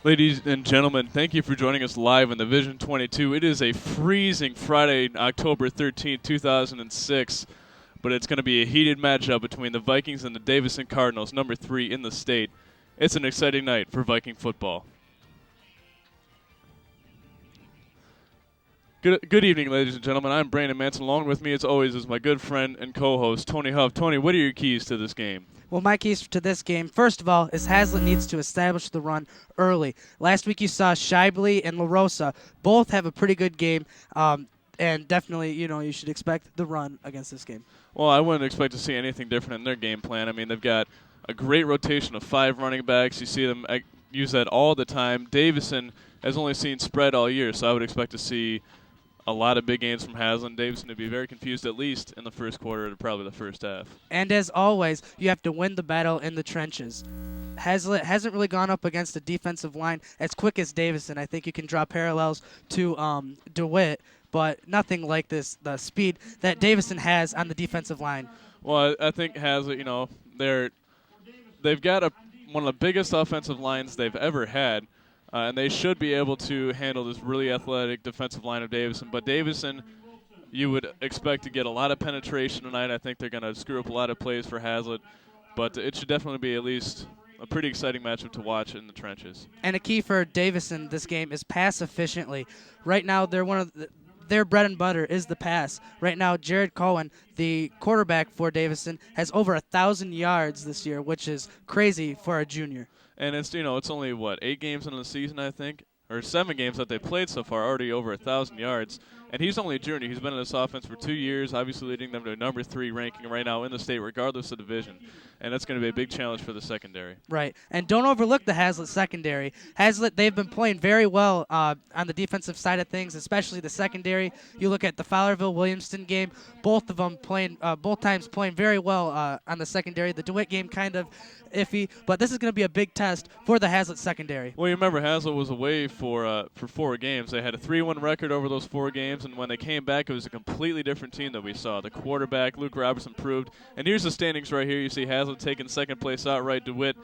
Ladies and gentlemen, thank you for joining us live in the Vision 22. It is a freezing Friday, October 13th, 2006, but it's going to be a heated matchup between the Vikings and the Davison Cardinals, number 3 in the state. It's an exciting night for Viking football. Good evening, ladies and gentlemen. I'm Brandon Manson. Along with me, as always, is my good friend and co-host, Tony Huff. Tony, what are your keys to this game? Well, my keys to this game, first of all, is Hazlitt needs to establish the run early. Last week you saw Shively and LaRosa both have a pretty good game, and definitely, you should expect the run against this game. Well, I wouldn't expect to see anything different in their game plan. I mean, they've got a great rotation of 5 running backs. You see them use that all the time. Davison has only seen spread all year, so I would expect to see a lot of big games from Haslam. Davison to be very confused, at least in the first quarter to probably the first half. And as always, you have to win the battle in the trenches. Hazlitt hasn't really gone up against a defensive line as quick as Davison. I think you can draw parallels to DeWitt, but nothing like the speed that Davison has on the defensive line. Well, I think Hazlitt, they've got one of the biggest offensive lines they've ever had. And they should be able to handle this really athletic defensive line of Davison. But Davison, you would expect to get a lot of penetration tonight. I think they're going to screw up a lot of plays for Hazlitt. But it should definitely be at least a pretty exciting matchup to watch in the trenches. And a key for Davison this game is pass efficiently. Right now, their bread and butter is the pass. Right now, Jared Cohen, the quarterback for Davison, has over 1,000 yards this year, which is crazy for a junior. And it's only 8 games into the season, I think, or 7 games that they played so far, already over 1,000 yards. And he's only a junior. He's been in this offense for 2 years, obviously leading them to a number 3 ranking right now in the state, regardless of division. And that's going to be a big challenge for the secondary. Right. And don't overlook the Hazlitt secondary. Hazlitt, they've been playing very well on the defensive side of things, especially the secondary. You look at the Fowlerville-Williamston game, both times playing very well on the secondary. The DeWitt game kind of iffy, but this is going to be a big test for the Hazlitt secondary. Well, you remember Hazlitt was away for 4 games. They had a 3-1 record over those 4 games, and when they came back, it was a completely different team that we saw. The quarterback, Luke Robertson, proved. And here's the standings right here. You see Hazlitt taking second place outright. DeWitt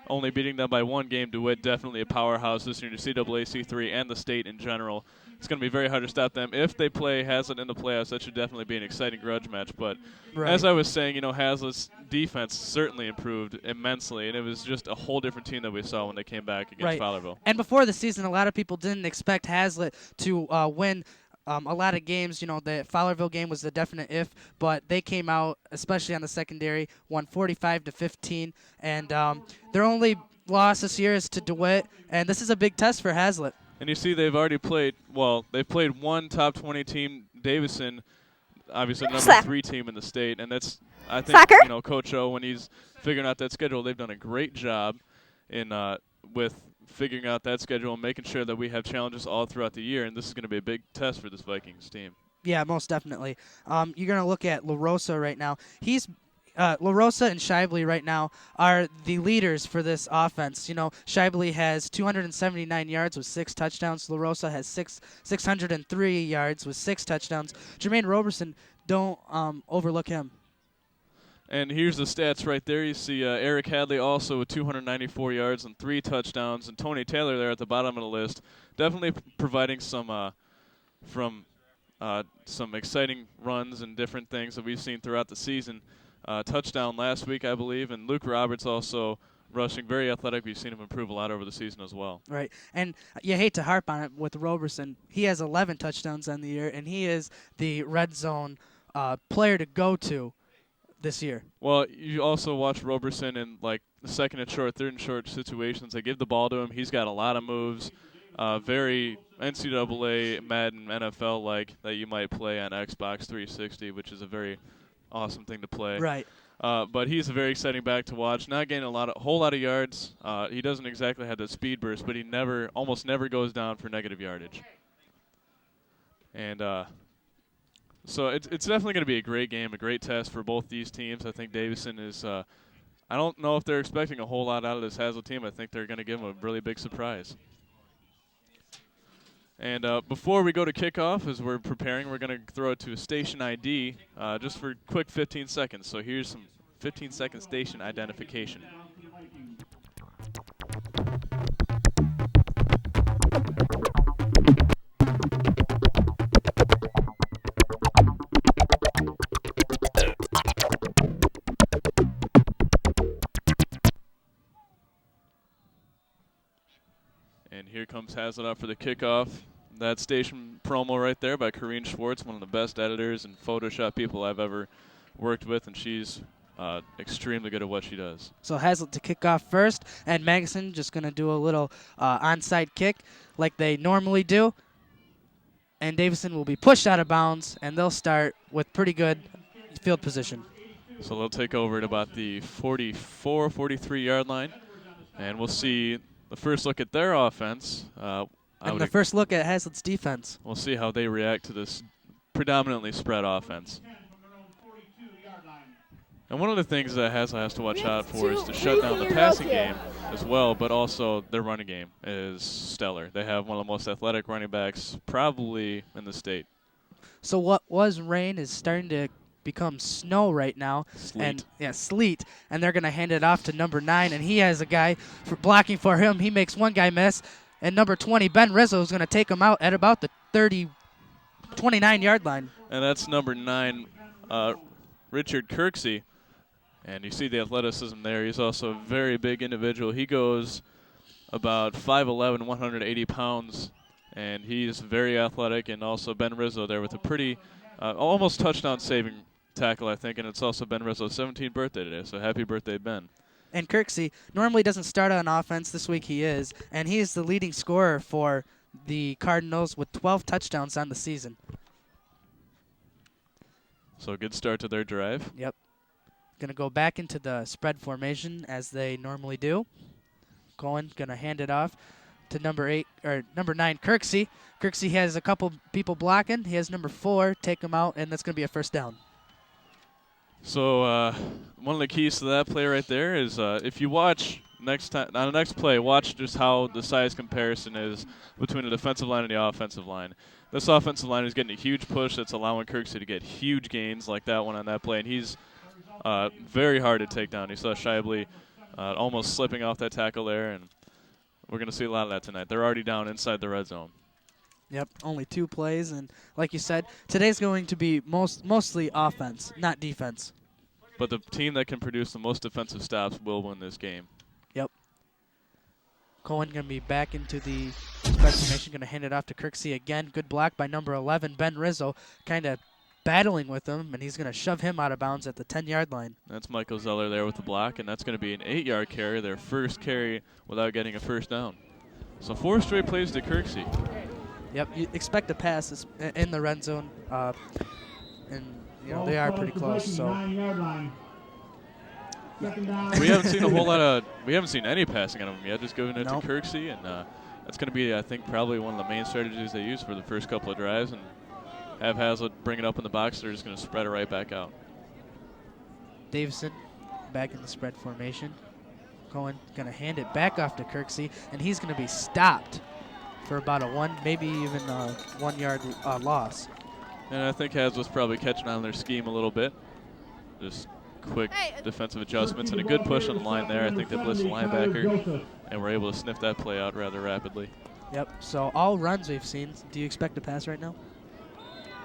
only beating them by 1 game. DeWitt definitely a powerhouse this year in the CAAC3 and the state in general. It's going to be very hard to stop them. If they play Hazlitt in the playoffs, that should definitely be an exciting grudge match. But as I was saying, Hazlitt's defense certainly improved immensely, and it was just a whole different team that we saw when they came back against Fowlerville. And before the season, a lot of people didn't expect Hazlitt to win a lot of games. The Fowlerville game was a definite if, but they came out, especially on the secondary, won 45-15, and their only loss this year is to DeWitt, and this is a big test for Hazlitt. And you see they've already played, they've played 1 top 20 team, Davison, obviously number 3 team in the state. And that's, I think, Coach O, when he's figuring out that schedule, they've done a great job in with figuring out that schedule and making sure that we have challenges all throughout the year. And this is going to be a big test for this Vikings team. Yeah, most definitely. You're going to look at LaRosa right now. LaRosa and Shively right now are the leaders for this offense. Shively has 279 yards with 6 touchdowns. LaRosa has 603 yards with 6 touchdowns. Jermaine Roberson, don't overlook him. And here's the stats right there. You see Eric Hadley also with 294 yards and 3 touchdowns. And Tony Taylor there at the bottom of the list, definitely providing some exciting runs and different things that we've seen throughout the season. Touchdown last week, I believe, and Luke Roberts also rushing, very athletic. We've seen him improve a lot over the season as well. Right, and you hate to harp on it with Roberson. He has 11 touchdowns on the year, and he is the red zone player to go to this year. Well, you also watch Roberson in the second and short, third and short situations. They give the ball to him. He's got a lot of moves, very NCAA, Madden, NFL-like that you might play on Xbox 360, which is a very awesome thing to play. Right. But he's a very exciting back to watch. Not getting a whole lot of yards. He doesn't exactly have the speed burst, but he almost never goes down for negative yardage. And so it's definitely going to be a great game, a great test for both these teams. I think Davison is. I don't know if they're expecting a whole lot out of this Hazlitt team. I think they're going to give them a really big surprise. And before we go to kickoff, as we're preparing, we're going to throw it to a station ID just for a quick 15 seconds. So here's some 15-second station identification. Williams has it up for the kickoff. That station promo right there by Corrine Schwartz, one of the best editors and Photoshop people I've ever worked with, and she's extremely good at what she does. So Hazlitt to kick off first, and Magnuson just going to do a little onside kick like they normally do. And Davison will be pushed out of bounds, and they'll start with pretty good field position. So they'll take over at about the 44, 43-yard line, and we'll see the first look at their offense. And the first look at Hazlitt's defense. We'll see how they react to this predominantly spread offense. And one of the things that Hazlitt has to watch out for is to shut down the passing game as well, but also their running game is stellar. They have one of the most athletic running backs probably in the state. So what was rain is starting to become snow right now. Sleet. And sleet. And they're going to hand it off to number 9, and he has a guy blocking for him. He makes one guy miss. And number 20, Ben Rizzo, is going to take him out at about the 29-yard line. And that's number 9, Richard Kirksey. And you see the athleticism there. He's also a very big individual. He goes about 5'11", 180 pounds, and he's very athletic. And also Ben Rizzo there with a pretty almost touchdown-saving tackle, I think. And it's also Ben Rizzo's 17th birthday today, so happy birthday, Ben. And Kirksey normally doesn't start on offense. This week he is, and he is the leading scorer for the Cardinals with 12 touchdowns on the season. So a good start to their drive. Yep. Going to go back into the spread formation as they normally do. Cohen going to hand it off to number 9, Kirksey. Kirksey has a couple people blocking. He has number 4 take him out, and that's going to be a first down. So one of the keys to that play right there is if you watch next time on the next play, watch just how the size comparison is between the defensive line and the offensive line. This offensive line is getting a huge push that's allowing Kirksey to get huge gains like that one on that play, and he's very hard to take down. You saw Shibley almost slipping off that tackle there, and we're going to see a lot of that tonight. They're already down inside the red zone. Yep, only 2 plays, and like you said, today's going to be mostly offense, not defense. But the team that can produce the most defensive stops will win this game. Yep. Cohen going to be back into the spread formation, going to hand it off to Kirksey again. Good block by number 11, Ben Rizzo, kind of battling with him, and he's going to shove him out of bounds at the 10-yard line. That's Michael Zeller there with the block, and that's going to be an 8-yard carry, their first carry without getting a first down. So 4 straight plays to Kirksey. Yep, you expect a pass in the red zone, and they are pretty close. So we haven't seen a whole lot of, we haven't seen any passing on them yet. Just giving it to Kirksey, and that's going to be, I think, probably one of the main strategies they use for the first couple of drives, and have Hazlitt bring it up in the box. They're just going to spread it right back out. Davison back in the spread formation. Cohen going to hand it back off to Kirksey, and he's going to be stopped for about a 1, maybe even a 1-yard loss. And I think Hazlitt's probably catching on their scheme a little bit. Just quick defensive adjustments and a good push on the line there. I think they blitzed the linebacker, and we're able to sniff that play out rather rapidly. Yep, so all runs we've seen. Do you expect a pass right now?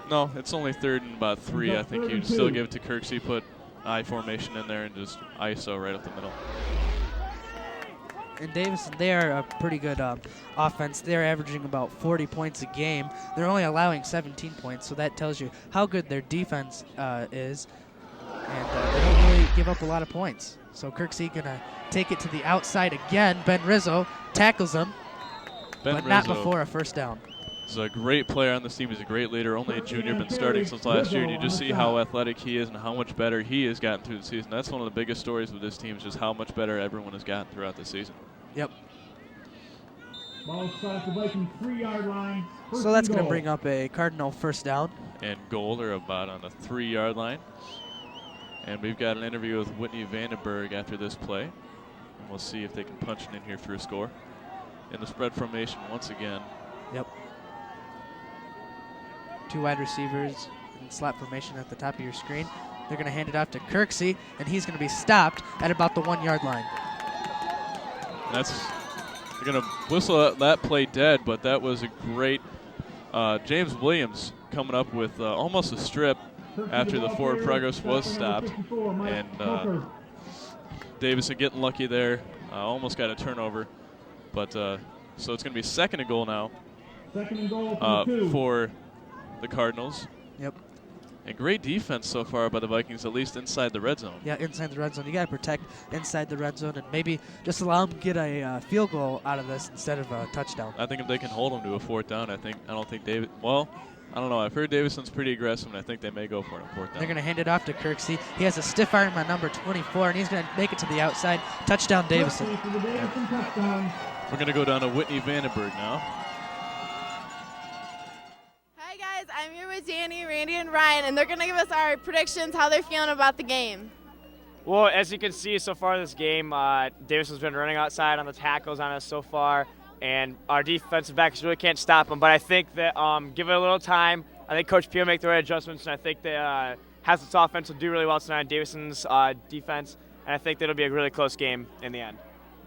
No, it's only 3rd and about 3. I think you'd still give it to Kirksey, put I formation in there, and just ISO right up the middle. And Davison, they are a pretty good offense. They're averaging about 40 points a game. They're only allowing 17 points, so that tells you how good their defense is. And they don't really give up a lot of points. So Kirksey going to take it to the outside again. Ben Rizzo tackles him, but not before a first down. He's a great player on this team. He's a great leader. Only a junior, been starting since last year. And you just see how athletic he is and how much better he has gotten through the season. That's one of the biggest stories with this team is just how much better everyone has gotten throughout the season. Yep. Ball starts away from 3-yard line. So that's going to bring up a Cardinal first down. And goal, they're about on the 3-yard line. And we've got an interview with Whitney Vandenberg after this play. And we'll see if they can punch it in here for a score. In the spread formation once again. Yep. 2 wide receivers in slot formation at the top of your screen. They're going to hand it off to Kirksey, and he's going to be stopped at about the 1-yard line. They're going to whistle that play dead, but that was a great James Williams coming up with almost a strip after the forward progress was stopped. And Davison getting lucky there, almost got a turnover. But So it's going to be 2nd and goal now 2nd and goal for the 2. for the Cardinals. Yep. And great defense so far by the Vikings, at least inside the red zone. Yeah, inside the red zone. You got to protect inside the red zone and maybe just allow them to get a field goal out of this instead of a touchdown. I think if they can hold them to a 4th down, I don't think David. Well, I don't know. I've heard Davison's pretty aggressive, and I think they may go for it on 4th down. They're going to hand it off to Kirksey. He has a stiff arm on number 24, and he's going to make it to the outside. Touchdown, Davison. We're going to go down to Whitney Vandenberg now. Hi guys, I'm here with Danny, Randy, and Ryan, and they're going to give us our predictions, how they're feeling about the game. Well, as you can see so far this game, Davison's been running outside on the tackles on us so far, and our defensive backs really can't stop them. But I think that give it a little time. I think Coach P will make the right adjustments, and I think that Hazlitt's offense will do really well tonight on Davison's defense, and I think that it'll be a really close game in the end.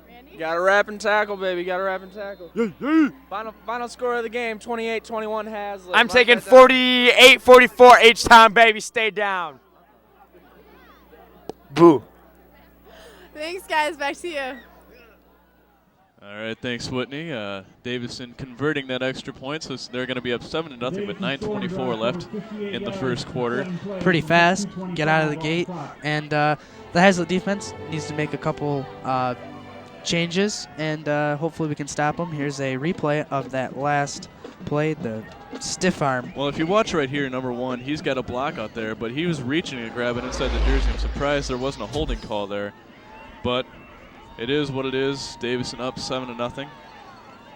Randy? Got to wrap and tackle, baby. Got to wrap and tackle. Final score of the game, 28-21 Hazlitt. I'm taking 48-44 H-Town, baby. Stay down. Boo. Thanks guys, back to you. All right, thanks, Whitney. Davison converting that extra point, so they're going to be up 7-0 with 9:24 left in the first quarter. Pretty fast, get out of the gate, and the Hazlitt defense needs to make a couple changes, and hopefully we can stop them. Here's a replay of that last play, the stiff arm. Well, if you watch right here, number 1, he's got a block out there, but he was reaching and grabbing inside the jersey. I'm surprised there wasn't a holding call there, but it is what it is. Davison up 7-0,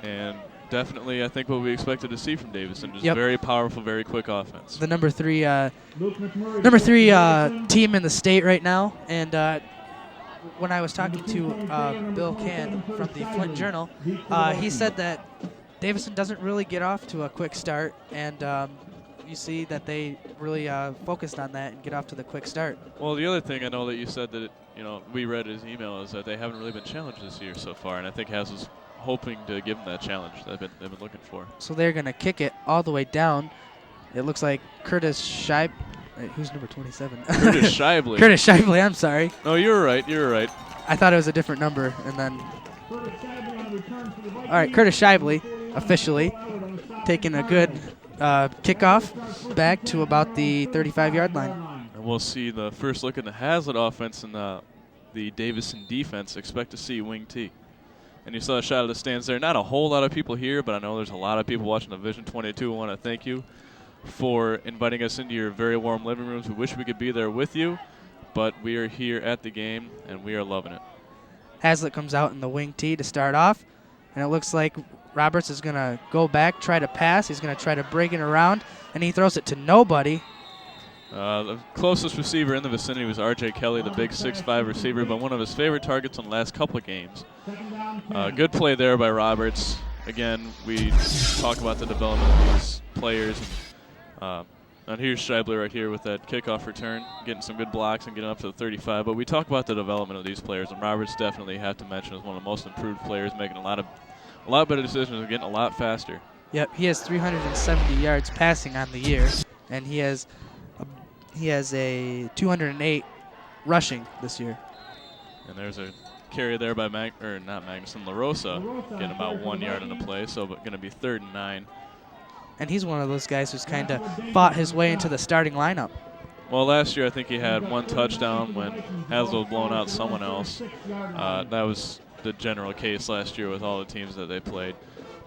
and definitely I think what we expected to see from Davison. Just very powerful, very quick offense. The number three team in the state right now, and when I was talking to Bill Can from the Flint Journal, he said that Davison doesn't really get off to a quick start, and you see that they really focused on that and get off to the quick start. Well, the other thing I know that you said that we read his email is that they haven't really been challenged this year so far, and I think Haz was hoping to give them that challenge that they've been looking for. So they're going to kick it all the way down. It looks like Curtis Scheib. Who's number 27? Curtis Shively. Curtis Shively, I'm sorry. No, you're right. You're right. I thought it was a different number, and then. All right, Curtis Shively officially taking a good kickoff back to about the 35-yard line. And we'll see the first look at the Hazlitt offense and the Davison defense. Expect to see wing T. And you saw a shot of the stands there. Not a whole lot of people here, but I know there's a lot of people watching the Vision 22. I want to thank you for inviting us into your very warm living rooms. We wish we could be there with you, but we are here at the game, and we are loving it. Hazlitt comes out in the wing T to start off, and it looks like Roberts is going to go back, try to pass. He's going to try to break it around, and he throws it to nobody. The closest receiver in the vicinity was R.J. Kelly, the big 6'5 receiver, but one of his favorite targets in the last couple of games. Good play there by Roberts. Again, we talk about the development of these players. And here's Scheibler right here with that kickoff return, getting some good blocks and getting up to the 35. But we talk about the development of these players, and Roberts definitely have to mention as one of the most improved players, making a lot better decisions and getting a lot faster. Yep, he has 370 yards passing on the year, and he has a 208 rushing this year. And there's a carry there by LaRosa, getting about 1 yard on the play, so going to be 3rd and 9. And he's one of those guys who's kind of fought his way into the starting lineup. Well, last year I think he had 1 touchdown when Hazlitt was blowing out someone else. That was the general case last year with all the teams that they played.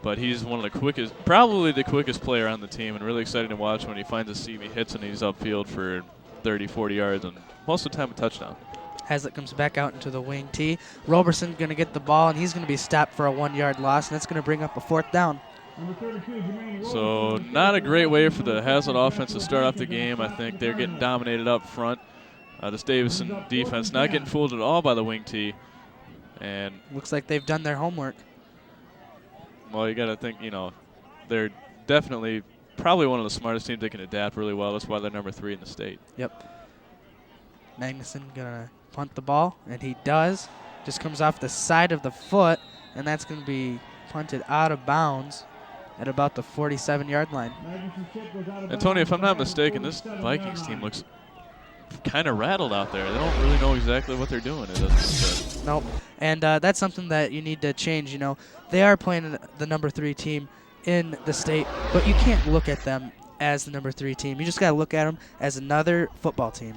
But he's one of the quickest, probably the quickest player on the team, and really exciting to watch when he finds a seam, he hits and he's upfield for 30, 40 yards, and most of the time a touchdown. Hazlitt comes back out into the wing T. Roberson going to get the ball, and he's going to be stopped for a 1-yard loss, and that's going to bring up a 4th down. So not a great way for the Hazlitt offense to start off the game. I think they're getting dominated up front. This Davison defense not getting fooled at all by the wing T. And looks like they've done their homework. Well, you got to think, they're definitely probably one of the smartest teams. They can adapt really well. That's why they're number 3 in the state. Yep. Magnuson going to punt the ball, and he does. Just comes off the side of the foot, and that's going to be punted out of bounds at about the 47-yard line. And Tony, if I'm not mistaken, this Vikings team looks kind of rattled out there. They don't really know exactly what they're doing. It doesn't. Nope. And that's something that you need to change. You know, they are playing the number 3 team in the state, but you can't look at them as the number 3 team. You just got to look at them as another football team.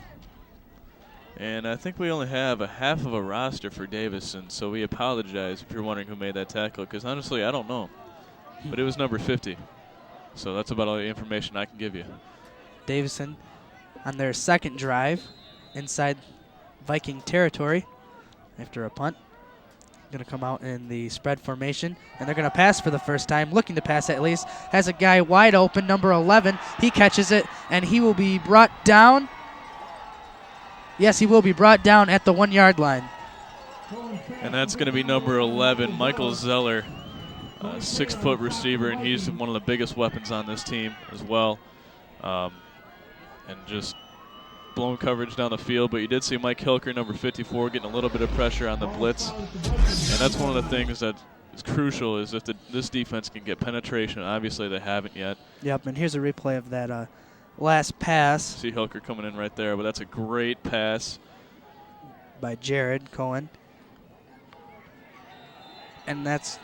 And I think we only have a half of a roster for Davison, so we apologize if you're wondering who made that tackle, because honestly, I don't know. But it was number 50. So that's about all the information I can give you. Davison on their second drive inside Viking territory after a punt. Going to come out in the spread formation, and they're going to pass for the first time, looking to pass at least. Has a guy wide open, number 11. He catches it, and he will be brought down. Yes, he will be brought down at the 1-yard line. And that's going to be number 11, Michael Zeller, 6-foot receiver, and he's one of the biggest weapons on this team as well. And just blown coverage down the field, but you did see Mike Hilker, number 54, getting a little bit of pressure on the blitz. And that's one of the things that is crucial, is if this defense can get penetration. Obviously, they haven't yet. Yep, and here's a replay of that last pass. See Hilker coming in right there, but that's a great pass by Jared Cohen. And that's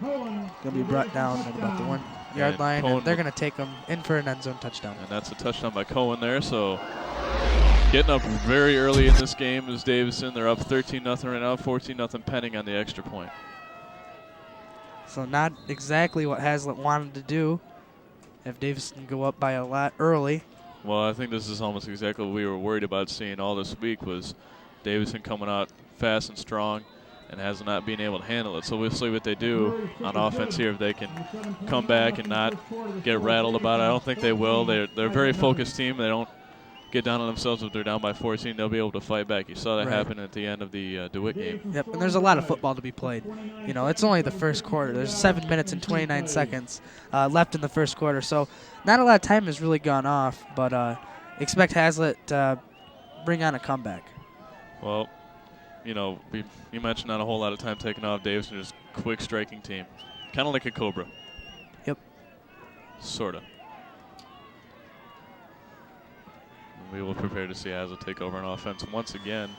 going to be brought down at about the 1-yard line, and they're going to take them in for an end zone touchdown. And that's a touchdown by Cohen there, so getting up very early in this game is Davison. They're up 13-0 right now, 14-0 pending on the extra point. So not exactly what Hazlitt wanted to do if Davison can go up by a lot early. Well, I think this is almost exactly what we were worried about seeing all this week, was Davison coming out fast and strong and has not been able to handle it. So we'll see what they do on offense here, if they can come back and not get rattled about it. I don't think they will. They're a very focused team. They don't get down on themselves. If they're down by 14, they'll be able to fight back. You saw that happen at the end of the DeWitt game. Yep, and there's a lot of football to be played. You know, it's only the first quarter. There's 7 minutes and 29 seconds left in the first quarter, so not a lot of time has really gone off, but expect Hazlitt to bring on a comeback. Well, you know, you mentioned not a whole lot of time taken off. Davison is a quick striking team, kind of like a Cobra. Yep. Sort of. We will prepare to see Hazlitt take over on offense once again.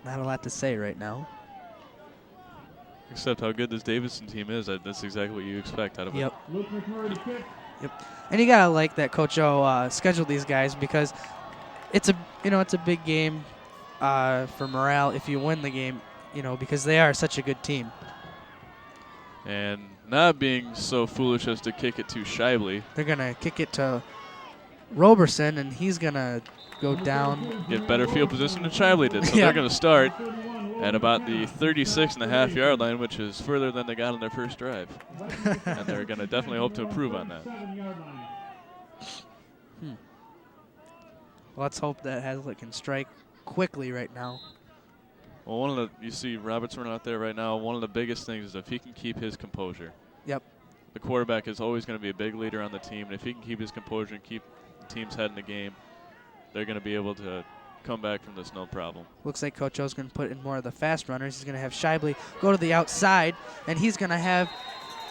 Not a lot to say right now. Except how good this Davison team is. That's exactly what you expect out of it. Yep. And you gotta like that Coach O scheduled these guys, because it's a big game for morale if you win the game, because they are such a good team. And not being so foolish as to kick it to Shively. They're gonna kick it to Roberson, and he's gonna go down. Get better field position than Shively did. So they're gonna start at about the 36.5-yard line, which is further than they got on their first drive. And they're going to definitely hope to improve on that. Let's hope that Hazlitt can strike quickly right now. Well, you see Roberts running out there right now. One of the biggest things is if he can keep his composure. Yep. The quarterback is always going to be a big leader on the team, and if he can keep his composure and keep the team's head in the game, they're going to be able to come back from this no problem. Looks like Coach O's going to put in more of the fast runners. He's going to have Shively go to the outside, and he's going to have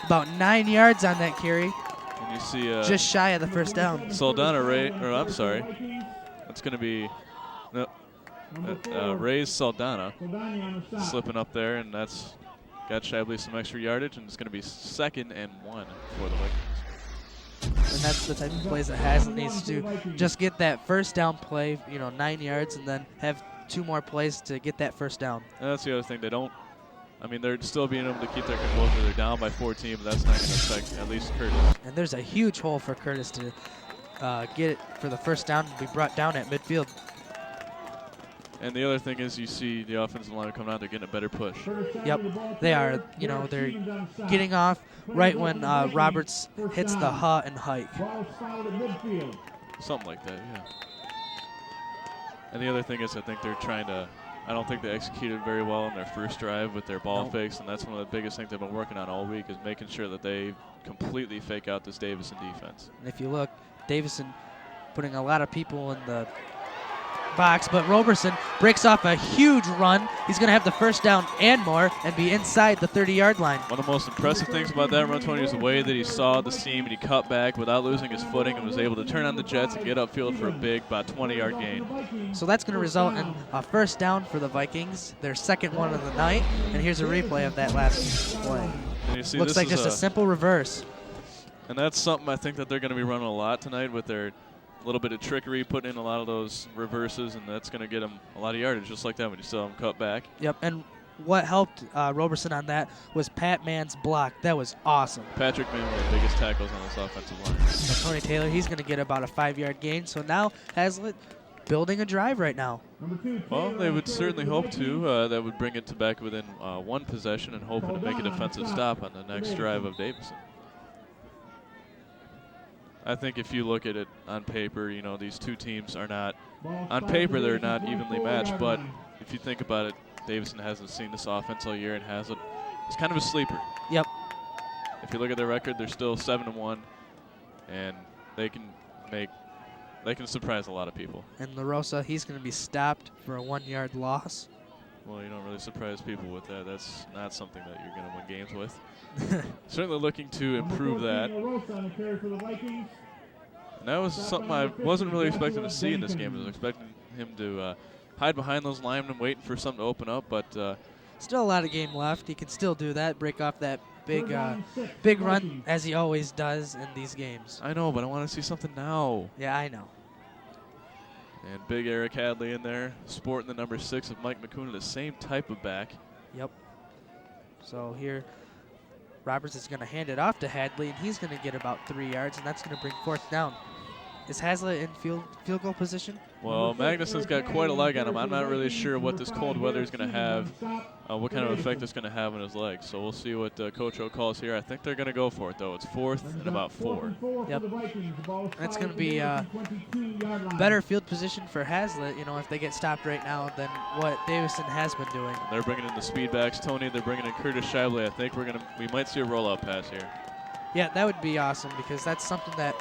about 9 yards on that carry. And you see just shy of the first down. That's going to be Ray's Saldana slipping up there, and that's got Shively some extra yardage, and it's going to be 2nd and 1 for the Vikings. And that's the type of plays that Hazlitt needs to just get that first down play, 9 yards, and then have 2 more plays to get that first down. And that's the other thing. They're still being able to keep their composure. They're down by 14, but that's not going to affect at least Curtis. And there's a huge hole for Curtis to get it for the first down and be brought down at midfield. And the other thing is you see the offensive line coming out. They're getting a better push. Yep, they are. They're getting off right when Roberts hits the and hike. Something like that, yeah. And the other thing is I think they're trying to – I don't think they executed very well on their first drive with their ball fakes, and that's one of the biggest things they've been working on all week, is making sure that they completely fake out this Davison defense. And if you look, Davison putting a lot of people in the box, but Roberson breaks off a huge run. He's going to have the first down and more and be inside the 30-yard line. One of the most impressive things about that run, Tony, is the way that he saw the seam and he cut back without losing his footing and was able to turn on the jets and get upfield for a big, about 20-yard gain. So that's going to result in a first down for the Vikings, their second one of the night. And here's a replay of that last play. And you see Looks like just a simple reverse. And that's something I think that they're going to be running a lot tonight with their little bit of trickery, putting in a lot of those reverses, and that's going to get them a lot of yardage just like that when you still have them cut back. Yep, and what helped Roberson on that was Pat Mann's block. That was awesome. Patrick Mann, one of the biggest tackles on this offensive line. So Tony Taylor, he's going to get about a 5-yard gain. So now Hazlitt building a drive right now. Well, they would certainly hope to. That would bring it to back within one possession and hoping to make a defensive stop on the next drive of Davison. I think if you look at it on paper, you know, these two teams are not, on paper they're not evenly matched, but if you think about it, Davison hasn't seen this offense all year and has it. It's kind of a sleeper. Yep. If you look at their record, they're still 7-1, and they can surprise a lot of people. And LaRosa, he's going to be stopped for a 1-yard loss. Well, you don't really surprise people with that. That's not something that you're going to win games with. Certainly looking to improve that. And that was something I wasn't really expecting to see in this game. I was expecting him to hide behind those linemen, waiting for something to open up, but still a lot of game left. He can still do that, break off that big run as he always does in these games. I know, but I want to see something now. Yeah, I know. And big Eric Hadley in there, sporting the number 6 of Mike McCuna, the same type of back. Yep. So here, Roberts is going to hand it off to Hadley, and he's going to get about 3 yards, and that's going to bring 4th down. Is Hazlitt in field goal position? Well, Magnuson's got quite a leg on him. I'm not really sure what this cold weather is going to have, what kind of effect it's going to have on his legs. So we'll see what Coach O calls here. I think they're going to go for it, though. It's 4th and about 4. Yep. That's going to be better field position for Hazlitt, you know, if they get stopped right now than what Davison has been doing. They're bringing in the speed backs, Tony. They're bringing in Curtis Shively. I think we might see a rollout pass here. Yeah, that would be awesome because that's something that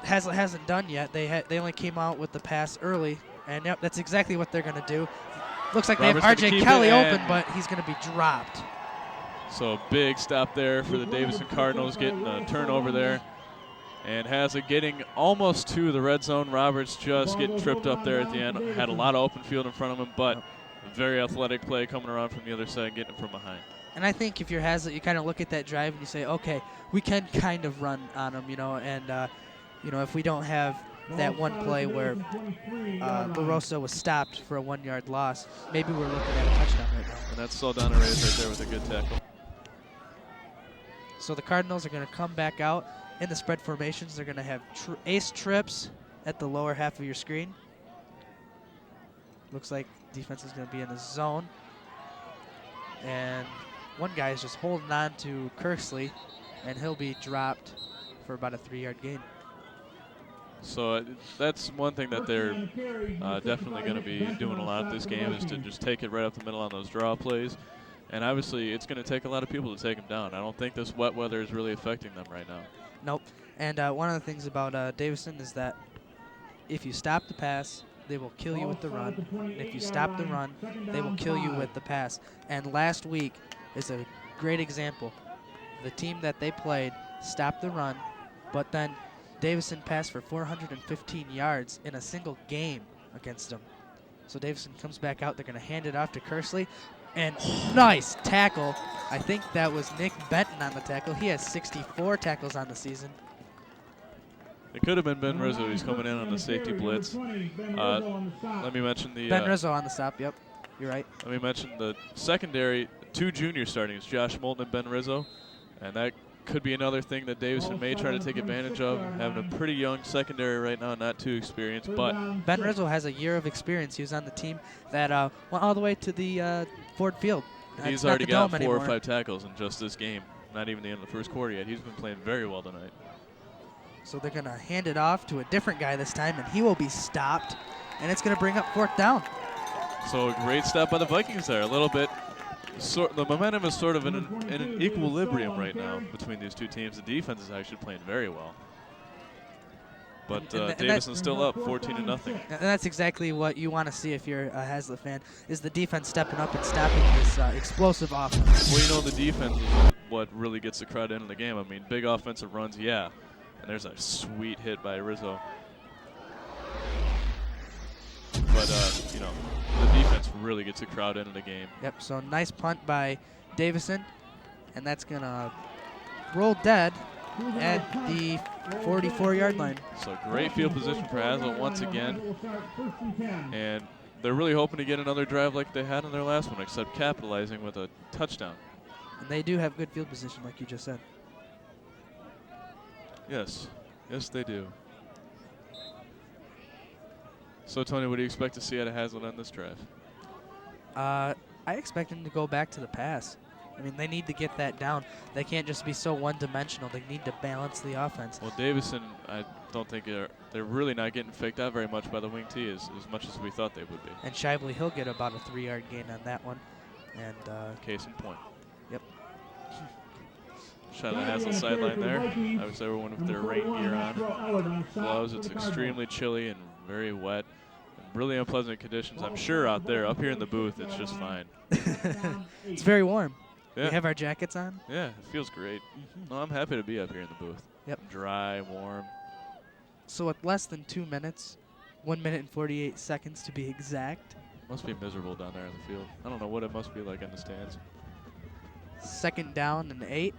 Hazlitt hasn't done yet. They only came out with the pass early, and yep, that's exactly what they're going to do. Looks like Robert's they have R.J. Kelly open, but he's going to be dropped. So a big stop there for the Davison Cardinals, getting a turnover there. And Hazlitt getting almost to the red zone. Roberts just getting tripped up there at the end. Had a lot of open field in front of him, but a very athletic play coming around from the other side, getting it from behind. And I think if you're Hazlitt, you kind of look at that drive and you say, okay, we can kind of run on him, you know, and if we don't have that one play where LaRosa was stopped for a 1-yard loss, maybe we're looking at a touchdown right now. And that's Saldana Reyes right there with a good tackle. So the Cardinals are going to come back out in the spread formations. They're going to have ace trips at the lower half of your screen. Looks like defense is going to be in the zone. And one guy is just holding on to Kirksley, and he'll be dropped for about a 3-yard gain. So that's one thing that they're definitely going to be doing a lot this game is to just take it right up the middle on those draw plays. And obviously it's going to take a lot of people to take them down. I don't think this wet weather is really affecting them right now. Nope. And one of the things about Davison is that if you stop the pass, they will kill you with the run. And if you stop the run, they will kill you with the pass. And last week is a great example. The team that they played stopped the run, but then Davison passed for 415 yards in a single game against them. So Davison comes back out. They're going to hand it off to Kersley. And nice tackle. I think that was Nick Benton on the tackle. He has 64 tackles on the season. It could have been Ben Rizzo. He's coming in on the safety blitz. Let me mention the Ben Rizzo on the stop. Yep, you're right. Let me mention the secondary. 2 junior startings, Josh Moulton and Ben Rizzo. And that could be another thing that Davison may try to take advantage of, having a pretty young secondary right now, not too experienced. But Ben Rizzo has a year of experience. He was on the team that went all the way to the Ford Field. He's already got 4 or 5 tackles in just this game. Not even the end of the first quarter yet. He's been playing very well tonight. So they're going to hand it off to a different guy this time, and he will be stopped. And it's going to bring up 4th down. So a great stop by the Vikings there. A little bit. The momentum is sort of in an equilibrium right now between these two teams. The defense is actually playing very well. But And Davison's still up 14-0. And that's exactly what you want to see if you're a Hazlitt fan, is the defense stepping up and stopping this explosive offense. Well, you know, the defense is what really gets the credit in the game. I mean, big offensive runs, yeah. And there's a sweet hit by Rizzo. But, you know, the defense really gets the crowd into the game. Yep, so nice punt by Davison, and that's going to roll dead at the 44-yard line. So great field position for Hazlitt once again. And they're really hoping to get another drive like they had in their last one, except capitalizing with a touchdown. And they do have good field position, like you just said. Yes. Yes, they do. So, Tony, what do you expect to see out of Hazlitt on this drive? I expect them to go back to the pass. I mean, they need to get that down. They can't just be so one-dimensional. They need to balance the offense. Well, Davison, I don't think they're really not getting faked out very much by the wing T as much as we thought they would be. And Shively, he'll get about a 3-yard gain on that one. And Case in point. Yep. Shively has the sideline there. Obviously, everyone with their rain gear on. Gloves, it's extremely chilly and very wet. Really unpleasant conditions, I'm sure, out there. Up here in the booth, it's just fine. It's very warm. Yeah. We have our jackets on. Yeah, it feels great. No, I'm happy to be up here in the booth. Yep. Dry, warm. So with less than 2 minutes, 1 minute and 48 seconds to be exact. Must be miserable down there in the field. I don't know what it must be like in the stands. 2nd down and 8.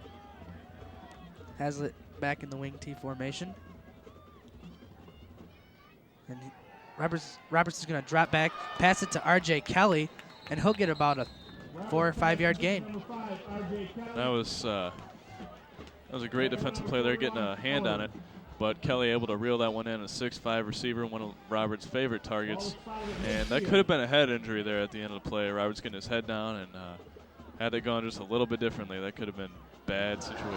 Hazlitt back in the wing T formation. And Roberts is going to drop back, pass it to R.J. Kelly, and he'll get about a 4 or 5 yard gain. That was a great defensive play there, getting a hand on it. But Kelly able to reel that one in, a 6'5" receiver, one of Roberts' favorite targets. And that could have been a head injury there at the end of the play. Roberts getting his head down, and had it gone just a little bit differently, that could have been a bad situation.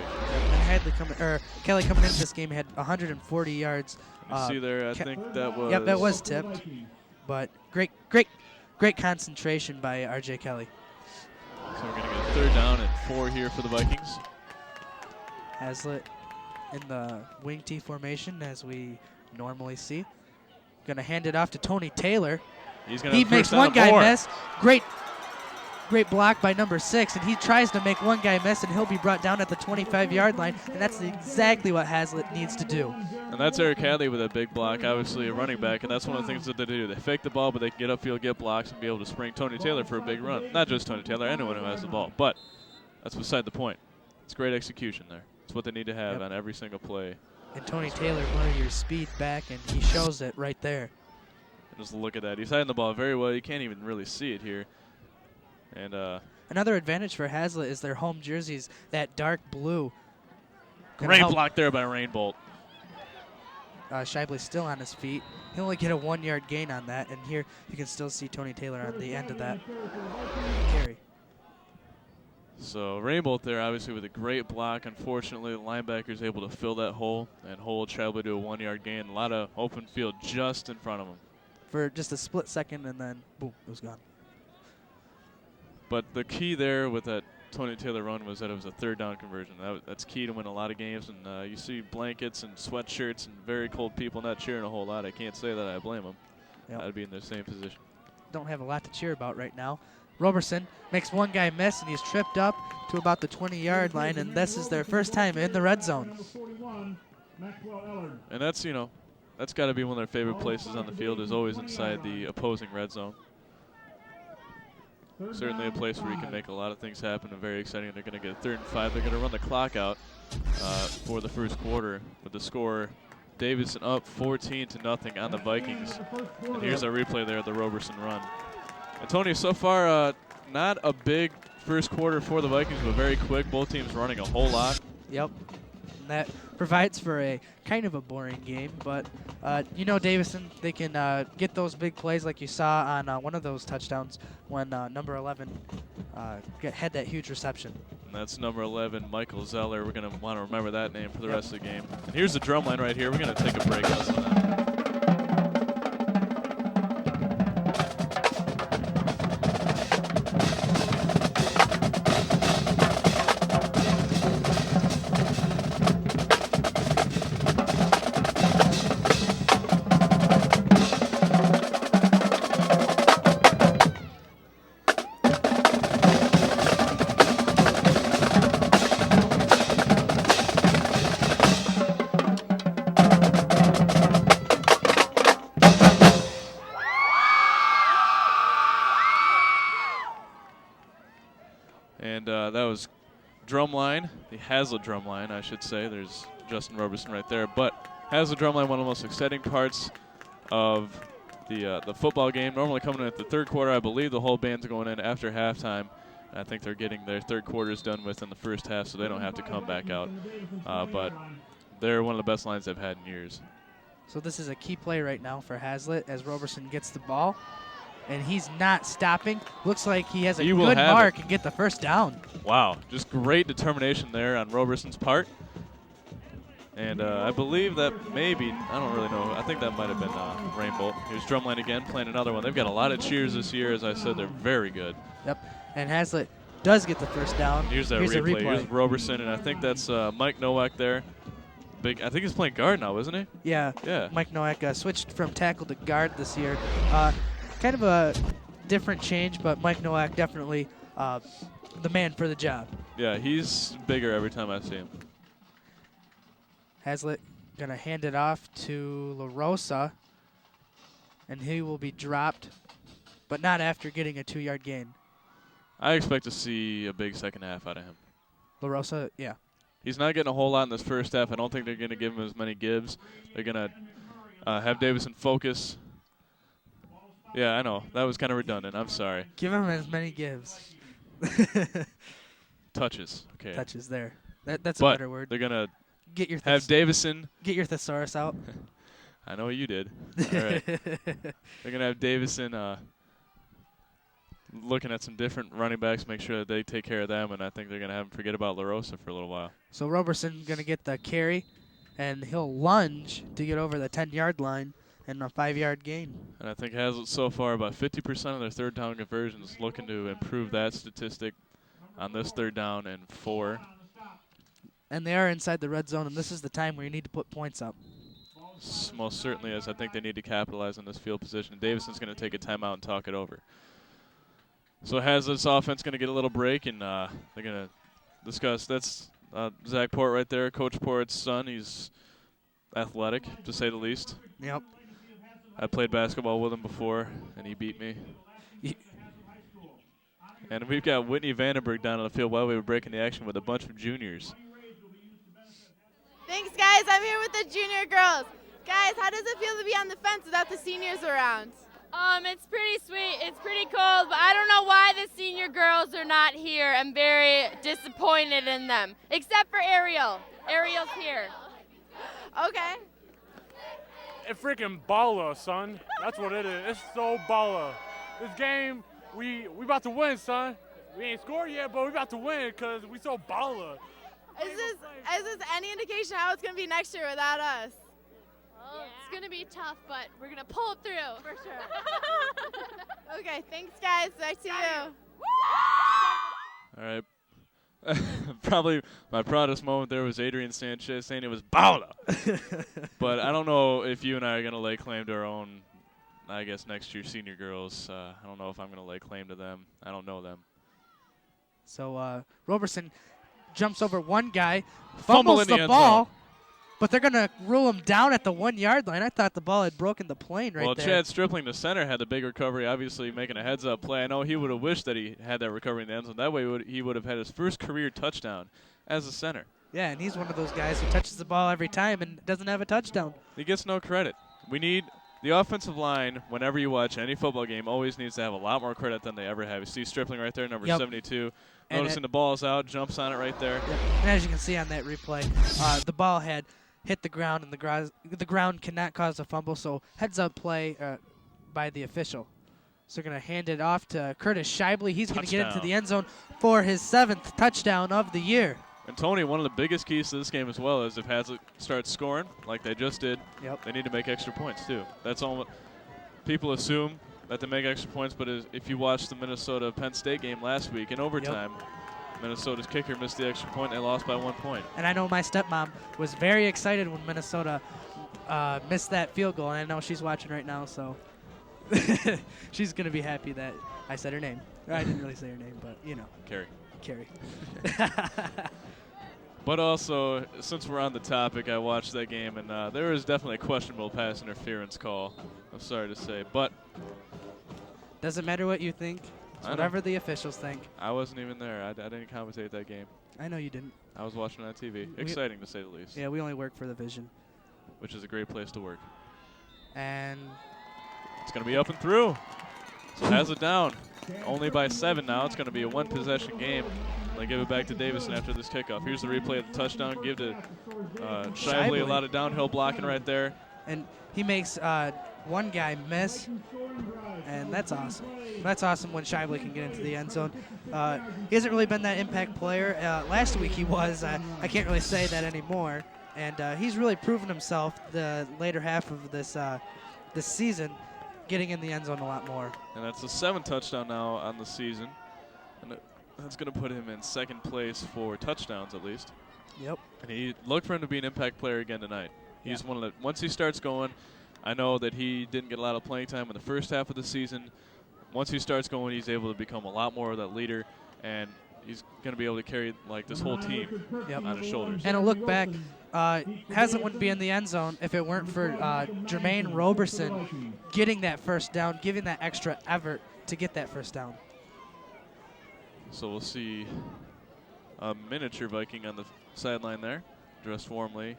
And Kelly coming into this game had 140 yards. You see there, I think that was... Yep, that was tipped. But great concentration by R.J. Kelly. So we're going to get 3rd down and 4 here for the Vikings. Hazlitt in the wing T formation, as we normally see. Going to hand it off to Tony Taylor. He makes one guy miss. Great block by number 6, and he tries to make one guy miss, and he'll be brought down at the 25-yard line, and that's exactly what Hazlitt needs to do. And that's Eric Hadley with a big block, obviously a running back, and that's one of the things that they do. They fake the ball, but they can get upfield, get blocks, and be able to spring Tony Taylor for a big run. Not just Tony Taylor, anyone who has the ball, but that's beside the point. It's great execution there. It's what they need to have on every single play. And Tony Taylor, one of your speed back, and he shows it right there. And just look at that. He's hiding the ball very well. You can't even really see it here. And another advantage for Hazlitt is their home jerseys, that dark blue. Great block there by Rainbolt. Shively's still on his feet. He'll only get a 1 yard gain on that, and here you can still see Tony Taylor on the end of that carry. So Rainbolt there, obviously with a great block. Unfortunately, the linebacker's able to fill that hole and hold Shively to a 1 yard gain. A lot of open field just in front of him. For just a split second, and then boom, it was gone. But the key there with that Tony Taylor run was that it was a 3rd down conversion. That's key to win a lot of games. And you see blankets and sweatshirts and very cold people not cheering a whole lot. I can't say that I blame them. Yep. I'd be in the same position. Don't have a lot to cheer about right now. Roberson makes one guy miss, and he's tripped up to about the 20-yard line, and this is their first time in the red zone. And that's, you know, that's got to be one of their favorite places on the field, is always inside the opposing red zone. Certainly a place where you can make a lot of things happen and very exciting. They're going to get 3rd and 5. They're going to run the clock out for the first quarter with the score. Davison up 14-0 on the Vikings. And here's a replay there of the Roberson run. And Tony, so far not a big first quarter for the Vikings, but very quick. Both teams running a whole lot. Yep. And that provides for a kind of a boring game, but you know, Davison, they can get those big plays like you saw on one of those touchdowns when number 11 had that huge reception. And that's number 11, Michael Zeller. We're going to want to remember that name for the rest of the game. And here's the drum line right here. We're going to take a break. And that was drumline, the Hazlitt drumline, I should say. There's Justin Roberson right there. But Hazlitt drumline, one of the most exciting parts of the football game. Normally coming in at the third quarter, I believe the whole band's going in after halftime. I think they're getting their third quarters done with in the first half, so they don't have to come back out. But they're one of the best lines they've had in years. So this is a key play right now for Hazlitt as Roberson gets the ball. And he's not stopping. Looks like he has a good mark and get the first down. Wow, just great determination there on Roberson's part. And I believe that maybe, I don't really know, I think that might have been Rainbolt. Here's drumline again, playing another one. They've got a lot of cheers this year. As I said, they're very good. Yep, and Hazlitt does get the first down. Here's that replay. Here's Roberson, and I think that's Mike Nowak there. I think he's playing guard now, isn't he? Yeah. Mike Nowak switched from tackle to guard this year. Kind of a different change, but Mike Nowak definitely the man for the job. Yeah, he's bigger every time I see him. Hazlitt going to hand it off to LaRosa, and he will be dropped, but not after getting a 2-yard gain. I expect to see a big second half out of him. LaRosa, yeah. He's not getting a whole lot in this first half. I don't think they're going to give him as many gives. They're going to have Davison focus. Yeah, I know. That was kind of redundant. I'm sorry. Give him as many gives. Touches. Okay. Touches there. That's a better word. They're going to get your have Davison. Get your thesaurus out. I know what you did. All right. They're going to have Davison looking at some different running backs, make sure that they take care of them, and I think they're going to have him forget about LaRosa for a little while. So Roberson going to get the carry, and he'll lunge to get over the 10-yard line and a 5-yard gain. And I think Hazlitt so far about 50% of their third down conversions, looking to improve that statistic on this 3rd down and 4. And they are inside the red zone, and this is the time where you need to put points up. Most certainly is. I think they need to capitalize on this field position. And Davison's going to take a timeout and talk it over. So Hazlitt's offense going to get a little break, and they're going to discuss. That's Zach Port right there, Coach Port's son. He's athletic, to say the least. Yep. I played basketball with him before, and he beat me. And we've got Whitney Vandenberg down on the field while we were breaking the action with a bunch of juniors. Thanks, guys. I'm here with the junior girls. Guys, how does it feel to be on the fence without the seniors around? It's pretty sweet. It's pretty cold, but I don't know why the senior girls are not here. I'm very disappointed in them, except for Ariel. Ariel's here. Okay. It's freaking baller, son. That's what it is. It's so baller. This game, we about to win, son. We ain't scored yet, but we about to win because we so baller. Is this any indication how it's going to be next year without us? Well, it's going to be tough, but we're going to pull it through. For sure. Okay, thanks, guys. Nice to you. All right. Probably my proudest moment there was Adrian Sanchez saying it was baller. But I don't know if you and I are going to lay claim to our own, I guess, next year senior girls. I don't know if I'm going to lay claim to them. I don't know them. So Roberson jumps over one guy, fumbles the ball, but they're going to rule him down at the 1-yard line. I thought the ball had broken the plane right there. Well, Chad Stripling, the center, had the big recovery, obviously making a heads-up play. I know he would have wished that he had that recovery in the end zone. That way he would have had his first career touchdown as a center. Yeah, and he's one of those guys who touches the ball every time and doesn't have a touchdown. He gets no credit. We need the offensive line, whenever you watch any football game, always needs to have a lot more credit than they ever have. You see Stripling right there, number 72. Noticing the ball's out, jumps on it right there. Yep. And as you can see on that replay, the ball had hit the ground, and the ground cannot cause a fumble, so heads-up play by the official. So they're going to hand it off to Curtis Shively. He's going to get into the end zone for his 7th touchdown of the year. And, Tony, one of the biggest keys to this game as well is if Hazlitt starts scoring like they just did, they need to make extra points too. That's all people assume, that they make extra points, but if you watch the Minnesota-Penn State game last week in overtime, Minnesota's kicker missed the extra point, and they lost by 1 point. And I know my stepmom was very excited when Minnesota missed that field goal, and I know she's watching right now, so she's going to be happy that I said her name. I didn't really say her name, but, you know. Carrie. But also, since we're on the topic, I watched that game, and there was definitely a questionable pass interference call. I'm sorry to say, but doesn't matter what you think. It's whatever the officials think. I wasn't even there. I didn't commentate that game. I know you didn't. I was watching it on TV. Exciting, to say the least. Yeah, we only work for the Vision. Which is a great place to work. And it's going to be up and through. So has it down. Only by 7 now. It's going to be a one-possession game. They give it back to Davison after this kickoff. Here's the replay of the touchdown. Give to Shively. A lot of downhill blocking right there. And he makes one guy miss, and that's awesome. That's awesome when Shively can get into the end zone. He hasn't really been that impact player. Last week he was. I can't really say that anymore. And he's really proven himself the later half of this season, getting in the end zone a lot more. And that's the 7th touchdown now on the season. And that's going to put him in 2nd place for touchdowns at least. Yep. And he looked for him to be an impact player again tonight. He's one of the, once he starts going, I know that he didn't get a lot of playing time in the first half of the season. Once he starts going, he's able to become a lot more of that leader, and he's going to be able to carry like this whole team on his shoulders. And a look back, Hazlitt wouldn't be in the end zone if it weren't for Jermaine Roberson getting that first down, giving that extra effort to get that first down. So we'll see a miniature Viking on the sideline there, dressed warmly.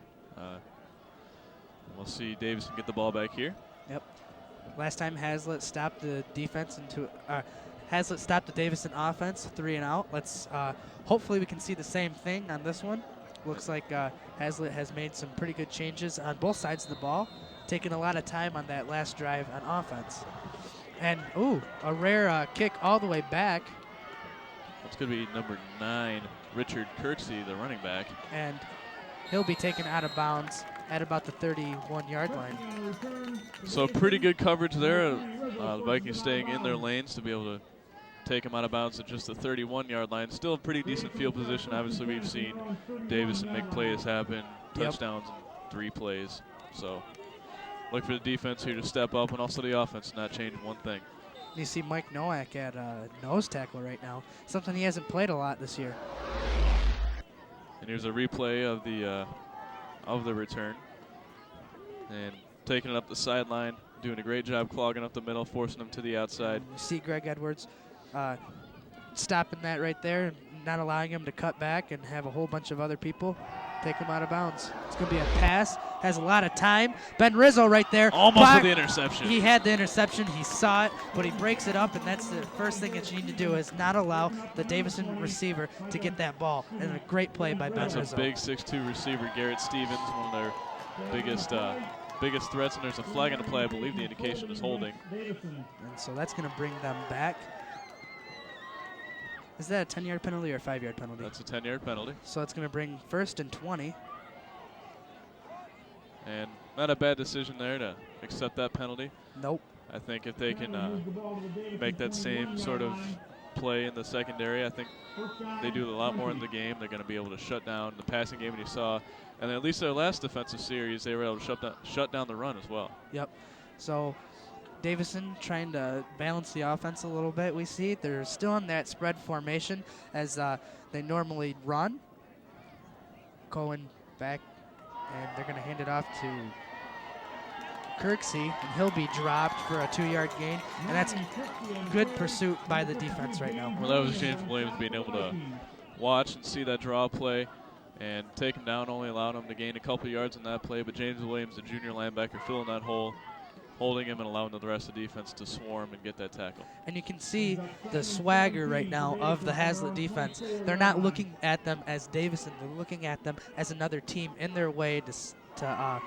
We'll see Davison get the ball back here. Yep. Last time Hazlitt stopped the defense Hazlitt stopped the Davison offense 3 and out. Let's hopefully we can see the same thing on this one. Looks like Hazlitt has made some pretty good changes on both sides of the ball, taking a lot of time on that last drive on offense. And a rare kick all the way back. It's going to be number 9, Richard Kirksey, the running back. And he'll be taken out of bounds at about the 31-yard line. So pretty good coverage there. The Vikings staying in their lanes to be able to take him out of bounds at just the 31-yard line. Still a pretty decent field position. Obviously, we've seen Davison make plays happen, touchdowns in 3 plays. So look for the defense here to step up, and also the offense not change one thing. You see Mike Nowak at nose tackle right now, something he hasn't played a lot this year. And here's a replay of the return. And taking it up the sideline, doing a great job clogging up the middle, forcing them to the outside. You see Greg Edwards stopping that right there, not allowing him to cut back and have a whole bunch of other people take him out of bounds. It's going to be a pass, has a lot of time. Ben Rizzo right there. Almost with the interception. He had the interception, he saw it, but he breaks it up, and that's the first thing that you need to do is not allow the Davison receiver to get that ball. And a great play by Ben Rizzo. That's a big 6'2 receiver, Garrett Stevens, one of their biggest threats, and there's a flag on the play. I believe the indication is holding. And so that's going to bring them back. Is that a 10-yard penalty or a 5-yard penalty? That's a 10-yard penalty. So it's going to bring 1st and 20. And not a bad decision there to accept that penalty. Nope. I think if they can make that same sort of play in the secondary, I think they do a lot more in the game. They're going to be able to shut down the passing game, and you saw, and at least their last defensive series, they were able to shut down the run as well. Yep. So Davison trying to balance the offense a little bit. We see they're still in that spread formation as they normally run. Going back, and they're going to hand it off to Kirksey, and he'll be dropped for a 2-yard gain. And that's good pursuit by the defense right now. Well, that was James Williams being able to watch and see that draw play and take him down, only allowed him to gain a couple yards in that play. But James Williams, the junior linebacker, filling that hole, holding him and allowing the rest of the defense to swarm and get that tackle. And you can see the swagger right now of the Hazlitt defense. They're not looking at them as Davison. They're looking at them as another team in their way to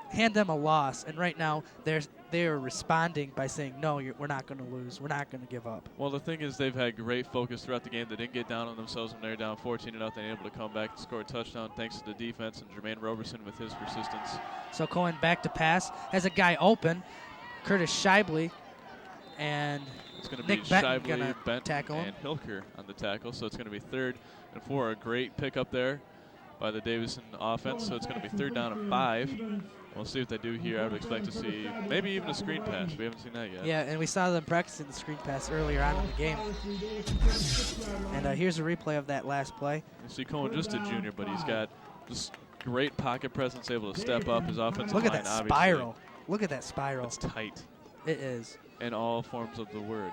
hand them a loss. And right now they're responding by saying, no, we're not going to lose. We're not going to give up. Well, the thing is they've had great focus throughout the game. They didn't get down on themselves when they were down 14-0. They were able to come back and score a touchdown thanks to the defense and Jermaine Roberson with his persistence. So Cohen back to pass, has a guy open, Curtis Shively, and it's going to Nick be Benton Shively, gonna Benton, tackle him. and Hilker on the tackle. So it's going to be 3rd and 4. A great pickup there by the Davison offense. So it's going to be 3rd down and 5. We'll see what they do here. I would expect to see maybe even a screen pass. We haven't seen that yet. Yeah, and we saw them practicing the screen pass earlier on in the game. And here's a replay of that last play. You see Cohen just a junior, but he's got just great pocket presence, able to step up his offensive Look at line. that spiral. Look at that spiral. It's tight. It is. In all forms of the word.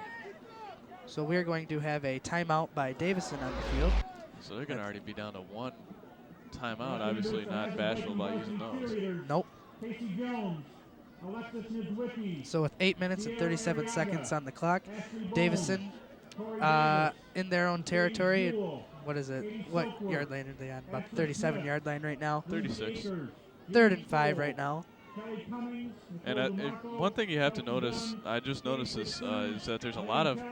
So we're going to have a timeout by Davison on the field. So they're going to already be down to 1 timeout. Obviously not bashful about using those. Nope. Casey Jones, Alexis Nizwicki, So with 8 minutes and 37 seconds on the clock, Davison in their own territory. What is it? What yard line are they on? About 37-yard line right now. 36. 3rd and 5 right now. And one thing you have to notice, I just noticed this, is that there's a lot of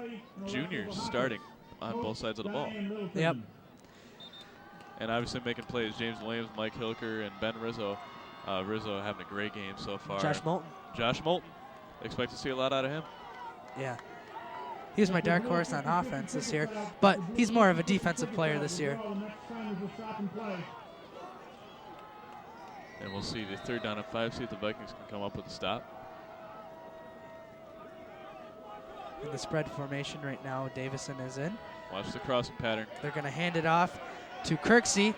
juniors starting on both sides of the ball. Yep. And obviously making plays, James Williams, Mike Hilker, and Ben Rizzo. Rizzo having a great game so far. Josh Moulton. Josh Moulton. Expect to see a lot out of him. Yeah. He was my dark horse on offense this year, but he's more of a defensive player this year. And we'll see the 3rd down and 5, see if the Vikings can come up with a stop. In the spread formation right now, Davison is in. Watch the crossing pattern. They're going to hand it off to Kirksey,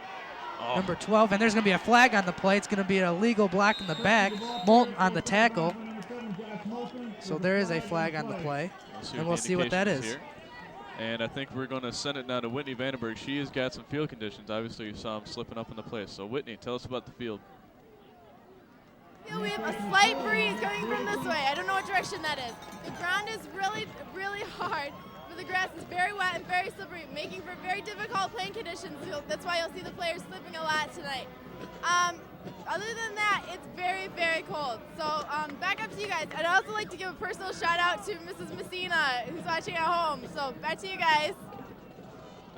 number 12, and there's going to be a flag on the play. It's going to be an illegal block in the back. Moulton on the tackle. So there is a flag on the play, and we'll see what that is. Here. And I think we're going to send it now to Whitney Vandenberg. She has got some field conditions. Obviously, you saw him slipping up in the place. So, Whitney, tell us about the field. We have a slight breeze coming from this way. I don't know what direction that is. The ground is really, really hard, but the grass is very wet and very slippery, making for very difficult playing conditions. That's why you'll see the players slipping a lot tonight. Other than that, it's very, very cold. So back up to you guys. I'd also like to give a personal shout out to Mrs. Messina, who's watching at home. So back to you guys.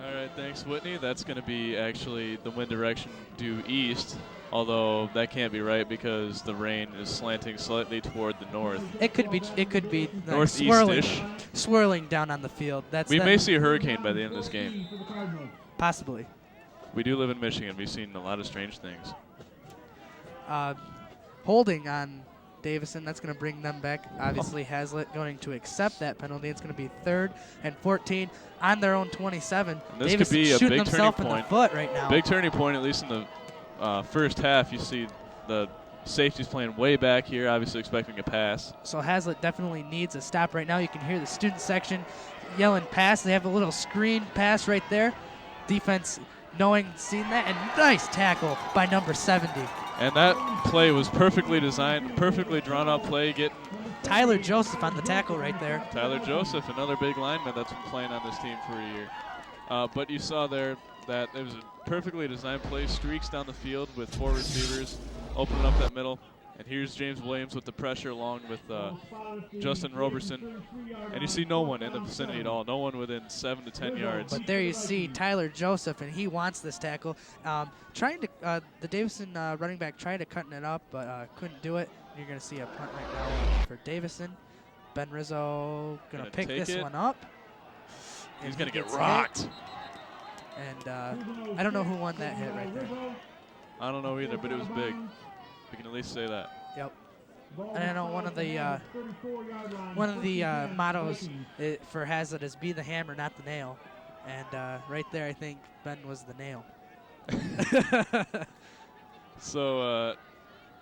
All right, thanks, Whitney. That's going to be actually the wind direction due east, although that can't be right because the rain is slanting slightly toward the north. It could be Northeast-ish. swirling down on the field. We may see a hurricane by the end of this game. Possibly. We do live in Michigan. We've seen a lot of strange things. Holding on Davison, that's going to bring them back. Obviously, Hazlitt going to accept that penalty. It's going to be 3rd and 14 on their own 27. And this Davison could be a shooting big turning himself in point. the foot right now. Big turning point, at least in the first half. You see the safeties playing way back here, obviously expecting a pass. So Hazlitt definitely needs a stop right now. You can hear the student section yelling pass. They have a little screen pass right there. Defense seeing that, and nice tackle by number 70. And that play was perfectly designed, perfectly drawn up play, getting Tyler Joseph on the tackle right there. Tyler Joseph, another big lineman that's been playing on this team for a year. But you saw there that it was a perfectly designed play, streaks down the field with 4 receivers, opening up that middle. And here's James Williams with the pressure along with Justin Roberson. And you see no one in the vicinity at all, no one within 7 to 10 yards. But there you see Tyler Joseph, and he wants this tackle. The Davison running back tried to cutting it up, but couldn't do it. You're going to see a punt right now for Davison. Ben Rizzo going to pick this one up. He's going to get rocked. And I don't know who won that hit right there. I don't know either, but it was big. We can at least say that. Yep. And I know one of the mottos for Hazlitt is "Be the hammer, not the nail," and right there, I think Ben was the nail. So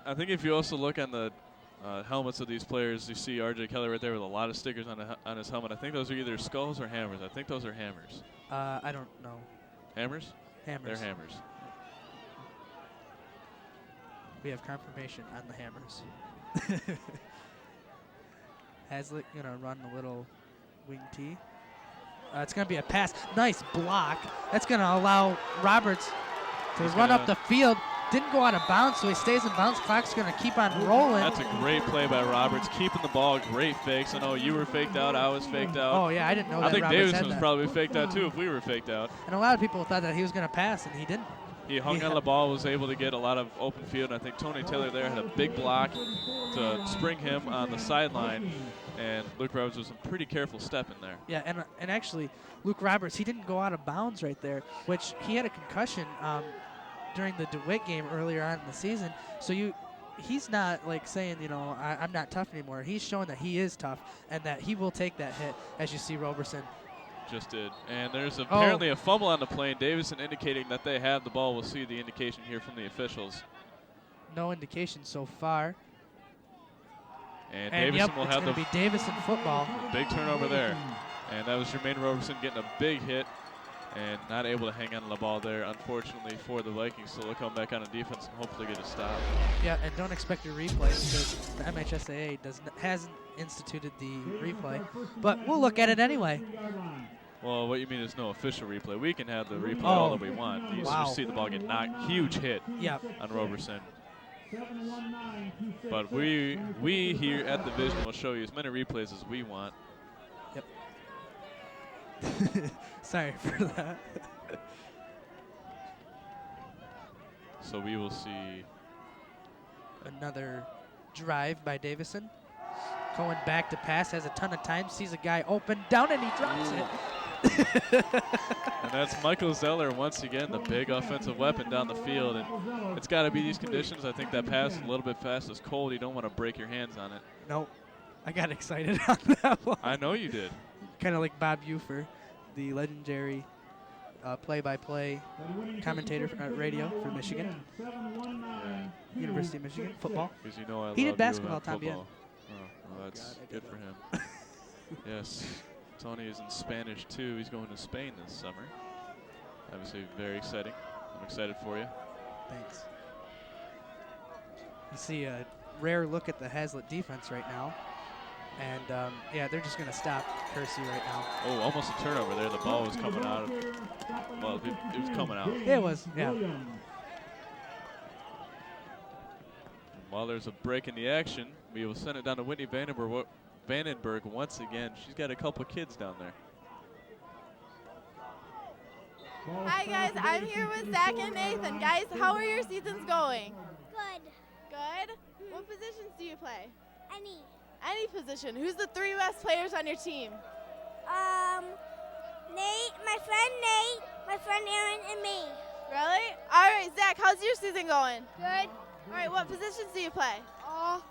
I think if you also look on the helmets of these players, you see R.J. Kelly right there with a lot of stickers on his helmet. I think those are either skulls or hammers. I think those are hammers. I don't know. Hammers? Hammers. They're hammers. We have confirmation on the hammers. Hazlitt going to run a little wing tee. It's going to be a pass. Nice block. That's going to allow Roberts to run up the field. Didn't go out of bounds, so he stays in bounds. Clock's going to keep on rolling. That's a great play by Roberts. Keeping the ball, great fakes. I know you were faked out. I was faked out. Oh, yeah, I didn't know that. I think Roberts Davison was that. probably faked out, too, if we were faked out. And a lot of people thought that he was going to pass, and he didn't. He hung on the ball, was able to get a lot of open field. And I think Tony Taylor there had a big block to spring him on the sideline. And Luke Roberts was a pretty careful step in there. Yeah, and actually, Luke Roberts, he didn't go out of bounds right there, which he had a concussion during the DeWitt game earlier on in the season. So he's not like saying, I'm not tough anymore. He's showing that he is tough and that he will take that hit, as you see Roberson. Just did. And there's apparently a fumble on the play. Davison indicating that they have the ball. We'll see the indication here from the officials. No indication so far. And Davison will it's have going to be Davison football. Big turnover there. And that was Jermaine Roberson getting a big hit and not able to hang on to the ball there, unfortunately, for the Vikings. So they'll come back on a defense and hopefully get a stop. Yeah, and don't expect a replay because the MHSAA hasn't instituted the replay. But we'll look at it anyway. Well, what you mean is no official replay. We can have the replay all that we want. You Wow. just see the ball get knocked. Huge hit on Roberson. But we here at the Vision will show you as many replays as we want. Yep. Sorry for that. So we will see Another drive by Davison. Going back to pass, has a ton of time, sees a guy open, down, and he drops it. And that's Michael Zeller once again, the big offensive weapon down the field. And it's got to be these conditions. I think that pass a little bit fast is cold. You don't want to break your hands on it. Nope. I got excited on that one. I know you did. Kind of like Bob Ufer, the legendary play-by-play commentator at radio for Michigan. University of Michigan, football. Because you know I He love did basketball, you Tom, yeah. football. Oh, well, that's God, I good did for him. Yes. Tony is in Spanish, too. He's going to Spain this summer. Obviously, very exciting. I'm excited for you. Thanks. You see a rare look at the Hazlitt defense right now. And, yeah, they're just going to stop Kersey right now. Oh, almost a turnover there. The ball was coming out. Well, it was coming out. It was, yeah. And while there's a break in the action, we will send it down to Whitney Vandenberg once again. She's got a couple kids down there. Hi guys, I'm here with Zach and Nathan. Guys, how are your seasons going? Good. Good? What positions do you play? Any. Any position. Who's the 3 best players on your team? Nate, my friend Aaron, and me. Really? All right, Zach, how's your season going? Good. All right, what positions do you play? All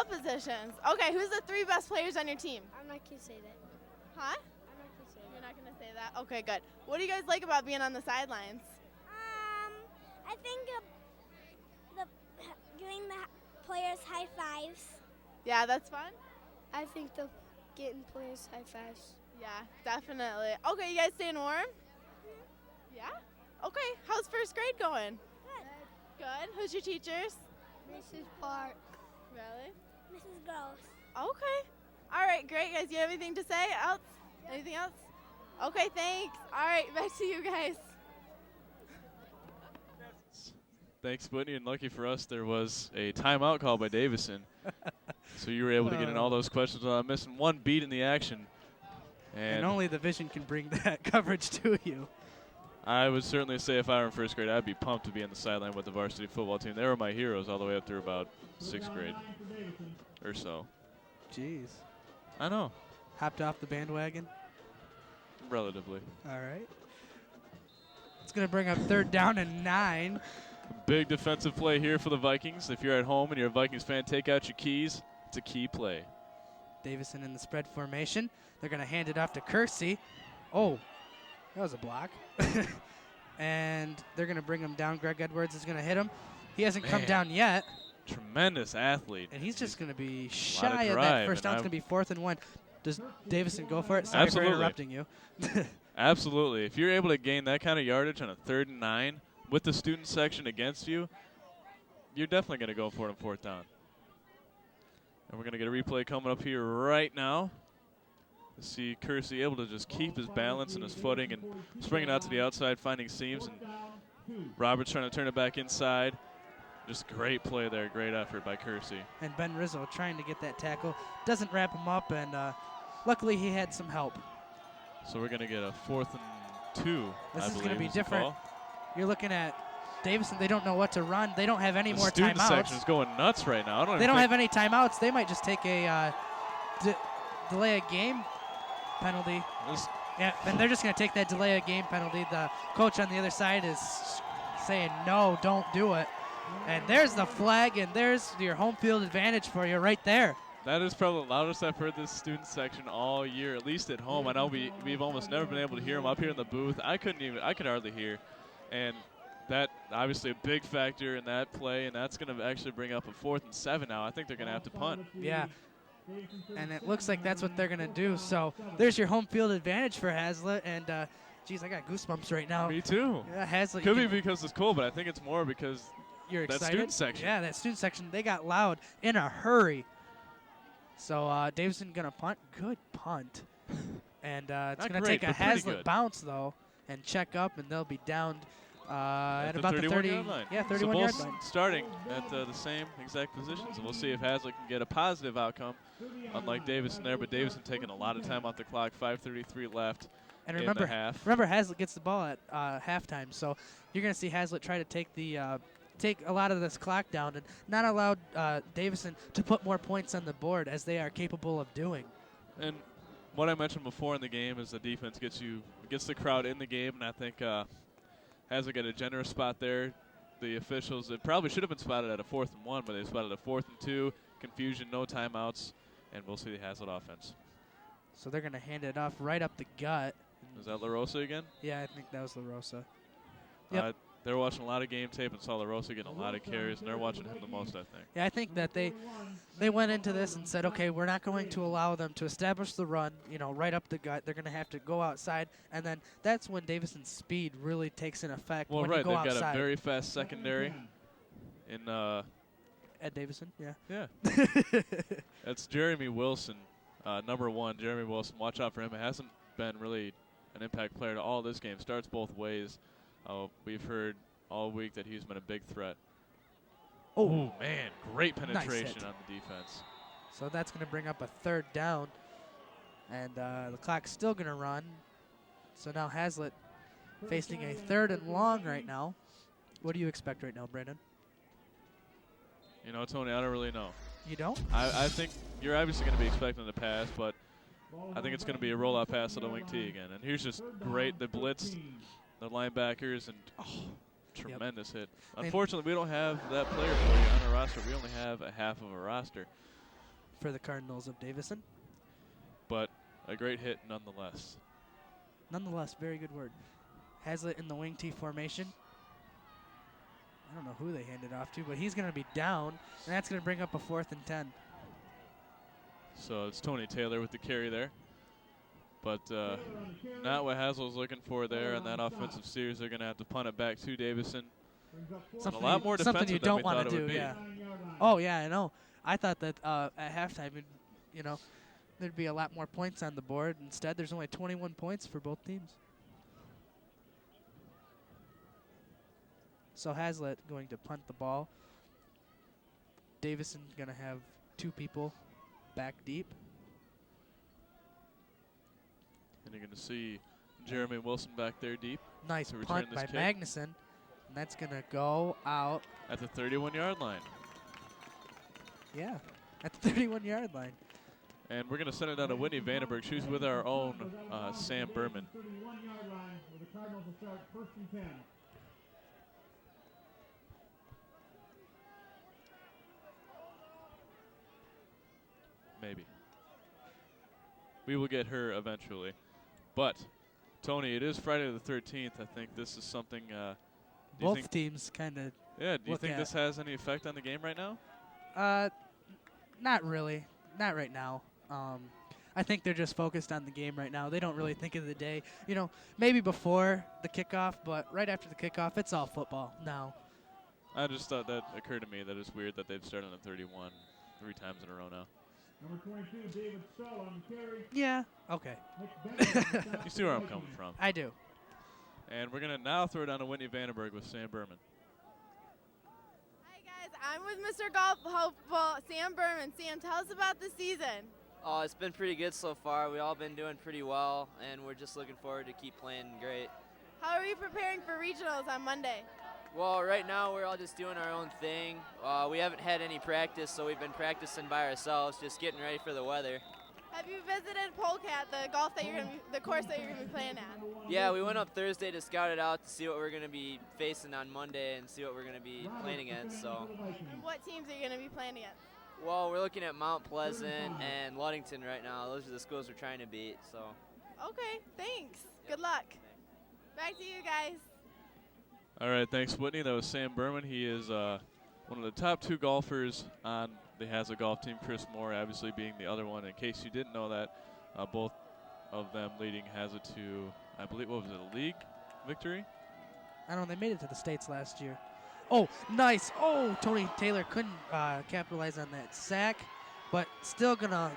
positions. Okay, who's the 3 best players on your team? I'm not gonna say that. Huh? I'm not gonna say You're not going to say that? Okay, good. What do you guys like about being on the sidelines? I think giving the players high fives. Yeah, that's fun? I think the getting players high fives. Yeah, definitely. Okay, you guys staying warm? Yeah? Okay, how's first grade going? Good. Good. Who's your teachers? Mrs. Park. Really? Mrs. Gross. Okay. All right, great, guys. You have anything to say else? Yep. Anything else? Okay, thanks. All right, back to you guys. Thanks, Whitney, and lucky for us, there was a timeout call by Davison. So you were able to get in all those questions without missing one beat in the action. And only the Vision can bring that coverage to you. I would certainly say if I were in first grade, I'd be pumped to be on the sideline with the varsity football team. They were my heroes all the way up through about 6th grade or so. Jeez. I know. Hopped off the bandwagon. Relatively. All right. It's going to bring up 3rd down and 9. Big defensive play here for the Vikings. If you're at home and you're a Vikings fan, take out your keys. It's a key play. Davison in the spread formation. They're going to hand it off to Kersey. Oh, that was a block. And they're going to bring him down. Greg Edwards is going to hit him. He hasn't come down yet. Tremendous athlete. And he's just going to be shy of that first down. It's going to be 4th and 1. Does Davison go for it? Sorry for interrupting you. Absolutely. If you're able to gain that kind of yardage on a 3rd and 9 with the student section against you, you're definitely going to go for it on 4th down. And we're going to get a replay coming up here right now. To see Kersey able to just keep his balance and his footing and springing out to the outside, finding seams. And Roberts trying to turn it back inside. Just great play there. Great effort by Kersey. And Ben Rizzo trying to get that tackle. Doesn't wrap him up, and luckily he had some help. So we're going to get a 4th and 2. This I is going to be is different. You're looking at Davison. They don't know what to run. They don't have any more timeouts. The student section timeouts. is going nuts right now. They don't have any timeouts. They might just take a delay a game penalty. Yeah, and they're just going to take that delay a game penalty. The coach on the other side is saying, no, don't do it. And there's the flag, and there's your home field advantage for you right there. That is probably the loudest I've heard this student section all year, at least at home. I know we've almost never been able to hear them up here in the booth. I could hardly hear. And that obviously a big factor in that play, and that's going to actually bring up a 4th and 7 now. I think they're going to have to punt. Yeah. And it looks like that's what they're going to do. So there's your home field advantage for Hazlitt. And, geez, I got goosebumps right now. Me too. Yeah, Hazlitt. Could be because it's cold, but I think it's more because you're that excited. student section. Yeah, that student section. They got loud in a hurry. So Davison going to punt. Good punt. And it's going to take a Hazlitt bounce, though, and check up, and they'll be down at about the 30 yard line. Yeah, 31 yard both line. Starting at the same exact positions. And we'll see if Hazlitt can get a positive outcome, unlike Davison there. But Davison taking a lot of time off the clock, 5:33 left And in remember, the half. remember Hazlitt gets the ball at halftime, so you're going to see Hazlitt try to take take a lot of this clock down and not allow Davison to put more points on the board as they are capable of doing. And what I mentioned before in the game is the defense gets the crowd in the game, and I think Hazlitt got a generous spot there. The officials, it probably should have been spotted at a 4th and 1, but they spotted a 4th and 2, confusion, no timeouts, and we'll see the Hazlitt offense. So they're going to hand it off right up the gut. Is that La Rosa again? Yeah, I think that was La Rosa. Yep. They're watching a lot of game tape and saw La Rosa getting a lot of carries, and they're watching him the most, I think. Yeah, I think that they went into this and said, okay, we're not going to allow them to establish the run, right up the gut. They're going to have to go outside, and then that's when Davison's speed really takes in effect. Well, when right, you go they've outside. got a very fast secondary in Ed Davison, yeah. Yeah. That's Jeremy Wilson, number 1. Jeremy Wilson, watch out for him. It hasn't been really an impact player to all this game. Starts both ways. We've heard all week that he's been a big threat. Oh, man, great penetration nice on the defense. So that's going to bring up a 3rd down, and the clock's still going to run. So now Hazlitt facing a 3rd and long right now. What do you expect right now, Brandon? Tony, I don't really know. You don't? I think you're obviously going to be expecting the pass, but I think it's going to be a rollout pass to the wing T again. And here's just great, the blitz, the linebackers, and tremendous hit. Unfortunately, we don't have that player for you on our roster. We only have a half of a roster. For the Cardinals of Davison. But a great hit nonetheless. Nonetheless, very good word. Hazlitt in the wing T formation. I don't know who they handed off to, but he's going to be down, and that's going to bring up a 4th and 10. So it's Tony Taylor with the carry there. But not what Hazlitt's looking for there on that offensive series. They're going to have to punt it back to Davison. A lot more defensive something you don't want to do, yeah. Oh, yeah, I know. I thought that at halftime, there'd be a lot more points on the board. Instead, there's only 21 points for both teams. So Hazlitt going to punt the ball. Davison going to have 2 people back deep. And you're going to see Jeremy Wilson back there deep. Nice punt by Magnuson. And that's going to go out. At the 31-yard line. Yeah, at the 31-yard line. And we're going to send it down to Whitney Vandenberg. She's with our own Sam Berman. 31-yard line where the Cardinals will start 1st and 10. Maybe. We will get her eventually. But, Tony, it is Friday the 13th. I think this is something. Both teams kind of. Yeah, do you think this has any effect on the game right now? Not really. Not right now. I think they're just focused on the game right now. They don't really think of the day. Maybe before the kickoff, but right after the kickoff, it's all football now. I just thought that occurred to me that it's weird that they've started on 31 3 times in a row now. Number 22, David Sell on the carry. Yeah, okay. You see where I'm coming from. I do. And we're going to now throw it down to Whitney Vandenberg with Sam Berman. Hi, guys. I'm with Mr. Golf Hopeful, Sam Berman. Sam, tell us about the season. Oh, it's been pretty good so far. We've all been doing pretty well, and we're just looking forward to keep playing great. How are you preparing for regionals on Monday? Well, right now we're all just doing our own thing. We haven't had any practice, so we've been practicing by ourselves, just getting ready for the weather. Have you visited Polecat, the course that you're gonna be playing at? Yeah, we went up Thursday to scout it out to see what we're gonna be facing on Monday and see what we're gonna be playing against. So. And what teams are you gonna be playing against? Well, we're looking at Mount Pleasant and Ludington right now. Those are the schools we're trying to beat. So. Okay, thanks. Good luck. Back to you guys. All right, thanks, Whitney. That was Sam Berman. He is one of the top 2 golfers on the Hazlet golf team. Chris Moore obviously being the other one. In case you didn't know that, both of them leading Hazlet to, I believe, what was it, a league victory? I don't know. They made it to the States last year. Oh, nice. Oh, Tony Taylor couldn't capitalize on that sack, but still going to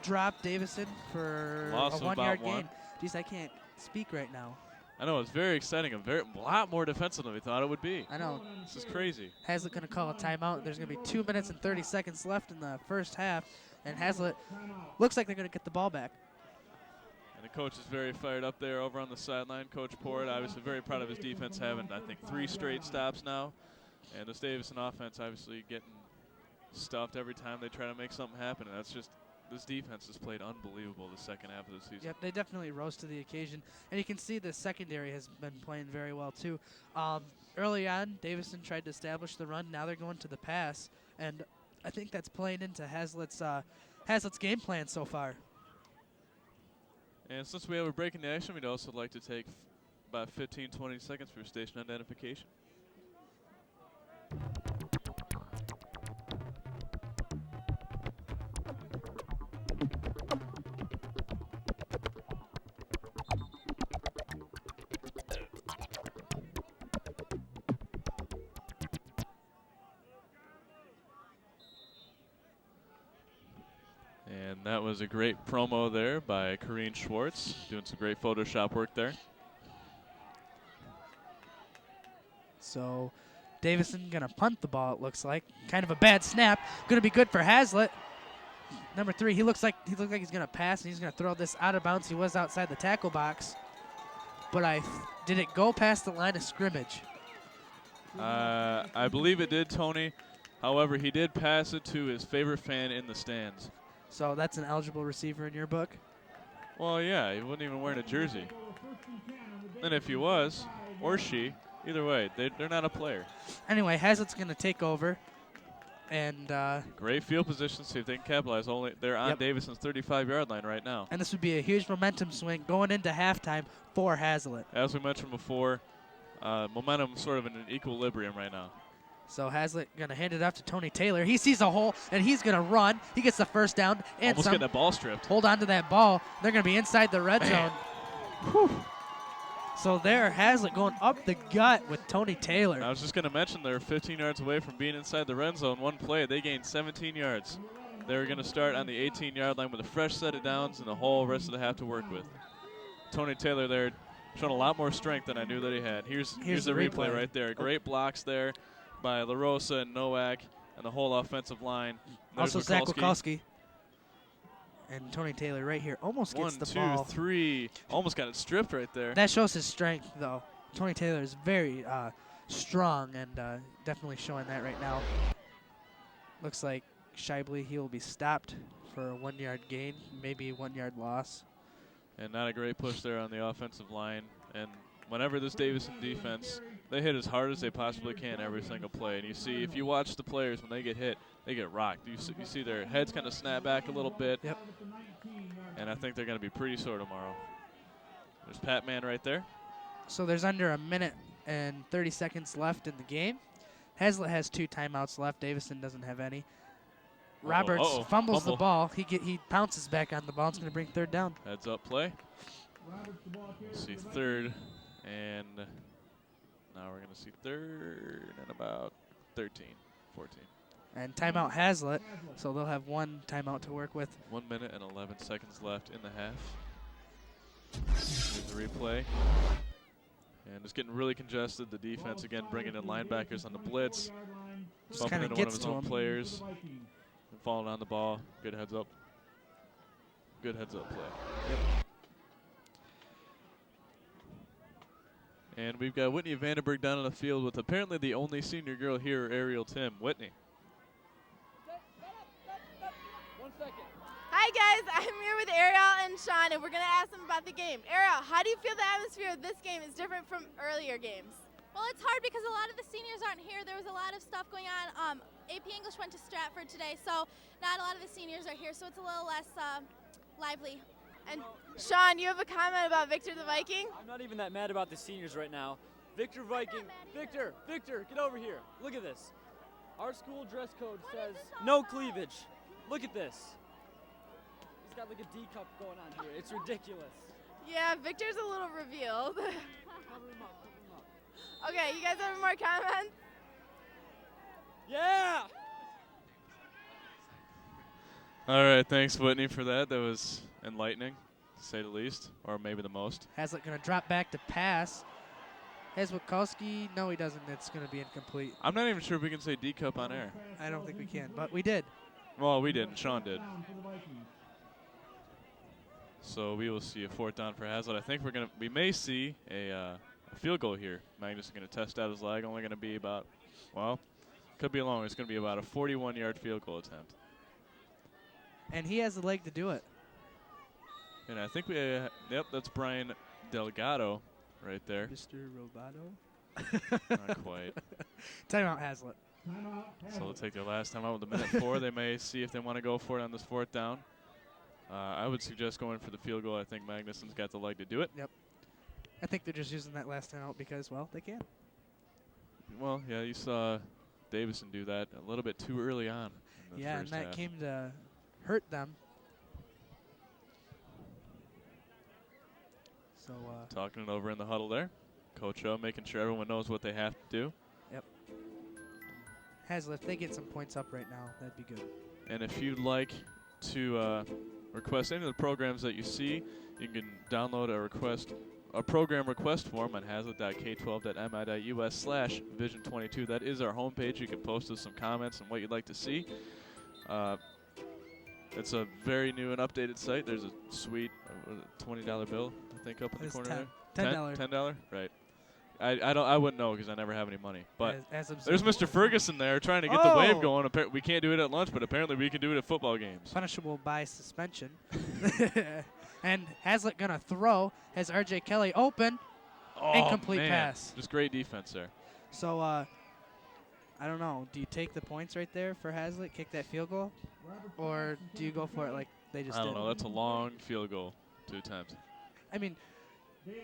drop Davison for Loss a of one-yard about one. gain. Jeez, I can't speak right now. I know, it's very exciting. A lot more defensive than we thought it would be. I know. This is crazy. Hazlet going to call a timeout. There's going to be 2 minutes and 30 seconds left in the first half, and Hazlet looks like they're going to get the ball back. And the coach is very fired up there over on the sideline. Coach Port, obviously very proud of his defense, having, I think, 3 straight stops now. And this Davison offense obviously getting stuffed every time they try to make something happen. And that's just, this defense has played unbelievable the second half of the season. Yep, they definitely rose to the occasion. And you can see the secondary has been playing very well, too. Early on, Davison tried to establish the run. Now they're going to the pass. And I think that's playing into Hazlet's game plan so far. And since we have a break in the action, we'd also like to take about 15-20 seconds for station identification. And that was a great promo there by Corrine Schwartz, doing some great Photoshop work there. So Davison going to punt the ball, it looks like. Kind of a bad snap. Going to be good for Hazlet. Number 3, he looks like he's going to pass, and he's going to throw this out of bounds. He was outside the tackle box. But did it go past the line of scrimmage? I believe it did, Tony. However, he did pass it to his favorite fan in the stands. So that's an eligible receiver in your book? Well, yeah, he wasn't even wearing a jersey. And if he was, or she, either way, they're not a player. Anyway, Hazlet's going to take over. And great field position, see if they can capitalize. They're on Davison's 35-yard line right now. And this would be a huge momentum swing going into halftime for Hazlet. As we mentioned before, momentum sort of in an equilibrium right now. So Hazlet going to hand it off to Tony Taylor. He sees a hole, and he's going to run. He gets the first down. And almost getting that ball stripped. Hold on to that ball. They're going to be inside the red zone. Whew. So there, Hazlet going up the gut with Tony Taylor. I was just going to mention they're 15 yards away from being inside the red zone. One play, they gained 17 yards. They're going to start on the 18-yard line with a fresh set of downs and the whole rest of the half to work with. Tony Taylor there showing a lot more strength than I knew that he had. Here's the replay right there. Great blocks there by LaRosa and Nowak and the whole offensive line. Also Zach Wikolski. And Tony Taylor right here almost gets the ball. 1, 2, 3. Almost got it stripped right there. That shows his strength, though. Tony Taylor is very strong and definitely showing that right now. Looks like Shibley, he will be stopped for a 1-yard gain, maybe a 1-yard loss. And not a great push there on the offensive line. And whenever this Davison defense, they hit as hard as they possibly can every single play. And you see, if you watch the players, when they get hit, they get rocked. You see their heads kind of snap back a little bit. Yep. And I think they're going to be pretty sore tomorrow. There's Pat Man right there. So there's under a minute and 30 seconds left in the game. Hazlet has 2 timeouts left. Davison doesn't have any. Roberts fumbles the ball. He pounces back on the ball. It's going to bring 3rd down. Heads up play. Let's see 3rd, and now we're going to see 3rd and about 13, 14. And timeout Hazlet, so they'll have 1 timeout to work with. 1 minute and 11 seconds left in the half. Here's the replay. And it's getting really congested. The defense, again, bringing in linebackers on the blitz. Just kind of gets to him. Players. And falling on the ball. Good heads up. Good heads up play. Yep. And we've got Whitney Vandenberg down on the field with apparently the only senior girl here, Ariel Tim. Whitney. Hi guys, I'm here with Ariel and Sean, and we're going to ask them about the game. Ariel, how do you feel the atmosphere of this game is different from earlier games? Well, it's hard because a lot of the seniors aren't here. There was a lot of stuff going on. AP English went to Stratford today, so not a lot of the seniors are here, so it's a little less lively. And Sean, you have a comment about Victor the Viking? I'm not even that mad about the seniors right now. Victor Viking, Victor, get over here. Look at this. Our school dress code says no cleavage. Look at this. He's got like a D cup going on here. It's ridiculous. Yeah, Victor's a little revealed. Okay, you guys have more comments? Yeah! All right, thanks, Whitney, for that. That was enlightening, to say the least, or maybe the most. Hazlitt going to drop back to pass. Has Wachowski? No, he doesn't. It's going to be incomplete. I'm not even sure if we can say D-cup on air. I don't think we can, but we did. Well, we didn't. Sean did. So we will see a 4th down for Hazlitt. I think we may see a field goal here. Magnus is going to test out his leg. Only going to be about, well, could be long. It's going to be about a 41-yard field goal attempt. And he has the leg to do it. And I think yep, that's Brian Delgado right there. Mr. Roboto? Not quite. Timeout, Hazlitt. So they'll take their last time out with a minute 4. They may see if they want to go for it on this 4th down. I would suggest going for the field goal. I think Magnuson's got the leg to do it. Yep. I think they're just using that last time out because, well, they can. Well, yeah, you saw Davison do that a little bit too early on. In the Yeah, and first that half. came to hurt them. So talking it over in the huddle there. Coach O making sure everyone knows what they have to do. Yep. Hazlitt, if they get some points up right now, that'd be good. And if you'd like to request any of the programs that you see, you can download a program request form on hazlitt.k12.mi.us/vision22. That is our homepage. You can post us some comments on what you'd like to see. It's a very new and updated site. There's a sweet $20 bill, I think, up in the corner there. $10. $10? Right. I wouldn't know because I never have any money. But as there's Mr. Ferguson there trying to get the wave going. We can't do it at lunch, but apparently we can do it at football games. Punishable by suspension. And Hazlitt going to throw. Has R.J. Kelly open. Incomplete pass. Just great defense there. So, I don't know. Do you take the points right there for Hazlitt, kick that field goal? Or do you go for it like they just did? I don't know. That's a long field goal 2 times. I mean,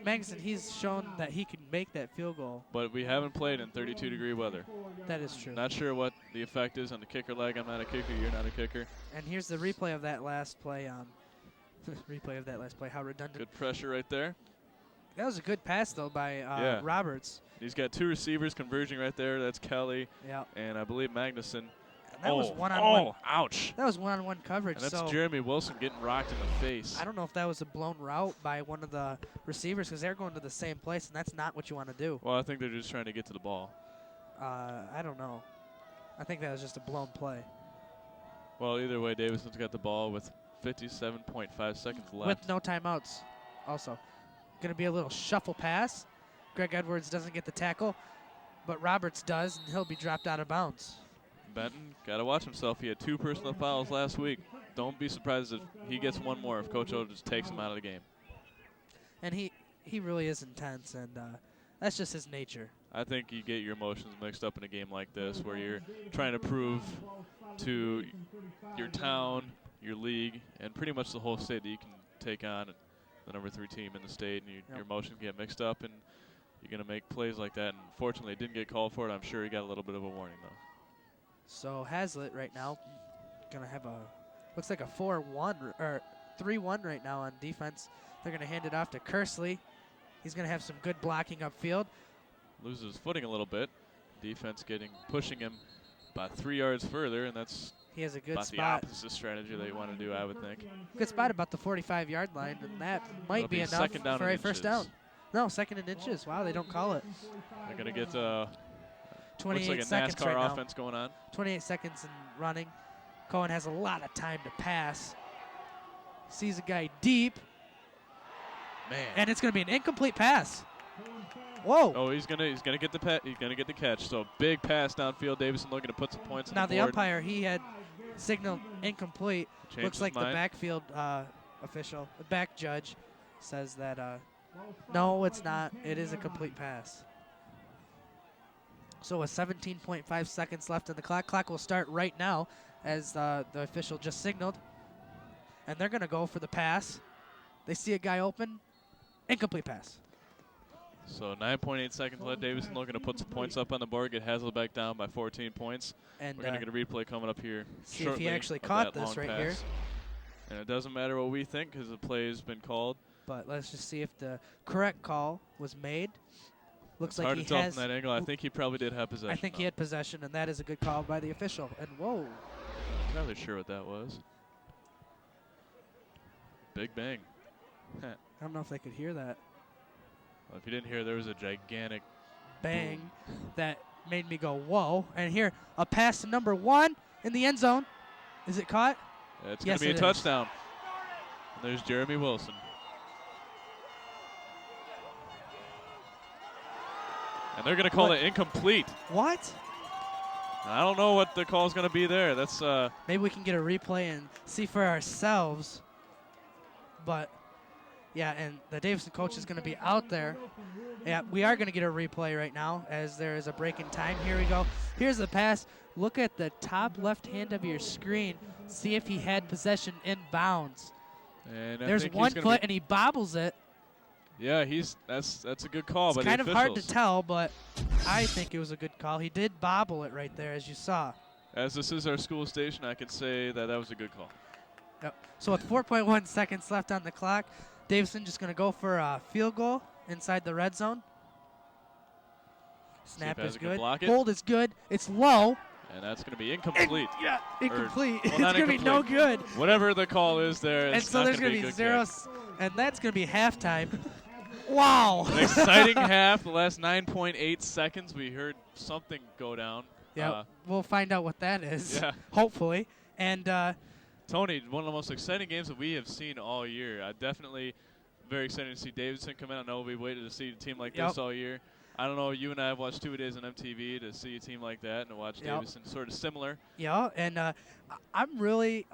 Magnuson, he's shown that he can make that field goal. But we haven't played in 32-degree weather. That is true. Not sure what the effect is on the kicker leg. I'm not a kicker. You're not a kicker. And here's the replay of that last play. How redundant. Good pressure right there. That was a good pass, though, by Roberts. He's got 2 receivers converging right there. That's Kelly Yep. and I believe Magnuson. And that was one-on-one. Oh, ouch. That was one-on-one coverage. And that's Jeremy Wilson getting rocked in the face. I don't know if that was a blown route by one of the receivers because they're going to the same place, and that's not what you want to do. Well, I think they're just trying to get to the ball. I don't know. I think that was just a blown play. Well, either way, Davison's got the ball with 57.5 seconds left. With no timeouts also. Going to be a little shuffle pass. Greg Edwards doesn't get the tackle, but Roberts does, and he'll be dropped out of bounds. Benton got to watch himself. He had 2 personal fouls last week. Don't be surprised if he gets one more if Coach O just takes him out of the game. And he really is intense, and that's just his nature. I think you get your emotions mixed up in a game like this where you're trying to prove to your town, your league, and pretty much the whole state that you can take on the number 3 team in the state, and your emotions get mixed up, and you're going to make plays like that. And fortunately, it didn't get called for it. I'm sure he got a little bit of a warning, though. So Hazlitt right now going to have looks like a 4-1 or 3-1 right now on defense. They're going to hand it off to Kersley. He's going to have some good blocking upfield. Loses his footing a little bit. Defense pushing him about 3 yards further, and that's he has a good about spot. the opposite strategy they want to do, I would think. Good spot about the 45-yard line, and that might be enough for a first down. No, 2nd and inches. Wow, they don't call it. They're going to get 28 looks like a seconds NASCAR right offense going on. 28 seconds and running. Cohen has a lot of time to pass. Sees a guy deep. Man. And it's going to be an incomplete pass. Whoa. Oh, he's gonna get the catch. So big pass downfield. Davison looking to put some points on now the the board. umpire, he had signaled incomplete. Changed Looks his like mind. the backfield official, the back judge, says that no, it's not. It is a complete pass. So with 17.5 seconds left in the clock. Clock will start right now as the official just signaled. And they're going to go for the pass. They see a guy open. Incomplete pass. So 9.8 seconds left. Davison looking to put some points up on the board, get Hazlitt back down by 14 points. And we're going to get a replay coming up here see shortly. if he actually of caught that this long right pass. here. And it doesn't matter what we think because the play has been called. But let's just see if the correct call was made. Looks It's like hard he to tell has. from that angle. I think he probably did have possession. I think he had possession, and that is a good call by the official. And whoa. Not really sure what that was. Big bang. I don't know if they could hear that. Well, if you didn't hear, there was a gigantic bang boom that made me go, whoa. And here, a pass to number 1 in the end zone. Is it caught? It's yes, going to be a touchdown. And there's Jeremy Wilson. And they're going to call it incomplete. What? And I don't know what the call is going to be there. That's maybe we can get a replay and see for ourselves. But yeah, and the Davison coach is going to be out there. Yeah, we are going to get a replay right now as there is a break in time. Here we go. Here's the pass. Look at the top left hand of your screen. See if he had possession in bounds. And there's 1 foot and he bobbles it. Yeah, that's a good call by the officials. It's kind of hard to tell, but I think it was a good call. He did bobble it right there, as you saw. As this is our school station, I can say that was a good call. Yep. So with 4.1 seconds left on the clock, Davison just going to go for a field goal inside the red zone. Snap is good. Hold is good. It's low. And that's going to be incomplete. Yeah, incomplete. Well, it's going to be no good. Whatever the call is there, and so there's going to be 0, and that's going to be halftime. Wow. An exciting half. The last 9.8 seconds, we heard something go down. Yeah, we'll find out what that is. Yeah. Hopefully. And Tony, one of the most exciting games that we have seen all year. Definitely very excited to see Davison come in. I know we waited to see a team like this all year. I don't know, you and I have watched 2 days on MTV to see a team like that and to watch Davison sort of similar. Yeah, and I'm really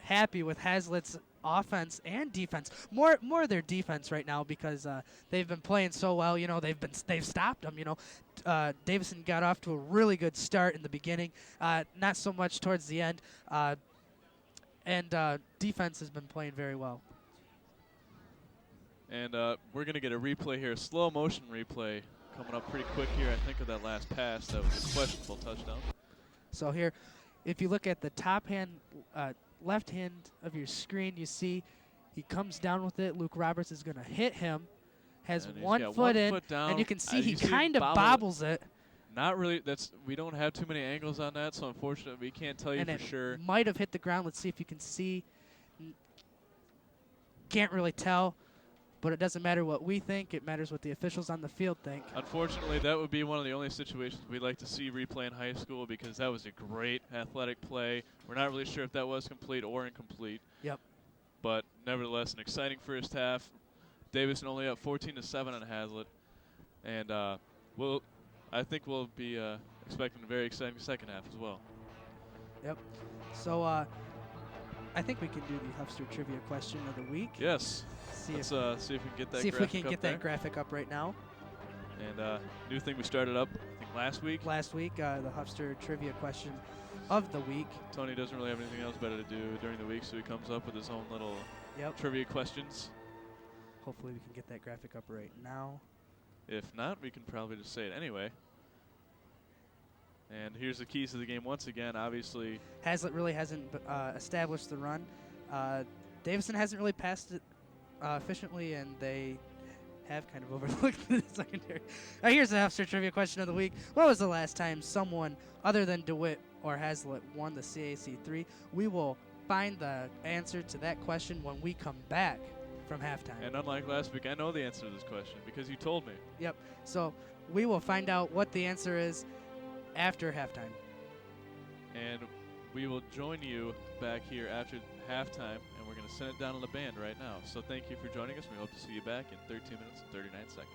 happy with Hazlitt's offense and defense. More their defense right now because they've been playing so well. You know, they've stopped them. You know, Davison got off to a really good start in the beginning, not so much towards the end, and defense has been playing very well. And we're going to get a replay here, a slow motion replay coming up pretty quick here, I think, of that last pass. That was a questionable touchdown. So here, if you look at the top hand, left hand of your screen, you see he comes down with it. Luke Roberts is going to hit him. Has one foot in, down. And you can see he kind of bobbles it. Not really. We don't have too many angles on that, so unfortunately we can't tell you for sure. Might have hit the ground. Let's see if you can see. Can't really tell. But it doesn't matter what we think. It matters what the officials on the field think. Unfortunately, that would be one of the only situations we'd like to see replay in high school because that was a great athletic play. We're not really sure if that was complete or incomplete. Yep. But nevertheless, an exciting first half. Davison only up 14-7 on Hazlitt. And I think we'll be expecting a very exciting second half as well. Yep. So I think we can do the Huffster Trivia question of the week. Yes. Let's see if we can get that. See if we can get that graphic up right now. And new thing we started up, I think last week. Last week, the Huffster Trivia question of the week. Tony doesn't really have anything else better to do during the week, so he comes up with his own little trivia questions. Hopefully, we can get that graphic up right now. If not, we can probably just say it anyway. And here's the keys to the game once again. Obviously, Hazlitt really hasn't established the run. Davison hasn't really passed it efficiently, and they have kind of overlooked the secondary. Here's the Huffster Trivia question of the week. When was the last time someone other than DeWitt or Hazlitt won the CAC3? We will find the answer to that question when we come back from halftime. And unlike last week, I know the answer to this question because you told me. Yep. So we will find out what the answer is after halftime. And we will join you back here after halftime, and we're going to send it down on the band right now. So thank you for joining us. We hope to see you back in 13 minutes and 39 seconds.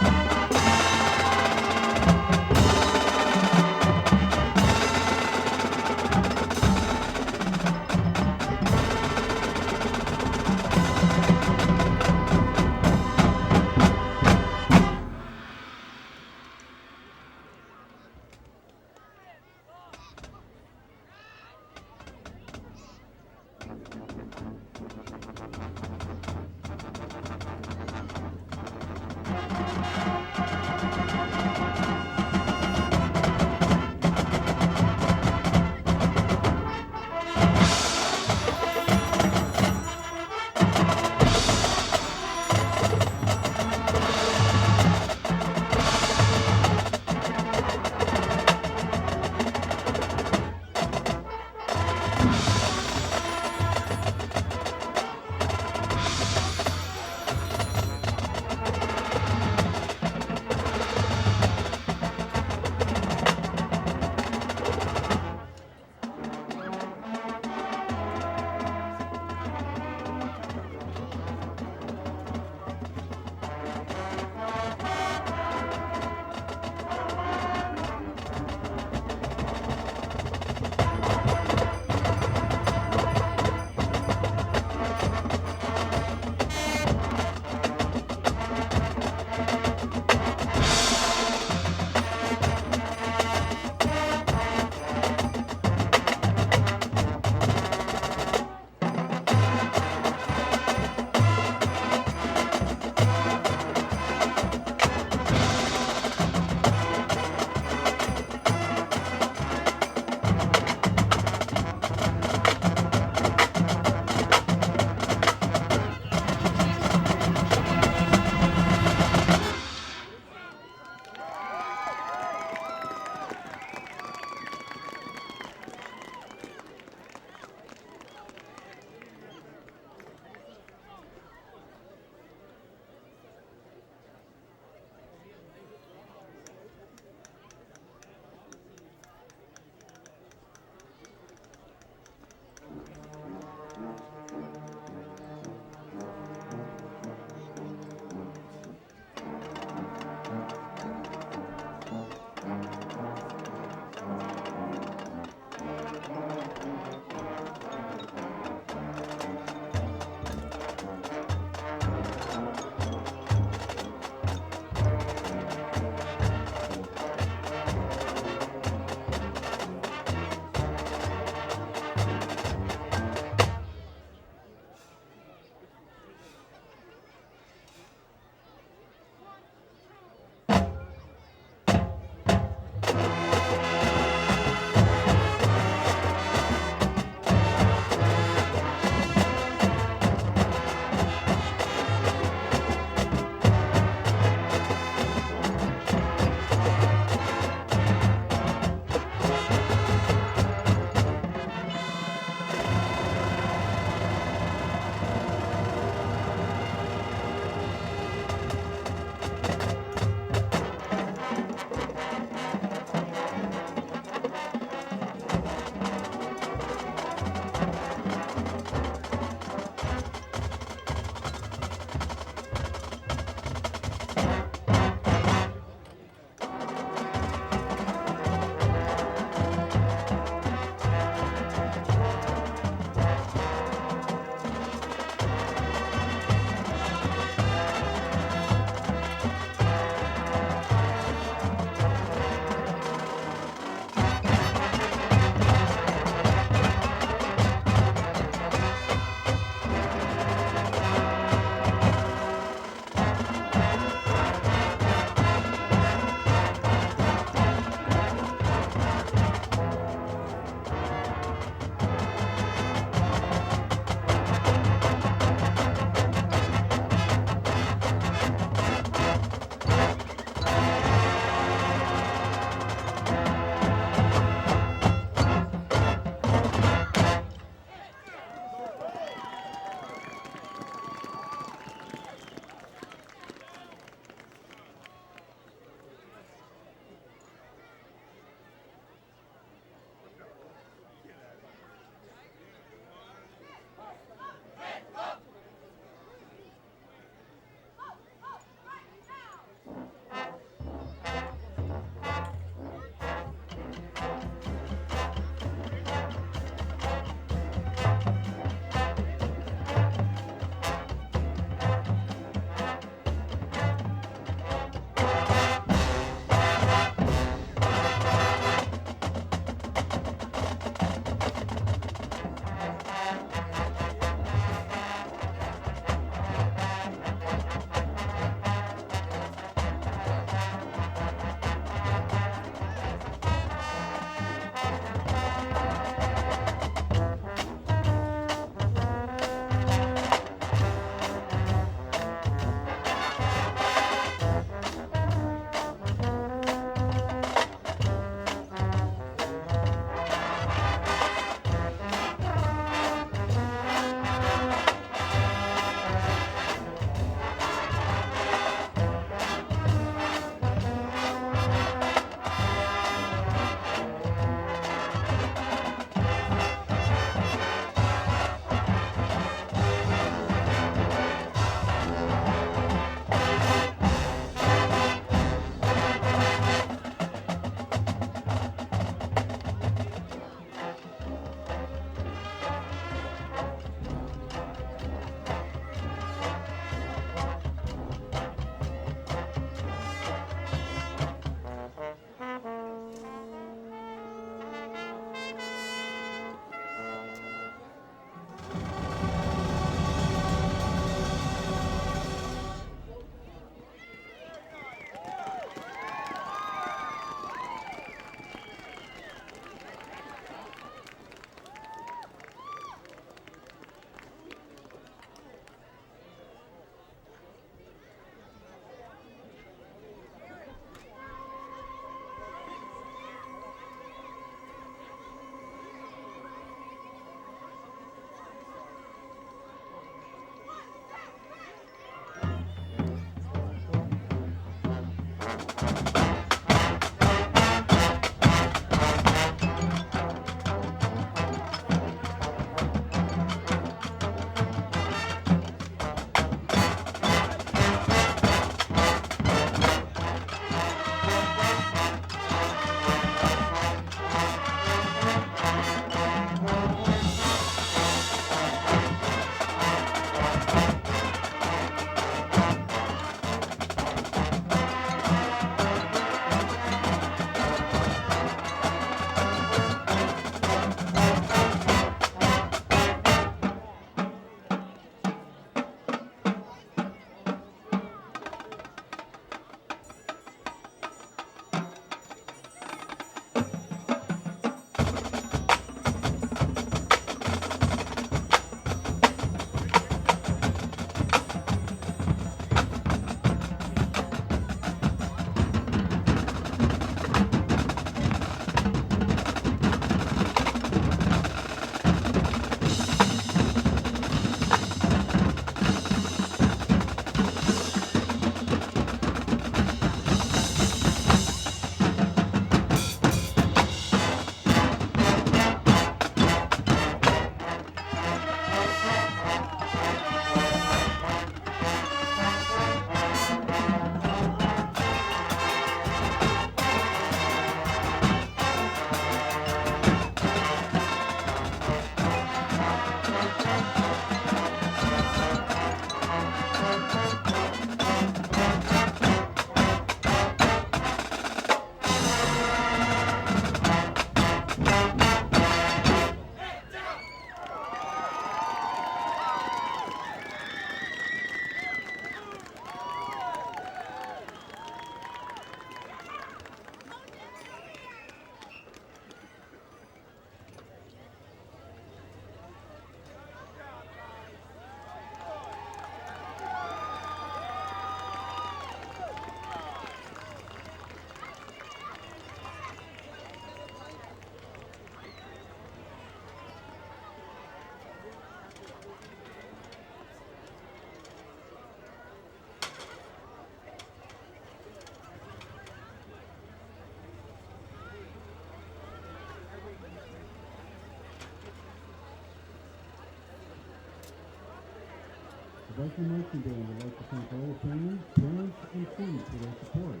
Viking Marching Band would like to thank all the families, parents, and students for their support.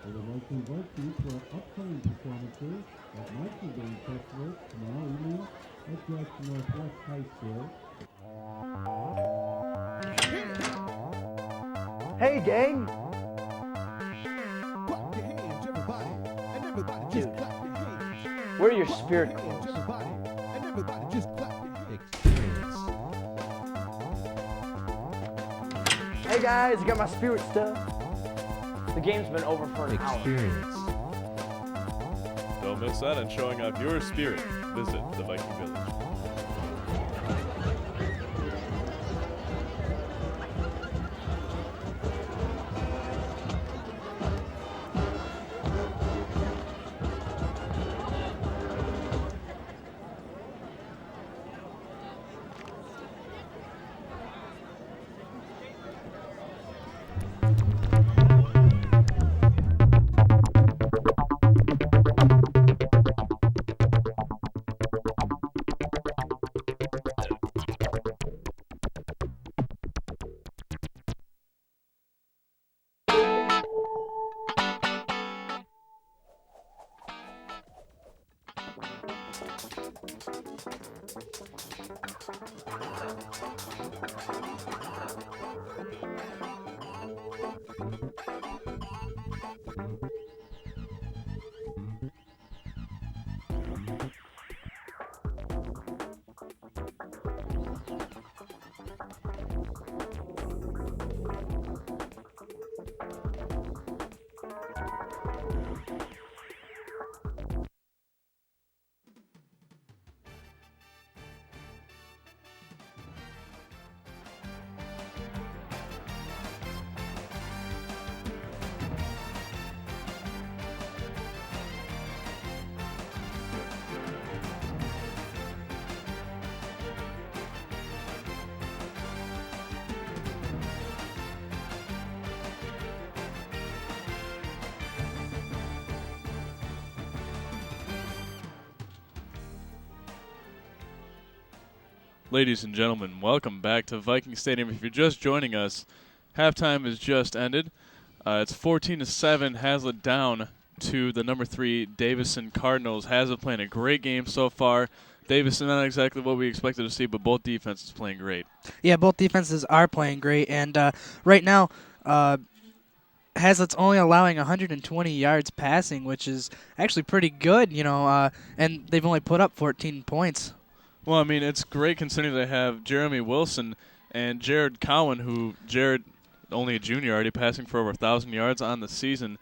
They would like to invite you to our upcoming performances at Marching Band Festival tomorrow evening at Jackson Northwest High School. Hey, gang! Clap your hands, everybody, and everybody just clap your hands. Where are your spirit clothes? Everybody, and everybody just clap your hands. Hey guys, I got my spirit stuff. The game's been over for an hour. Don't miss out on showing off your spirit. Visit the Viking Village. Ladies and gentlemen, welcome back to Viking Stadium. If you're just joining us, halftime has just ended. It's 14-7, Hazlitt down to the number 3 Davison Cardinals. Hazlitt playing a great game so far. Davison, not exactly what we expected to see, but both defenses playing great. Yeah, both defenses are playing great, and right now, Hazlitt's only allowing 120 yards passing, which is actually pretty good, and they've only put up 14 points. Well, I mean, it's great considering they have Jeremy Wilson and Jared Cowan, Jared, only a junior, already passing for over 1,000 yards on the season,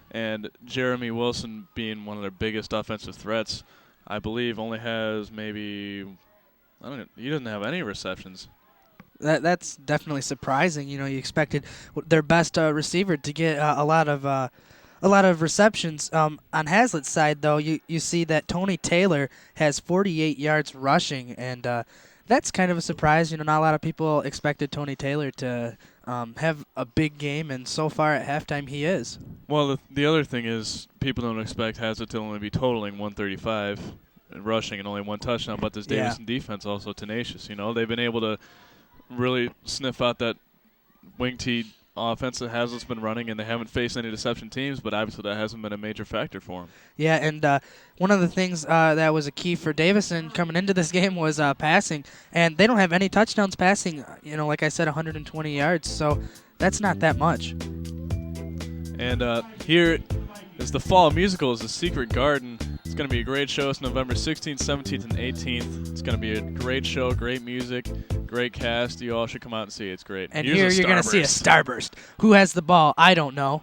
and Jeremy Wilson being one of their biggest offensive threats, I believe only has maybe, he doesn't have any receptions. That's definitely surprising. You expected their best receiver to get a lot of receptions. On Hazlitt's side, though, you see that Tony Taylor has 48 yards rushing, and that's kind of a surprise. Not a lot of people expected Tony Taylor to have a big game, and so far at halftime he is. Well, the other thing is people don't expect Hazlitt to only be totaling 135 and rushing and only one touchdown, but this Davison defense also tenacious. They've been able to really sniff out that wing tee offense that Hazlitt's been running, and they haven't faced any deception teams, but obviously that hasn't been a major factor for them. Yeah, and one of the things that was a key for Davison coming into this game was passing, and they don't have any touchdowns passing, like I said, 120 yards, so that's not that much. And here is the fall musical, is The Secret Garden. It's going to be a great show. It's November 16th, 17th, and 18th. It's going to be a great show, great music, great cast. You all should come out and see it. It's great. And here you're going to see a starburst. Who has the ball? I don't know.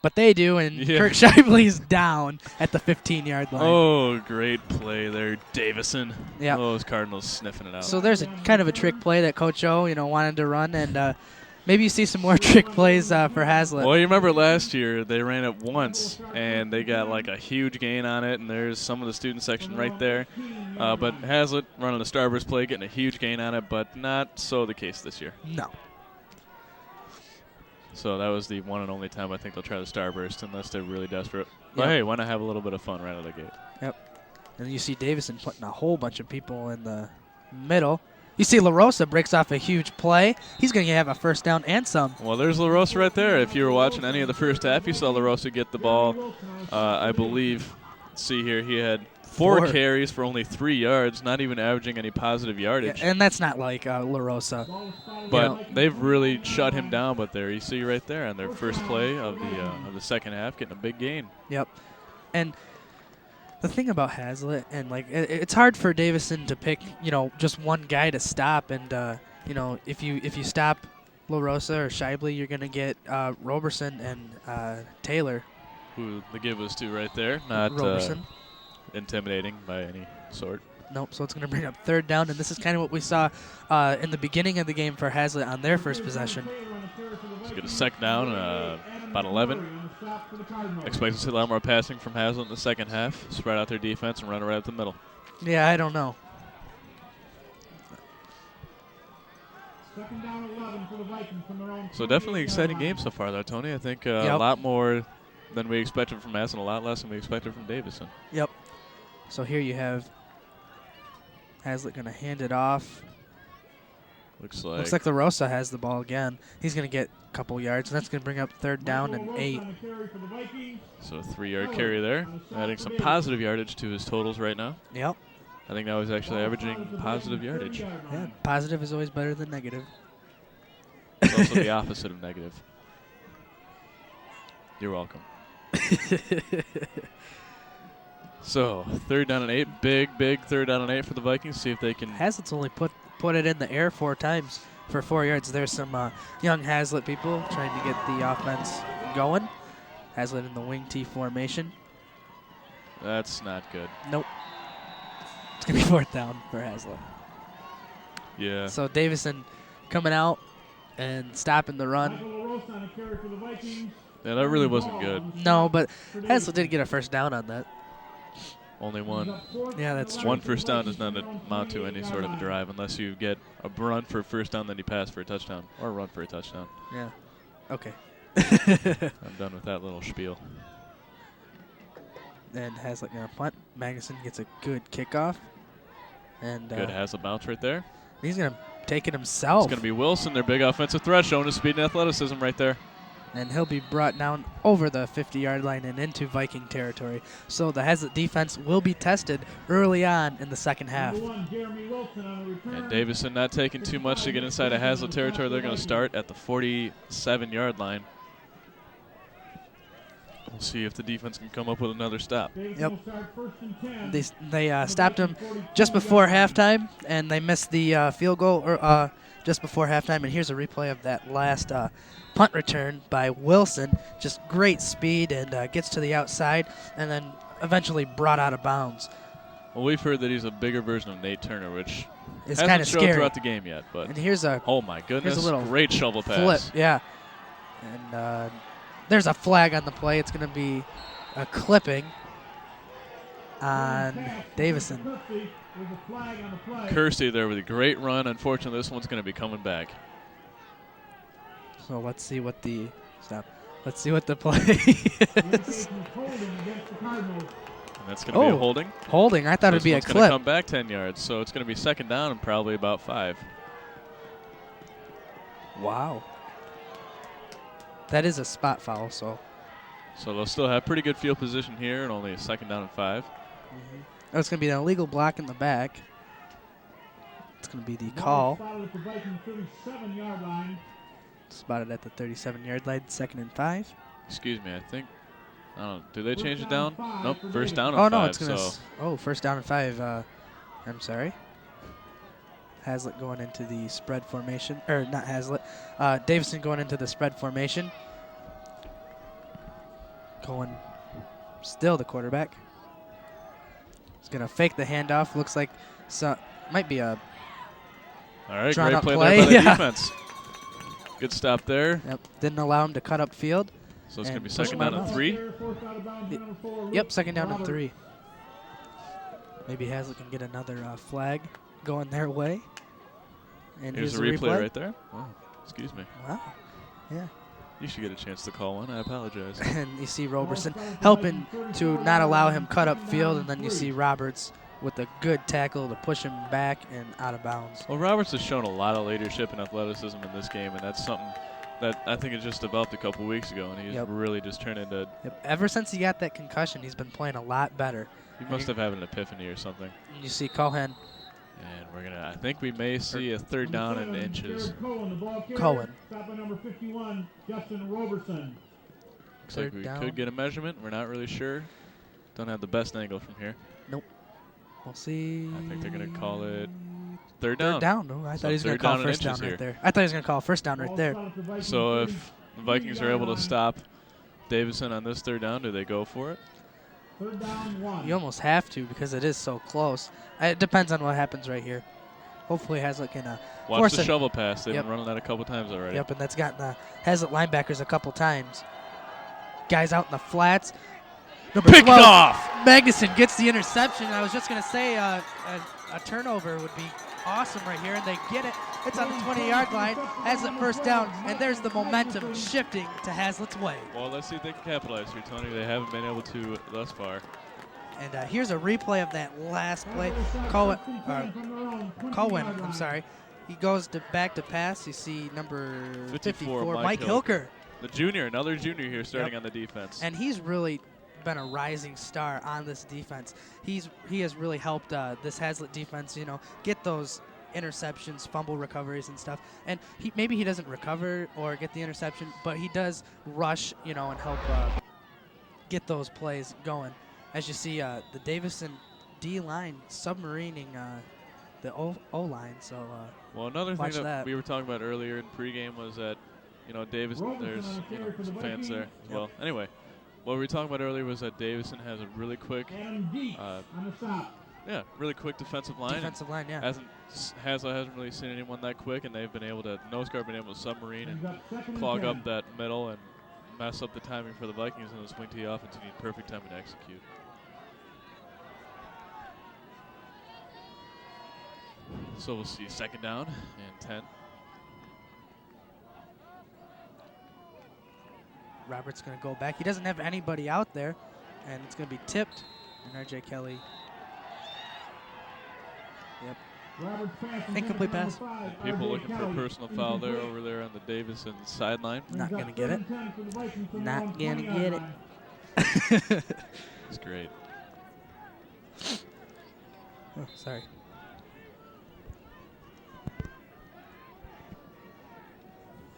But they do, and Kurt Shively's down at the 15-yard line. Oh, great play there, Davison. Yeah. Those Cardinals sniffing it out. So there's a kind of a trick play that Coach O, wanted to run, and maybe you see some more trick plays for Hazlitt. Well, you remember last year they ran it once, and they got like a huge gain on it, and there's some of the student section right there. But Hazlitt running a starburst play, getting a huge gain on it, but not so the case this year. No. So that was the one and only time I think they'll try the starburst unless they're really desperate. But hey, why not have a little bit of fun right out of the gate? Yep. And you see Davison putting a whole bunch of people in the middle. You see LaRosa breaks off a huge play. He's going to have a first down and some. Well, there's LaRosa right there. If you were watching any of the first half, you saw LaRosa get the ball. I believe, let's see here, he had four carries for only 3 yards, not even averaging any positive yardage. Yeah, and that's not like LaRosa. But they've really shut him down. But there, you see right there on their first play of the second half, getting a big gain. Yep. And the thing about Hazlitt, and like it's hard for Davison to pick, just one guy to stop. And if you stop LaRosa or Shively, you're gonna get Roberson and Taylor. Who the give was to right there, not Roberson. Intimidating by any sort. Nope. So it's gonna bring up third down, and this is kind of what we saw in the beginning of the game for Hazlitt on their first possession. Let's get a second down, about 11. Expect to see a lot more passing from Hazlitt in the second half. Spread out their defense and run right up the middle. Yeah, I don't know. So definitely exciting game so far, though, Tony. I think a lot more than we expected from Hazlitt, a lot less than we expected from Davison. Yep. So here you have Hazlitt going to hand it off. Looks like LaRosa has the ball again. He's going to get a couple yards, and that's going to bring up third down and 8. So a 3-yard carry there, adding some positive yardage to his totals right now. Yep. I think now he's actually averaging positive yardage. Yeah, positive is always better than negative. It's also the opposite of negative. You're welcome. So, third down and 8. Big third down and 8 for the Vikings. See if they can. Hazlitt's only put it in the air 4 times for 4 yards. There's some young Hazlitt people trying to get the offense going. Hazlitt in the wing T formation. That's not good. Nope. It's going to be 4th down for Hazlitt. Yeah. So Davison coming out and stopping the run. Yeah, that really wasn't good. No, but Hazlitt did get a first down on that. Only one. Yeah, that's true. One first down does not amount to any sort of a drive unless you get a run for a first down, then you pass for a touchdown, or a run for a touchdown. Yeah. Okay. I'm done with that little spiel. And Hazlitt going to punt. Magnuson gets a good kickoff. And good Hazlitt bounce right there. He's going to take it himself. It's going to be Wilson, their big offensive threat, showing his speed and athleticism right there. And he'll be brought down over the 50-yard line and into Viking territory. So the Hazlitt defense will be tested early on in the second half. And Davison not taking too much to get inside of Hazlitt territory. They're going to start at the 47-yard line. We'll see if the defense can come up with another stop. Yep. They stopped him just before halftime, and they missed the field goal just before halftime. And here's a replay of that last punt return by Wilson. Just great speed and gets to the outside and then eventually brought out of bounds. Well, we've heard that he's a bigger version of Nate Turner, which it's kind of hasn't showed throughout the game yet. But and here's a oh my goodness, here's a little great shovel pass. Flip, yeah. And there's a flag on the play. It's going to be a clipping on Davison. Kirsty there with a great run. Unfortunately, this one's going to be coming back. So let's see what the play is. And that's going to be a holding. Holding. I thought it'd be a clip. It's going to come back 10 yards, so it's going to be second down and probably about 5. Wow. That is a spot foul, so they'll still have pretty good field position here and only a second down and 5. Mm-hmm. Oh, it's going to be an illegal block in the back. It's going to be the call. Spotted at the 37-yard line, 2nd and 5. Excuse me, I think. Do they change it down? Nope, first down and 5. Oh, no, it's going to. First down and 5. I'm sorry. Hazlitt going into the spread formation. Or not Hazlitt. Davison going into the spread formation. Going still the quarterback. He's going to fake the handoff. Looks like might be a all right, drawn great up play play. there by the defense. Good stop there. Yep, didn't allow him to cut up field. So it's going to be second down and 3. Yep, second down and 3. Maybe Hazlitt can get another flag going their way. And here's a replay right there. Oh, excuse me. Wow. Yeah. You should get a chance to call one. I apologize. And you see Roberson helping to not allow him cut up field, and then you see Roberts with a good tackle to push him back and out of bounds. Well, Roberts has shown a lot of leadership and athleticism in this game, and that's something that I think it just developed a couple weeks ago, and he's really just turned into. Ever since he got that concussion, he's been playing a lot better. He must have had an epiphany or something. You see Cohen. And we're gonna. I think we may see a third down in inches. Cohen. Stop by number 51, Justin Roberson. Looks like we could get a measurement. We're not really sure. Don't have the best angle from here. Nope. We'll see. I think they're gonna call it third down. Third down. No, I thought he was gonna call first down right there. I thought he was gonna call first down right there. So if the Vikings are able to stop Davison on this third down, do they go for it? Third down 1. You almost have to because it is so close. It depends on what happens right here. Hopefully Hazlitt can watch the shovel pass. They've been running that a couple times already. Yep, and that's gotten Hazlitt linebackers a couple times. Guys out in the flats. Pick 12, off! Magnuson gets the interception. I was just going to say a turnover would be awesome right here, and they get it. It's on the 20-yard line. Hazlitt first down, and there's the momentum shifting to Hazlitt's way. Well, let's see if they can capitalize here, Tony. They haven't been able to thus far. And here's a replay of that last play. Cohen, I'm sorry. He goes back to pass. You see number 54 Mike Hilker. The junior, another junior here starting on the defense. And he's really been a rising star on this defense. He has really helped this Hazlitt defense, get those interceptions, fumble recoveries and stuff. And maybe he doesn't recover or get the interception, but he does rush, and help get those plays going. As you see, the Davison D-line submarining the O-line. So, well, another thing that we were talking about earlier in pregame was that, Davison, there's some fans there as well. Anyway, what we were talking about earlier was that Davison has a really quick, really quick defensive line. Hazlitt hasn't really seen anyone that quick, and they've been able to, nose guard been able to submarine and clog up that middle and mess up the timing for the Vikings in the swing to the offense and need perfect timing to execute. So we'll see second down and 10. Robert's going to go back. He doesn't have anybody out there, and it's going to be tipped. And R.J. Kelly. Yep. Incomplete pass. And people looking for a personal foul there over there on the Davison sideline. Not going to get it. Not going to get it. It's great. Oh, sorry.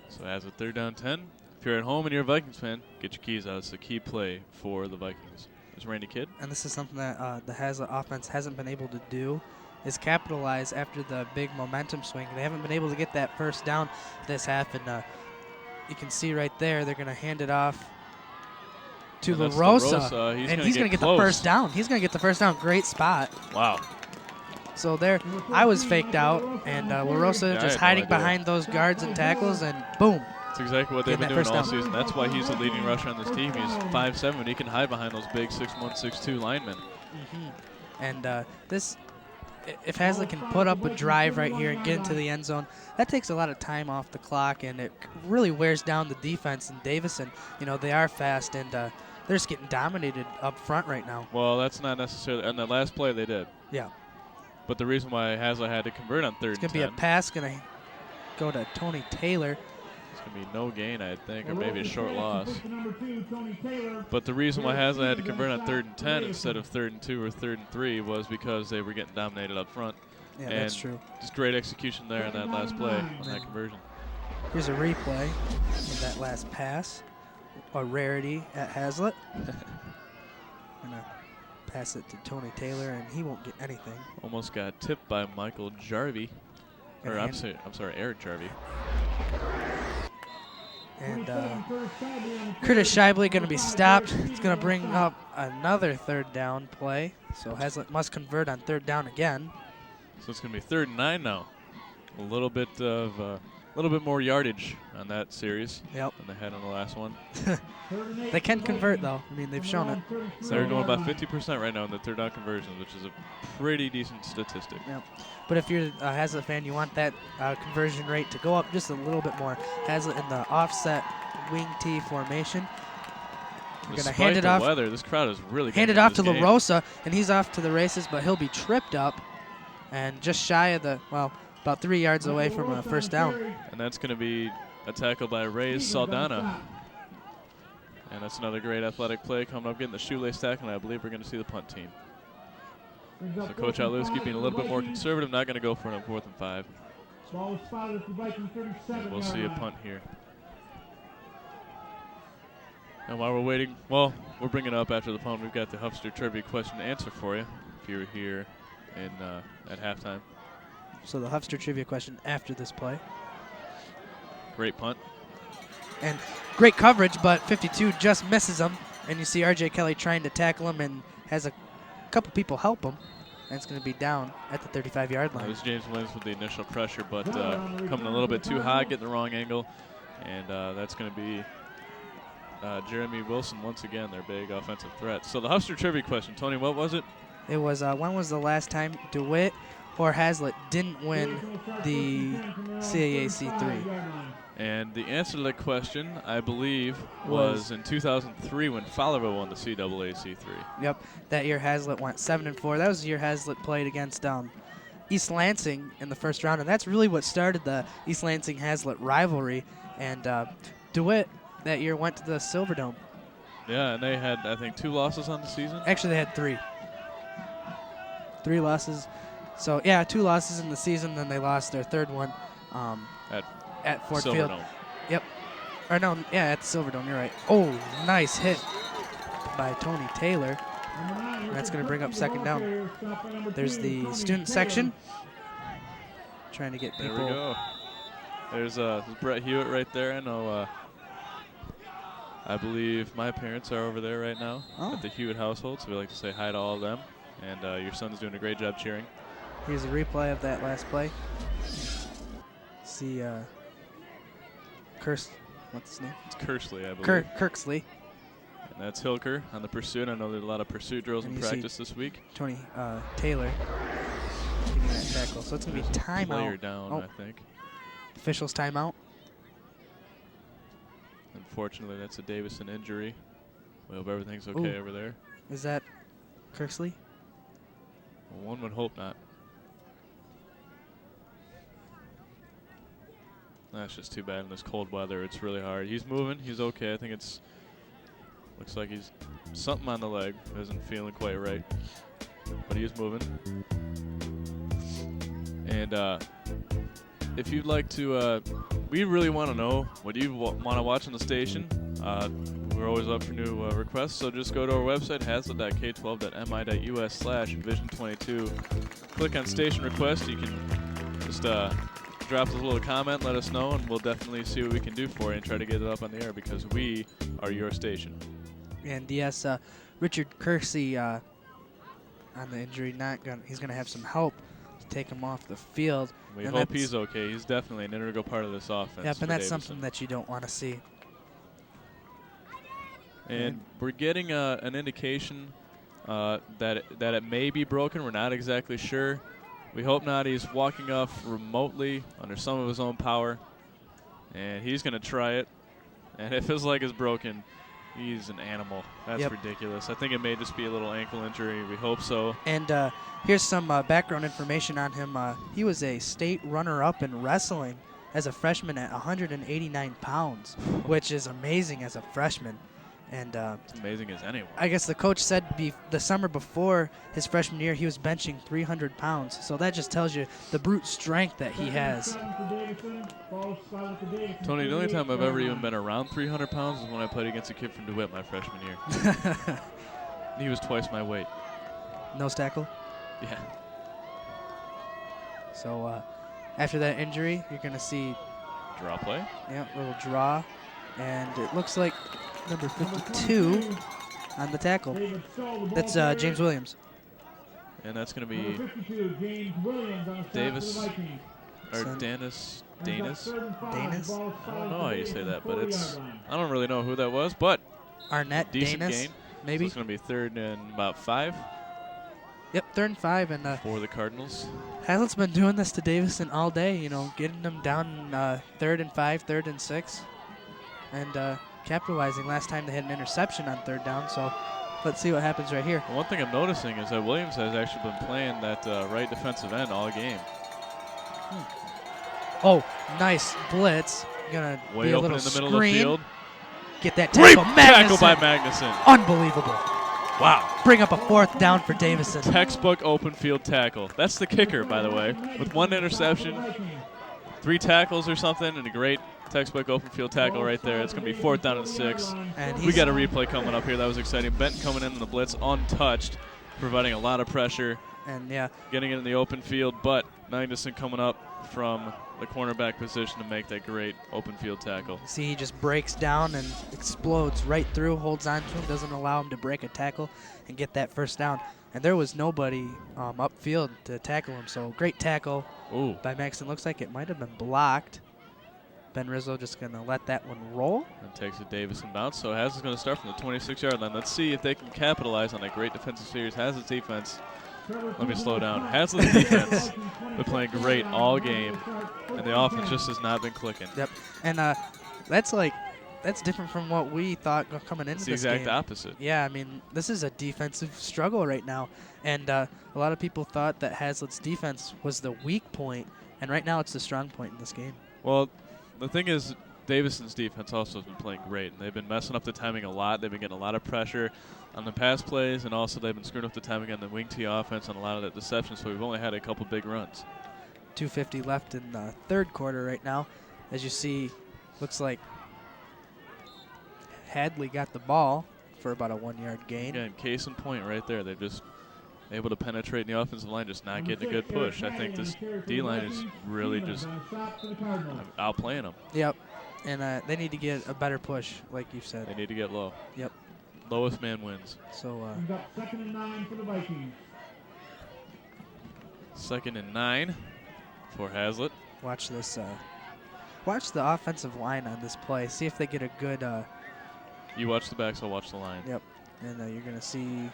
So as a third down 10, if you're at home and you're a Vikings fan, get your keys out. It's a key play for the Vikings. There's Randy Kidd. And this is something that the Hazlitt offense hasn't been able to do, is capitalize after the big momentum swing. They haven't been able to get that first down this half, and you can see right there they're going to hand it off to LaRosa. And he's going to get the first down. He's going to get the first down. Great spot. Wow. So there, I was faked out, and LaRosa just hiding behind those guards and tackles, and boom. That's exactly what they've been doing all season. That's why he's the leading rusher on this team. He's 5'7", and he can hide behind those big 6'1", 6'2" linemen. And if Hazlitt can put up a drive right here and get into the end zone, that takes a lot of time off the clock, and it really wears down the defense. And Davison, they are fast, and they're just getting dominated up front right now. Well, that's not necessarily. On the last play, they did. Yeah. But the reason why Hazlitt had to convert on third and 10. It's going to be a pass, going to go to Tony Taylor. It's going to be no gain, I think, or maybe a short loss. But the reason why Hazlitt had to convert on third and 10 instead of third and 2 or third and 3 was because they were getting dominated up front. Yeah, that's true. Just great execution there on that last play on that conversion. Here's a replay of that last pass. A rarity at Hazlitt. Pass it to Tony Taylor, and he won't get anything. Almost got tipped by Michael Jarvie. Or I'm sorry, Eric Jarvie. And Curtis Shibley going to be stopped. It's going to bring up another third down play. So Hazlitt must convert on third down again. So it's going to be 3rd and 9 now. A little bit more yardage on that series than they had on the last one. They can convert, though. I mean, they've shown it. So they're going about 50% right now in the third down conversions, which is a pretty decent statistic. Yep. But if you're a Hazlitt fan, you want that conversion rate to go up just a little bit more. Hazlitt in the offset wing T formation. They're going to hand it off. Weather, this crowd is really hand it off to LaRosa, and he's off to the races, but he'll be tripped up and just shy of the, well, about 3 yards away from a first down. And that's going to be a tackle by Reyes Saldana. And that's another great athletic play coming up, getting the shoelace tackle, and I believe we're going to see the punt team. So Coach Alewski being a little bit more conservative, not going to go for it on 4th and 5. And we'll see a punt here. And while we're waiting, well, we're bringing up after the punt, we've got the Huffster Trivia question to answer for you if you were here at halftime. So the Huffster Trivia question after this play. Great punt. And great coverage, but 52 just misses him. And you see R.J. Kelly trying to tackle him and has a couple people help him. And it's going to be down at the 35-yard line. It was James Williams with the initial pressure, but coming a little bit too high, getting the wrong angle. And that's going to be Jeremy Wilson once again, their big offensive threat. So the Huffster Trivia question, Tony, what was it? It was when was the last time DeWitt or Hazlitt didn't win the CAAC 3? And the answer to that question, I believe, was in 2003 when Fowlerville won the CAAC 3. Yep, that year Hazlitt went 7-4. That was the year Hazlitt played against East Lansing in the first round, and that's really what started the East Lansing-Hazlitt rivalry. And DeWitt that year went to the Silverdome. Yeah, and they had, I think, 2 losses on the season. Actually, they had 3. 3 losses. So, yeah, 2 losses in the season, then they lost their third one at Fort Field. Yep. Or no, yeah, at the Silverdome, you're right. Oh, nice hit by Tony Taylor. And that's going to bring up second down. There's the student section. Trying to get people. There we go. There's Brett Hewitt right there. I know. I believe my parents are over there right now at the Hewitt household, so we like to say hi to all of them. And your son's doing a great job cheering. Here's a replay of that last play. See, what's his name? It's Kersley, I believe. Kirksley. And that's Hilker on the pursuit. I know there's a lot of pursuit drills in practice this week. Tony Taylor getting that tackle. So it's going to be timeout. Player down, I think. Officials timeout. Unfortunately, that's a Davison injury. We hope everything's okay over there. Is that Kirksley? Well, one would hope not. That's just too bad in this cold weather. It's really hard. He's moving. He's okay. I think it's looks like he's something on the leg. Isn't feeling quite right, but he is moving. And if you'd like to, we really want to know what you want to watch on the station. We're always up for new requests, so just go to our website, hazlitt.k12.mi.us/vision22. Click on station request. You can just drop us a little comment, let us know, and we'll definitely see what we can do for you and try to get it up on the air because we are your station. And yes, Richard Kersey on the injury, he's going to have some help to take him off the field. We hope he's okay. He's definitely an integral part of this offense. Yep, and that's something that you don't want to see. And we're getting an indication that it may be broken. We're not exactly sure. We hope not. He's walking off remotely under some of his own power, and he's going to try it. And if his leg is broken, he's an animal. That's ridiculous. I think it may just be a little ankle injury. We hope so. And here's some background information on him. He was a state runner-up in wrestling as a freshman at 189 pounds, which is amazing as a freshman. And it's amazing as anyone. I guess the coach said the summer before his freshman year he was benching 300 pounds. So that just tells you the brute strength that he has. Tony, the only time I've ever even been around 300 pounds is when I played against a kid from DeWitt my freshman year. He was twice my weight. Nose tackle? Yeah. So after that injury, you're going to see... Draw play? Yeah, little draw. And it looks like number 52 on the tackle. That's James Williams. And that's going to be Davis or Danis. Danis? I don't know how you say that, but I don't really know who that was, but Arnett decent Danis, gain. maybe. So it's going to be 3rd and about 5. Yep, 3rd and 5. And for the Cardinals. Hazlitt's been doing this to Davison all day, getting them down 3rd and 5, 3rd and 6. And capitalizing. Last time they had an interception on 3rd down, so let's see what happens right here. One thing I'm noticing is that Williams has actually been playing that right defensive end all game. Oh, nice blitz. Gonna Way be a open little in the middle screen. of the field. Get that Great tackle. tackle by Magnuson. Unbelievable. Wow. Bring up a 4th down for Davison. Textbook open field tackle. That's the kicker, by the way. With 1 interception, 3 tackles or something, and a great textbook open field tackle right there. It's going to be 4th down and 6. And We got a replay coming up here. That was exciting. Benton coming in the blitz untouched, providing a lot of pressure. And yeah, getting it in the open field, but Magnuson coming up from the cornerback position to make that great open field tackle. see, he just breaks down and explodes right through, holds on to him, doesn't allow him to break a tackle and get that 1st down. And there was nobody upfield to tackle him, so great tackle by Maxon. Looks like it might have been blocked. Ben Rizzo just going to let that one roll. And takes a Davison bounce, so Hazlitt's going to start from the 26-yard line. Let's see if they can capitalize on that great defensive series. Hazlitt's defense, let me slow down. Hazlitt's defense been playing great all game, and the offense just has not been clicking. Yep, and that's different from what we thought coming into It's the this exact game. opposite. Yeah, I mean, this is a defensive struggle right now, and a lot of people thought that Hazlitt's defense was the weak point, and right now it's the strong point in this game. Well, the thing is, Davison's defense also has been playing great, and they've been messing up the timing a lot. They've been getting a lot of pressure on the pass plays, and also they've been screwing up the timing on the wing tee offense on a lot of that deception, so we've only had a couple big runs. 2:50 left in the 3rd quarter right now. As you see, looks like Hadley got the ball for about a 1-yard gain. Again, case in point right there. They're just able to penetrate in the offensive line, just not getting a good push. I think this D-line is really just outplaying them. Yep, and they need to get a better push, like you said. They need to get low. Yep. Lowest man wins. So, 2nd and 9 for the Vikings. 2nd and 9 for Hazlitt. watch this. Watch the offensive line on this play. See if they get a good. You watch the backs, I'll watch the line. Yep, and you're going to see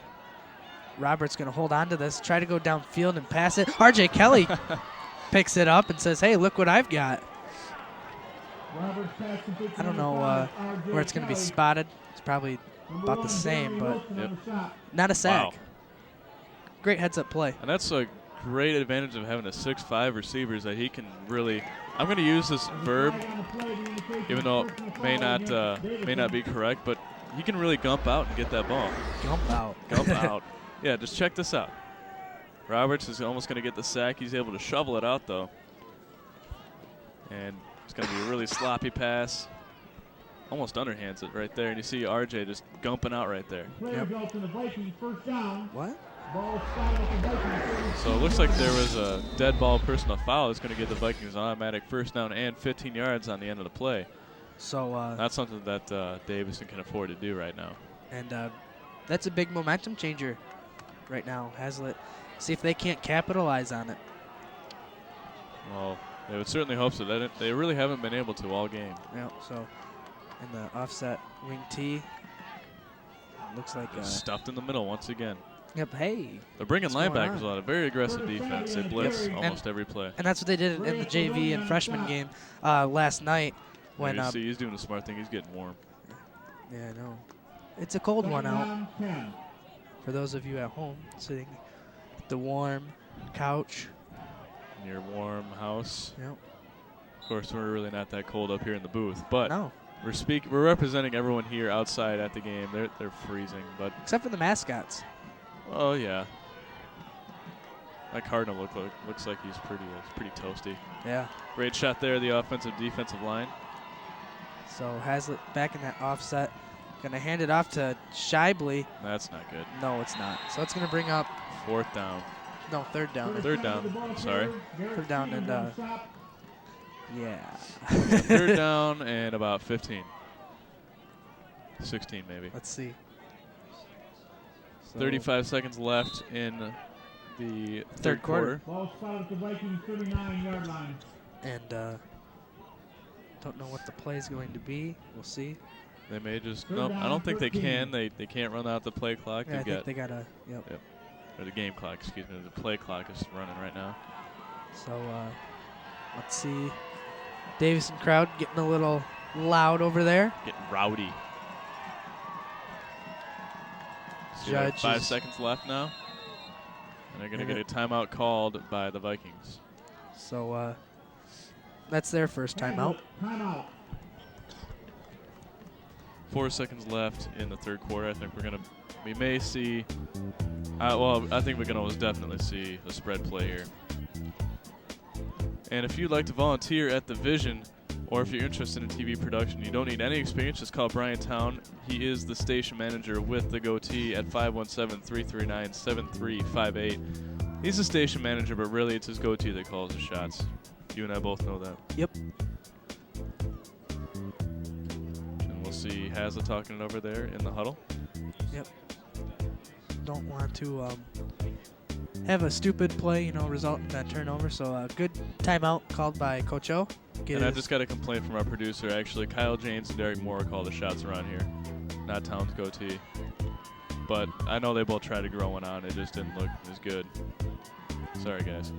Robert's going to hold on to this, try to go downfield and pass it. R.J. Kelly picks it up and says, hey, look what I've got. I don't know where it's going to be spotted. It's probably about the same, but not a sack. Wow. Great heads-up play. And that's a great advantage of having a 6'5 receiver is that he can really – I'm going to use this verb, even though it may not be correct, but he can really gump out and get that ball. Gump out. Gump out. Yeah, just check this out. Roberts is almost going to get the sack. He's able to shovel it out, though. And it's going to be a really sloppy pass. Almost underhands it right there. And you see RJ just gumping out right there. Yep. What? So it looks like there was a dead ball personal foul that's going to give the Vikings an automatic first down and 15 yards on the end of the play. So that's something that Davison can afford to do right now. And that's a big momentum changer right now. Hazlitt, see if they can't capitalize on it. Well, they would certainly hope so. They really haven't been able to all game. Yeah, so in the offset wing T, looks like stuffed in the middle once again. Yep, hey. They're bringing linebackers a lot. A very aggressive defense. They blitz almost every play. And that's what they did in the JV and freshman game last night. When you see, he's doing a smart thing. He's getting warm. Yeah, I know. It's a cold one out. For those of you at home sitting at the warm couch. In your warm house. Yep. Of course, we're really not that cold up here in the booth, but no. We're representing everyone here outside at the game. They're freezing, but except for the mascots. Oh yeah. That Cardinal looks like he's pretty toasty. Yeah. Great shot there, the offensive defensive line. So Hazlitt back in that offset. Gonna hand it off to Shibley. That's not good. No, it's not. So it's gonna bring up 4th down. No, 3rd down. 3rd down. I'm sorry. 3rd down and yeah. 3rd down and about 15. 16 maybe. Let's see. So 35 seconds left in the third quarter. Ball spotted at the Vikings 39-yard line. And don't know what the play is going to be. We'll see. They may just nope. I don't think they can. They can't run out the play clock. Yeah, I think they got a Yep. Or the game clock. Excuse me. The play clock is running right now. So let's see. Davison crowd getting a little loud over there. Getting rowdy. So Judge 5 is- seconds left now. And they're going to get a timeout called by the Vikings. So that's their first timeout. Timeout. 4 seconds left in the third quarter. I think we may see, I think we can almost definitely see a spread play here. And if you'd like to volunteer at the Vision, or if you're interested in TV production, you don't need any experience, just call Brian Town. He is the station manager with the Goatee at 517-339-7358. He's the station manager, but really it's his Goatee that calls the shots. You and I both know that. Yep. And we'll see Hazlitt talking it over there in the huddle. Yep. Don't want to have a stupid play, result in a turnover. So a good timeout called by Coach O. And I just got a complaint from our producer. Actually, Kyle James and Derek Moore call the shots around here, not Towns Goatee. But I know they both tried to grow one on. It just didn't look as good. Sorry, guys.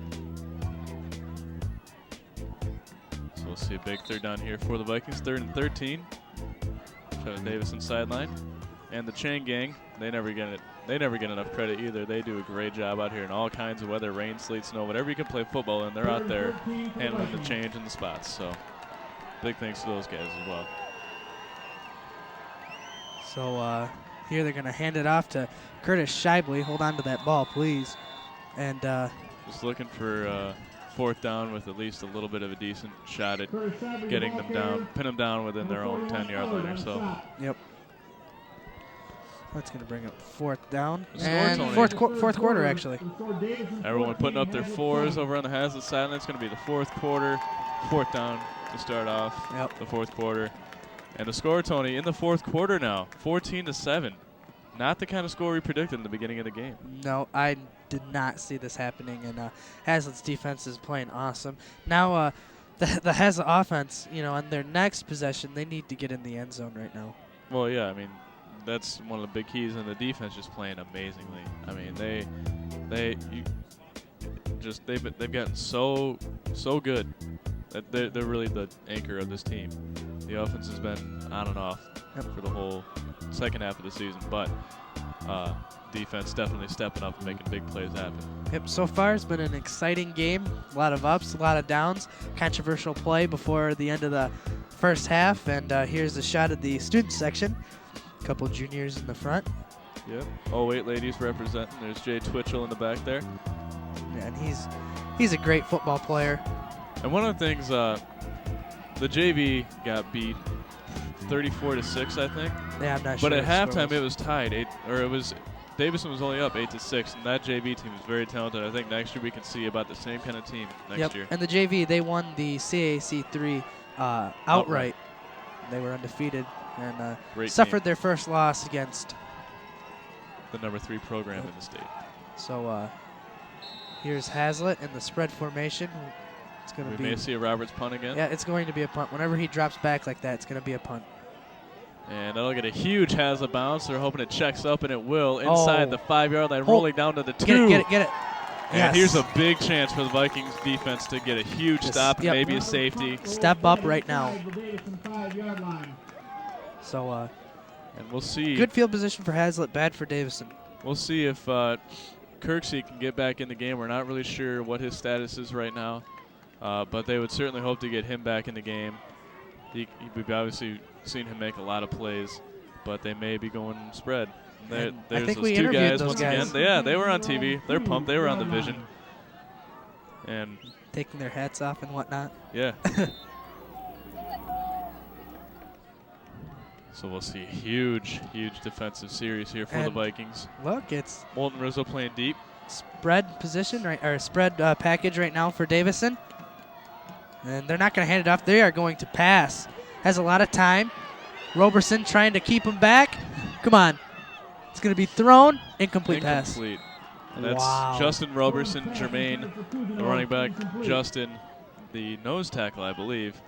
So we'll see a big third down here for the Vikings. 3rd and 13. Try the Davison sideline. And the Chain Gang, they never get enough credit either. They do a great job out here in all kinds of weather, rain, sleet, snow, whatever you can play football in. They're out there handling the change and the spots. So big thanks to those guys as well. So here they're going to hand it off to Curtis Shively. Hold on to that ball, please. And just looking for 4th down with at least a little bit of a decent shot at getting them down, pin them down within their own 10-yard line or so. Yep. That's going to bring up 4th down. Score, And Tony. fourth quarter, actually. Everyone putting up their 4s over on the Hazlitt sideline. It's going to be the 4th quarter, 4th down to start off the 4th quarter. And the score, Tony, in the 4th quarter now, 14-7. Not the kind of score we predicted in the beginning of the game. No, I did not see this happening, and Hazlitt's defense is playing awesome. Now, the Hazlitt offense, on their next possession, they need to get in the end zone right now. Well, yeah, I mean, that's one of the big keys, and the defense just playing amazingly. I mean, they've gotten so good that they're really the anchor of this team. The offense has been on and off for the whole second half of the season, but defense definitely stepping up and making big plays happen. Yep, so far it's been an exciting game. A lot of ups, a lot of downs. Controversial play before the end of the first half, and here's a shot at the student section. A couple juniors in the front. Yep. 08 ladies representing. There's Jay Twitchell in the back there. Yeah, and he's a great football player. And one of the things, the JV got beat 34-6, I think. Yeah, I'm not sure. But at halftime, it was tied. Davison was only up 8-6, and that JV team is very talented. I think next year we can see about the same kind of team next year. And the JV, they won the CAC 3 outright. They were undefeated and suffered their first loss against the number 3 program in the state. So here's Hazlitt in the spread formation. It's going to be. We may see a Roberts punt again. Yeah, it's going to be a punt. Whenever he drops back like that, it's going to be a punt. And that'll get a huge Hazlitt bounce. They're hoping it checks up, and it will. Inside the 5-yard line, rolling down to the 2. Get it. And here's a big chance for the Vikings defense to get a huge stop and maybe a safety. Step up right now. So, and we'll see. Good field position for Hazlitt, bad for Davison. We'll see if Kirksey can get back in the game. We're not really sure what his status is right now, but they would certainly hope to get him back in the game. We've obviously seen him make a lot of plays, but they may be going spread. There's I think those we 2 interviewed guys those once guys. again. Yeah, they were on TV. They're pumped. They were on the Vision. And taking their hats off and whatnot. Yeah. So we'll see a huge defensive series here for the Vikings. Look, it's Molten Rizzo playing deep. Spread position, spread package right now for Davison. And they're not going to hand it off. They are going to pass. Has a lot of time. Roberson trying to keep him back. Come on. It's going to be thrown. Incomplete pass. And that's Justin Roberson, Jermaine, the running back. Justin, the nose tackle, I believe.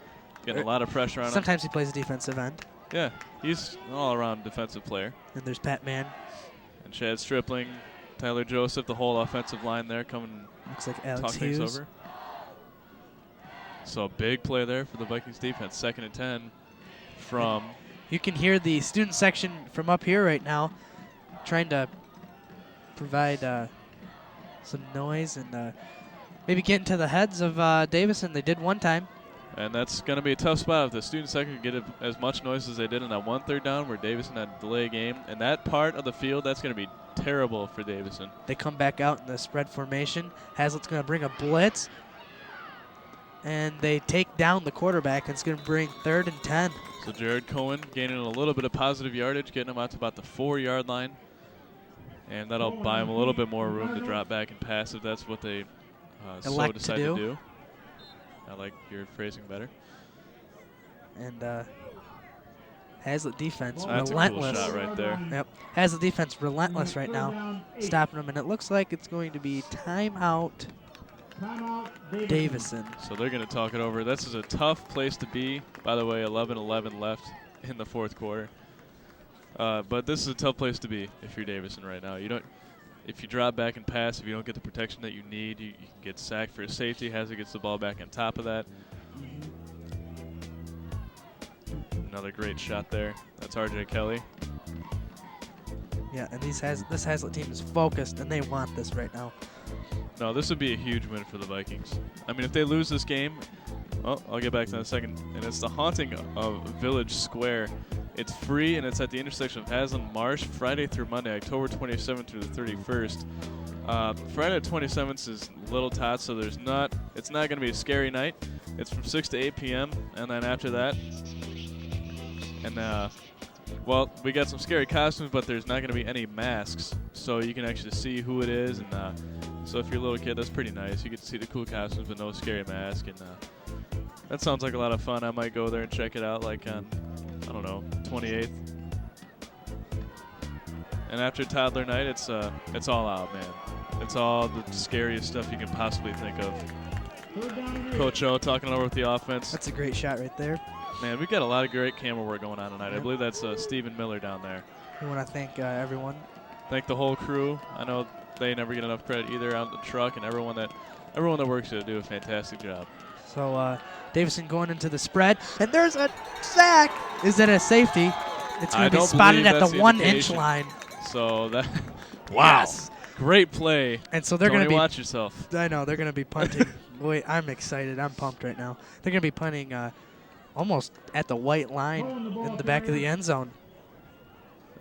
Getting a lot of pressure on him. Sometimes he plays defensive end. Yeah, he's an all-around defensive player. And there's Pat Mann. And Chad Stripling, Tyler Joseph, the whole offensive line there coming. Looks like Alex talk things Hughes. over. So a big play there for the Vikings defense. 2nd and 10. from. You can hear the student section from up here right now trying to provide some noise and maybe get into the heads of Davison. They did one time. And that's going to be a tough spot if the student section can get as much noise as they did in that 1 3rd down where Davison had to delay a game. And that part of the field, that's going to be terrible for Davison. They come back out in the spread formation. Hazlitt's going to bring a blitz. And they take down the quarterback. And it's going to bring 3rd and 10. So Jared Cohen gaining a little bit of positive yardage, getting him out to about the 4-yard line. And that'll buy him a little bit more room to drop back and pass if that's what they so decide to do. I like your phrasing better. And Hazlitt defense That's relentless. A cool shot right there. Yep. Hazlitt defense relentless right now, stopping them. And it looks like it's going to be timeout Davison. So they're going to talk it over. This is a tough place to be. By the way, 11-11 left in the 4th quarter. But this is a tough place to be if you're Davison right now. If you drop back and pass, if you don't get the protection that you need, you can get sacked for a safety. Hazlitt gets the ball back on top of that. Another great shot there. That's R.J. Kelly. Yeah, and this Hazlitt team is focused, and they want this right now. No, this would be a huge win for the Vikings. I mean, if they lose this game, well, I'll get back to that in a second. And it's the haunting of Village Square. It's free, and it's at the intersection of Haslam and Marsh, Friday through Monday, October 27th through the 31st. Friday the 27th is Little Tots, so it's not going to be a scary night. It's from 6 to 8 p.m., and then after that, and well, we got some scary costumes, but there's not going to be any masks, so you can actually see who it is. And so if you're a little kid, that's pretty nice. You get to see the cool costumes, but no scary mask. And that sounds like a lot of fun. I might go there and check it out, like on, I don't know, 28th. And after toddler night, it's all out, man. It's all the scariest stuff you can possibly think of. Coach O talking over with the offense. That's a great shot right there. Man, we've got a lot of great camera work going on tonight. Yep. I believe that's Stephen Miller down there. We want to thank everyone. Thank the whole crew. I know they never get enough credit either out the truck, and everyone that works here do a fantastic job. So Davison going into the spread, and there's a sack. Is it a safety? It's going to be spotted at the 1-inch line. So that, wow, yes. Great play. And so they're going to be. Watch yourself. I know they're going to be punting. Wait, I'm excited. I'm pumped right now. They're going to be punting almost at the white line in the back of the end zone.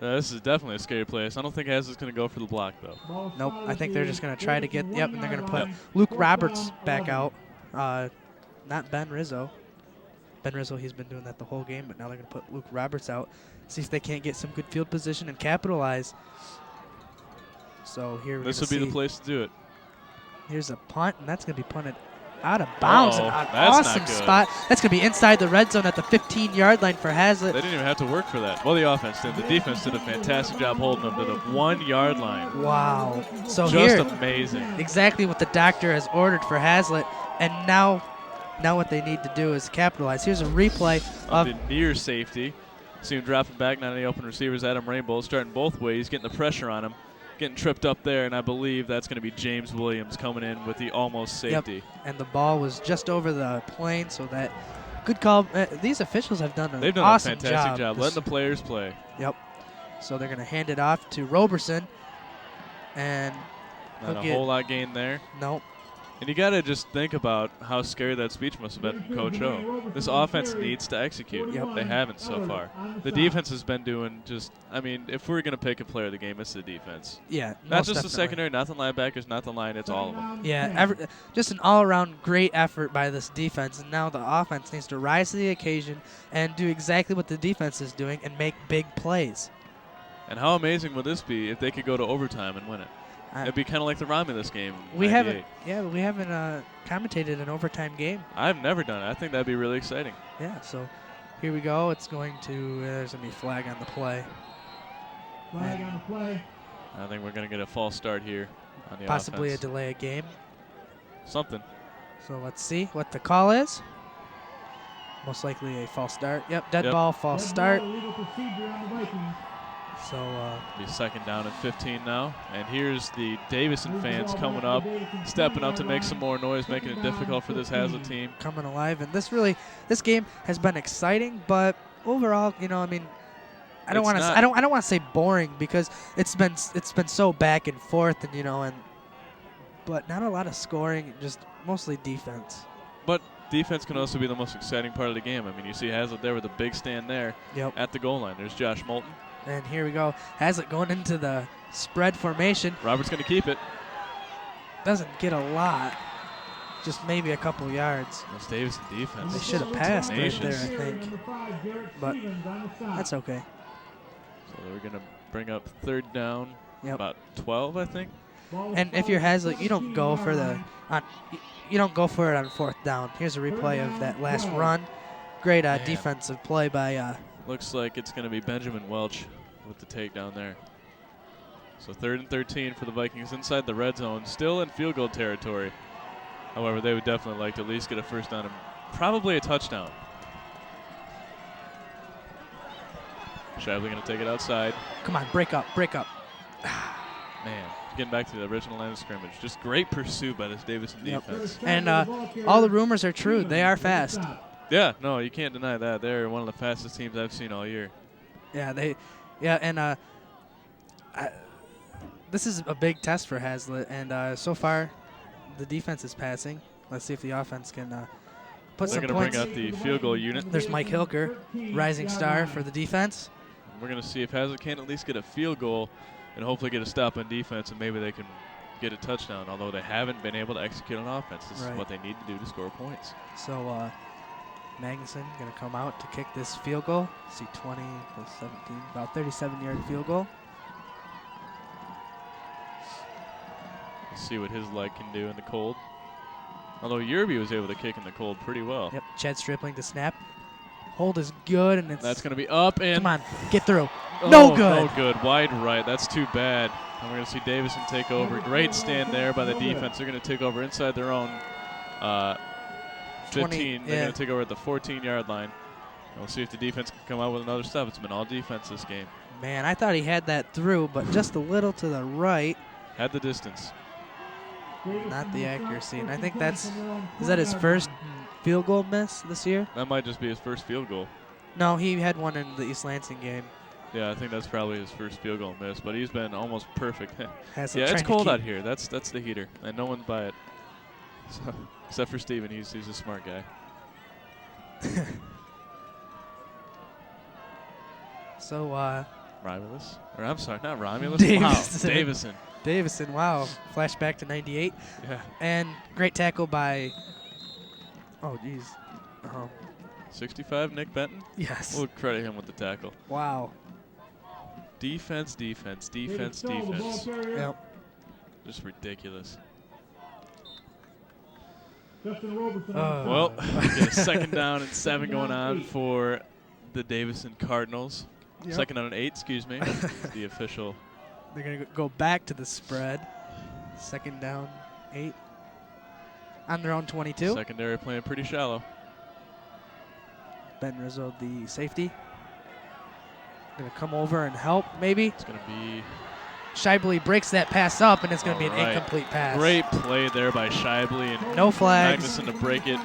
This is definitely a scary place. I don't think Hazlitt's going to go for the block, though. Nope. I think they're just going to try to get, and they're going to put Luke Roberts back out. Not Ben Rizzo. Ben Rizzo, he's been doing that the whole game, but now they're going to put Luke Roberts out. See if they can't get some good field position and capitalize. So here this would be the place to do it. Here's a punt, and that's going to be punted out of bounds. An awesome spot. That's going to be inside the red zone at the 15-yard line for Hazlitt. They didn't even have to work for that. Well, the offense did. The defense did a fantastic job holding them to the 1-yard line. Wow. So just amazing. Exactly what the doctor has ordered for Hazlitt. And now what they need to do is capitalize. Here's a replay of the near safety. See him dropping back, not any open receivers. Adam Rainbow starting both ways, getting the pressure on him. Getting tripped up there, and I believe that's going to be James Williams coming in with the almost safety. Yep. And the ball was just over the plane, so that good call. These officials have done an awesome a fantastic job letting the players play. Yep. So they're going to hand it off to Roberson, and not a whole lot gained there. Nope. And you got to just think about how scary that speech must have been from Coach O. This offense needs to execute. Yep. They haven't so far. The defense has been doing if we're going to pick a player of the game, it's the defense. Yeah. Not just the secondary, not the linebackers, not the line, it's all of them. Yeah, just an all-around great effort by this defense. And now the offense needs to rise to the occasion and do exactly what the defense is doing and make big plays. And how amazing would this be if they could go to overtime and win it? It'd be kind of like the Romulus game. We haven't commentated an overtime game. I've never done it. I think that'd be really exciting. Yeah. So here we go. It's going to. There's gonna be flag on the play. Flag on the play. I think we're gonna get a false start here on the possibly offense. A delay of game. Something. So let's see what the call is. Most likely a false start. Yep. Dead ball. False start. Illegal procedure on the Vikings. So be second down and 15 now. And here's the Davison fans coming up, stepping up to make some more noise, making it difficult for this Hazlitt team. Coming alive. And this game has been exciting, but overall, you know, I mean, I don't It's want to. not- I don't want to say boring because it's been so back and forth, and you know, but not a lot of scoring, just mostly defense. But defense can also be the most exciting part of the game. I mean, you see Hazlitt there with a big stand there at the goal line. There's Josh Moulton. And here we go. Hazlitt going into the spread formation. Roberts going to keep it. Doesn't get a lot. Just maybe a couple yards. That's Davison defense. They should have passed right there, I Tenacious. think. But that's okay. So we're going to bring up third down. Yep. About 12, I think. And if you're Hazlitt, you don't go for you don't go for it on fourth down. Here's a replay of that last run. Great defensive play by. Looks like it's going to be Benjamin Welch with the takedown there. So 3rd and 13 for the Vikings inside the red zone, still in field goal territory. However, they would definitely like to at least get a first down and probably a touchdown. Shively going to take it outside. Come on, break up, break up. Man, getting back to the original line of scrimmage. Just great pursuit by this Davison defense. And all the rumors are true. They are fast. Yeah, no, you can't deny that. They're one of the fastest teams I've seen all year. Yeah, and this is a big test for Hazlitt, and so far the defense is passing. Let's see if the offense can put some They're points. going to bring out the field goal unit. There's Mike Hilker, rising star for the defense. We're going to see if Hazlitt can at least get a field goal and hopefully get a stop on defense, and maybe they can get a touchdown, although they haven't been able to execute on offense. This is what they need to do to score points. So Magnuson going to come out to kick this field goal. See 20 plus 17, about 37-yard field goal. Let's see what his leg can do in the cold. Although Yerby was able to kick in the cold pretty well. Yep, Chad Stripling to snap. Hold is good, and it's... That's going to be up and... Come on, get through. Oh, no good. No good. Wide right. That's too bad. And we're going to see Davison take over. Great stand there by the defense. They're going to take over inside their own 15. They're going to take over at the 14-yard line. And we'll see if the defense can come out with another stop. It's been all defense this game. Man, I thought he had that through, but just a little to the right. Had the distance. Not the accuracy. And I think is that his first field goal miss this year? That might just be his first field goal. No, he had one in the East Lansing game. Yeah, I think that's probably his first field goal miss, but he's been almost perfect. Yeah, Hazlitt it's trying to cold keep- out here. That's the heater, and no one's by it. So, except for Steven, he's a smart guy. So, Romulus? Or I'm sorry, not Romulus. Davison. Wow, Davison. Davison, wow. Flashback to 98. Yeah. And great tackle by, oh, geez. 65, Nick Benton? Yes. We'll credit him with the tackle. Wow. Defense, defense, defense, defense. Yep. Just ridiculous. Well, we get a 2nd down and 7 going on for the Davison Cardinals. Yep. 2nd down and 8, excuse me. It's the official. They're going to go back to the spread. 2nd down, 8. On their own 22. Secondary playing pretty shallow. Ben Rizzo, the safety. Going to come over and help, maybe. It's going to be... Shively breaks that pass up, and it's going to be an Alright. incomplete pass. Great play there by Shively. And No flags. Magnuson to break it.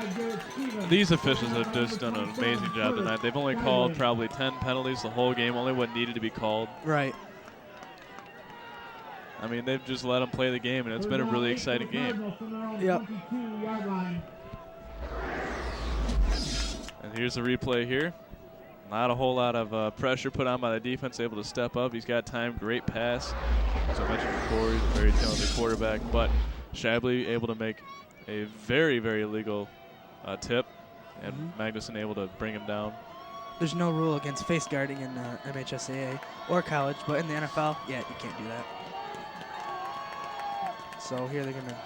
These officials have just done an amazing job tonight. They've only called probably 10 penalties the whole game, only what needed to be called. Right. I mean, they've just let them play the game, and it's been a really exciting game. Yep. And here's the replay here. Not a whole lot of pressure put on by the defense, able to step up. He's got time, great pass. As I mentioned before, he's a very talented quarterback, but Shabley able to make a very, very legal tip, and Magnuson able to bring him down. There's no rule against face guarding in MHSAA or college, but in the NFL, yeah, you can't do that. So here they're going to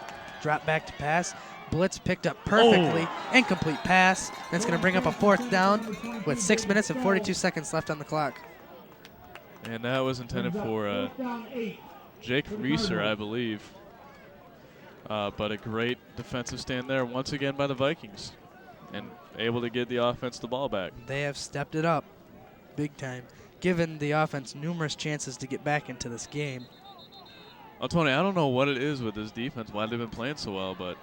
drop back to pass. Blitz picked up perfectly. Incomplete pass. That's going to bring up a 4th down with 6 minutes and 42 seconds left on the clock. And that was intended for Jake Reeser, I believe. But a great defensive stand there once again by the Vikings. And able to get the offense the ball back. They have stepped it up big time, given the offense numerous chances to get back into this game. Oh, Tony, I don't know what it is with this defense, why they've been playing so well, but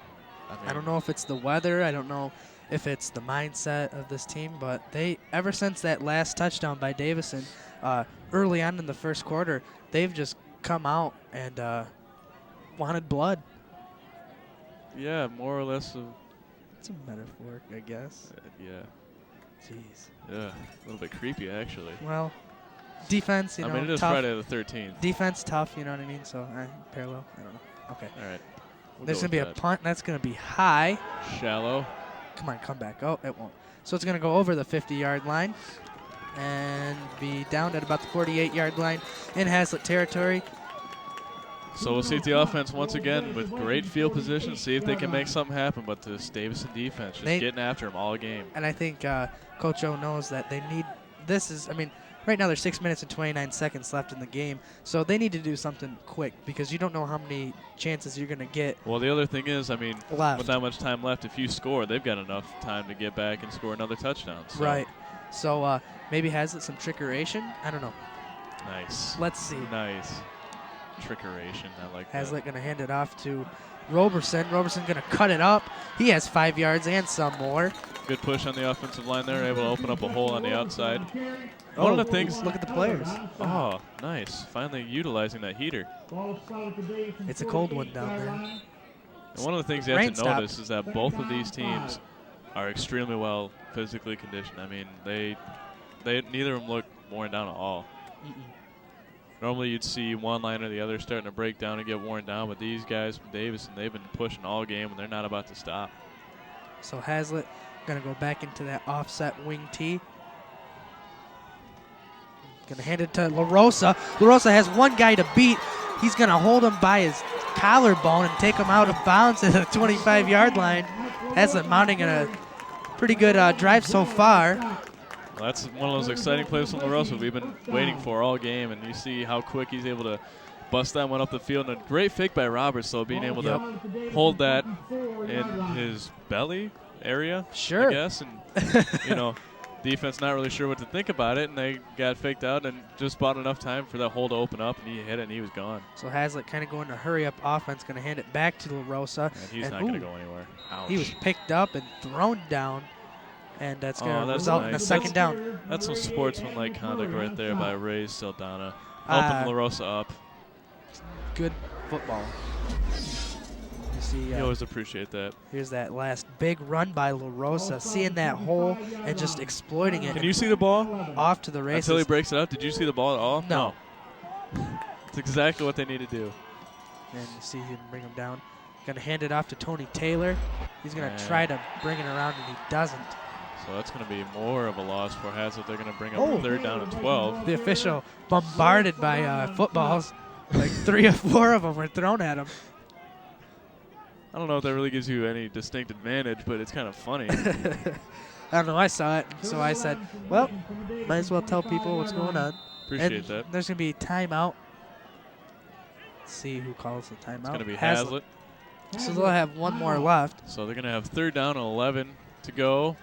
I don't know if it's the weather. I don't know if it's the mindset of this team, but ever since that last touchdown by Davison early on in the first quarter, they've just come out and wanted blood. Yeah, more or less. It's a metaphor, I guess. Yeah. Jeez. Yeah, a little bit creepy, actually. Well, defense, you know, I mean, it is tough. Friday the 13th. Defense tough, you know what I mean? So, parallel, I don't know. Okay. All right. There's going to be a punt, and that's going to be high. Shallow. Come on, come back. Oh, it won't. So it's going to go over the 50-yard line and be down at about the 48-yard line in Hazlitt territory. So we'll see if the offense, once again, with great field position, see if they can make something happen. But this Davison defense just getting after them all game. And I think Coach O knows that they need – right now there's 6 minutes and 29 seconds left in the game. So they need to do something quick because you don't know how many chances you're going to get. Well, the other thing is, I mean, left. with that much time left, if you score, they've got enough time to get back and score another touchdown. So. Right. So maybe Hazlitt some trickeration? I don't know. Nice. Let's see. Nice. Trickeration. I like that. Hazlitt going to hand it off to Roberson. Roberson going to cut it up. He has 5 yards and some more. Good push on the offensive line there, able to open up a hole on the outside. Oh, one of the things. Look at the players. Oh, nice. Finally utilizing that heater. It's a cold one down there. And one of the things you have to notice is that both of these teams are extremely well physically conditioned. I mean, they neither of them look worn down at all. Normally you'd see one line or the other starting to break down and get worn down, but these guys from Davison, they've been pushing all game, and they're not about to stop. So Hazlitt going to go back into that offset wing tee. Going to hand it to LaRosa. LaRosa has one guy to beat. He's going to hold him by his collarbone and take him out of bounds at the 25-yard line. Hazlitt mounting a pretty good drive so far. Well, that's one of those exciting plays from LaRosa we've been waiting for all game, and you see how quick he's able to bust that one up the field. And a great fake by Roberts, though, being able to hold that in his belly area, sure. I guess. And, you know, defense not really sure what to think about it, and they got faked out and just bought enough time for that hole to open up, and he hit it, and he was gone. So Hazlitt kind of going to hurry up offense, going to hand it back to LaRosa. And he's not going to go anywhere. Ouch. He was picked up and thrown down. And that's going to result in a second down. That's some sportsmanlike conduct right there by Ray Saldana. Helping LaRosa up. Good football. You see, you always appreciate that. Here's that last big run by LaRosa, seeing that hole and just exploiting it. Can you see the ball? Off to the races. Until he breaks it up. Did you see the ball at all? No. It's exactly what they need to do. And you see him bring him down. Going to hand it off to Tony Taylor. He's going to try to bring it around, and he doesn't. So that's going to be more of a loss for Hazlitt. They're going to bring up third down and 12. The official bombarded by footballs. Like 3 or 4 of them were thrown at him. I don't know if that really gives you any distinct advantage, but it's kind of funny. I don't know. I saw it, so I said, well, might as well tell people what's going on. Appreciate that. There's going to be a timeout. Let's see who calls the timeout. It's going to be Hazlitt. So they'll have one more left. So they're going to have third down and 11 to go.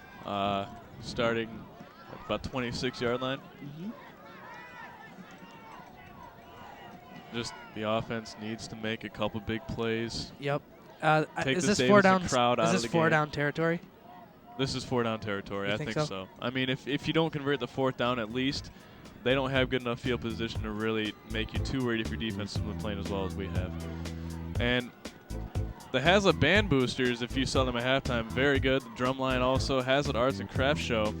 Starting at about 26-yard line. Just the offense needs to make a couple big plays. Yep. Take is the this 4 down? crowd out is of this the 4 game. down territory? This is 4 down territory. I think so? so. I mean, if you don't convert the 4th down, at least they don't have good enough field position to really make you too worried if your defense is playing as well as we have. And the Hazlitt Band Boosters, if you saw them at halftime, very good. The Drumline also, Hazlitt Arts and Crafts Show,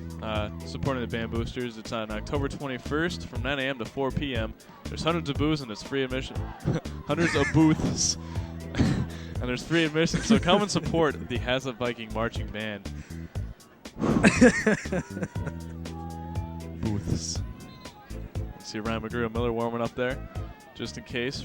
supporting the Band Boosters. It's on October 21st from 9 a.m. to 4 p.m. There's hundreds of booths and it's free admission. Hundreds of booths. And there's free admission, so come and support the Hazlitt Viking Marching Band. Booths. See Ryan McGrew and Miller warming up there, just in case.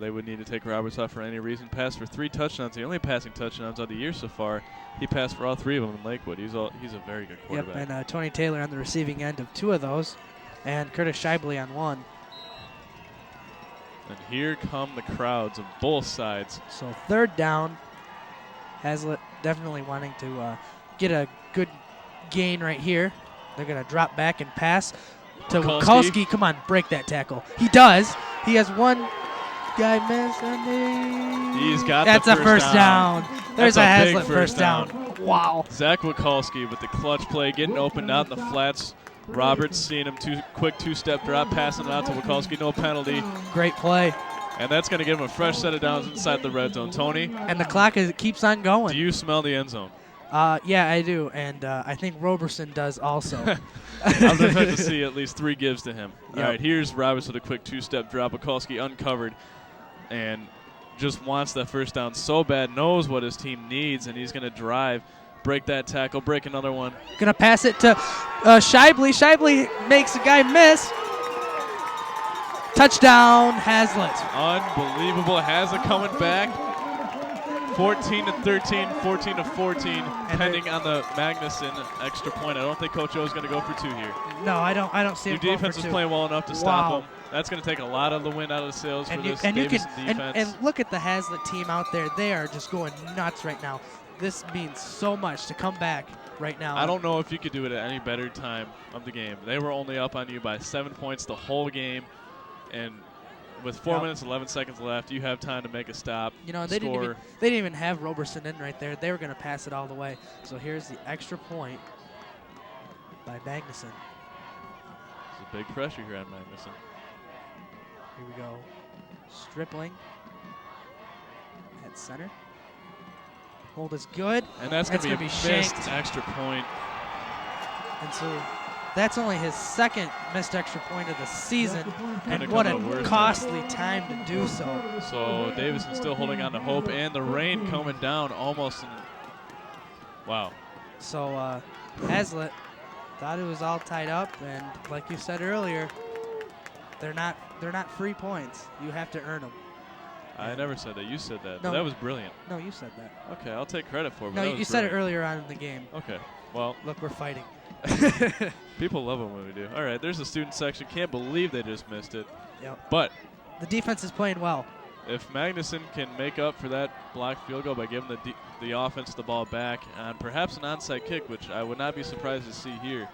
They would need to take Roberts off for any reason. Passed for 3 touchdowns. The only passing touchdowns of the year so far. He passed for all 3 of them in Lakewood. He's a very good quarterback. Yep, and Tony Taylor on the receiving end of 2 of those, and Curtis Shibley on 1. And here come the crowds of both sides. So third down. Hazlitt definitely wanting to get a good gain right here. They're going to drop back and pass to Wikolski. Come on, break that tackle. He does. He has one guy miss, and he's got that's the first down. There's That's a Hazlitt first down. Wow. Zach Wikolski with the clutch play, getting opened out in the flats. Roberts seeing him quick two-step drop, passing it out to Wikolski, no penalty. Great play. And that's going to give him a fresh set of downs inside the red zone. Tony? And the clock keeps on going. Do you smell the end zone? Yeah, I do, and I think Roberson does also. I'm going to see at least 3 gives to him. Yep. All right, here's Roberts with a quick two-step drop. Wikolski uncovered and just wants that first down so bad, knows what his team needs, and he's going to drive, break that tackle, break another one. Going to pass it to Shively. Shively makes a guy miss. Touchdown, Hazlitt. Unbelievable. Hazlitt coming back. 14-13, 14-14, pending on the Magnuson extra point. I don't think Coach O is going to go for 2 here. No, I don't see Your him going defense for is 2. playing well enough to stop him. That's going to take a lot of the wind out of the sails for this Davison defense. And look at the Hazlitt team out there. They are just going nuts right now. This means so much to come back right now. I don't know if you could do it at any better time of the game. They were only up on you by 7 points the whole game, and with 4 minutes and 11 seconds left, you have time to make a stop. You know, they didn't even have Roberson in right there. They were going to pass it all the way. So here's the extra point by Magnuson. There's a big pressure here on Magnuson. Here we go. Stripling at center. Hold is good. And that's going to be a shanked. missed extra point. And so that's only his second missed extra point of the season, and what a costly time to do so. So Davison's still holding on to hope, and the rain coming down almost. Wow. So Hazlitt thought it was all tied up, and like you said earlier, they're not free points. You have to earn them. I never said that. You said that. No, but that was brilliant. No, you said that. Okay, I'll take credit for it. No, you said it earlier on in the game. Okay. Well, look, we're fighting. People love it when we do. All right, there's the student section. Can't believe they just missed it. Yep. But the defense is playing well. If Magnuson can make up for that blocked field goal by giving the offense the ball back on perhaps an onside kick, which I would not be surprised to see here.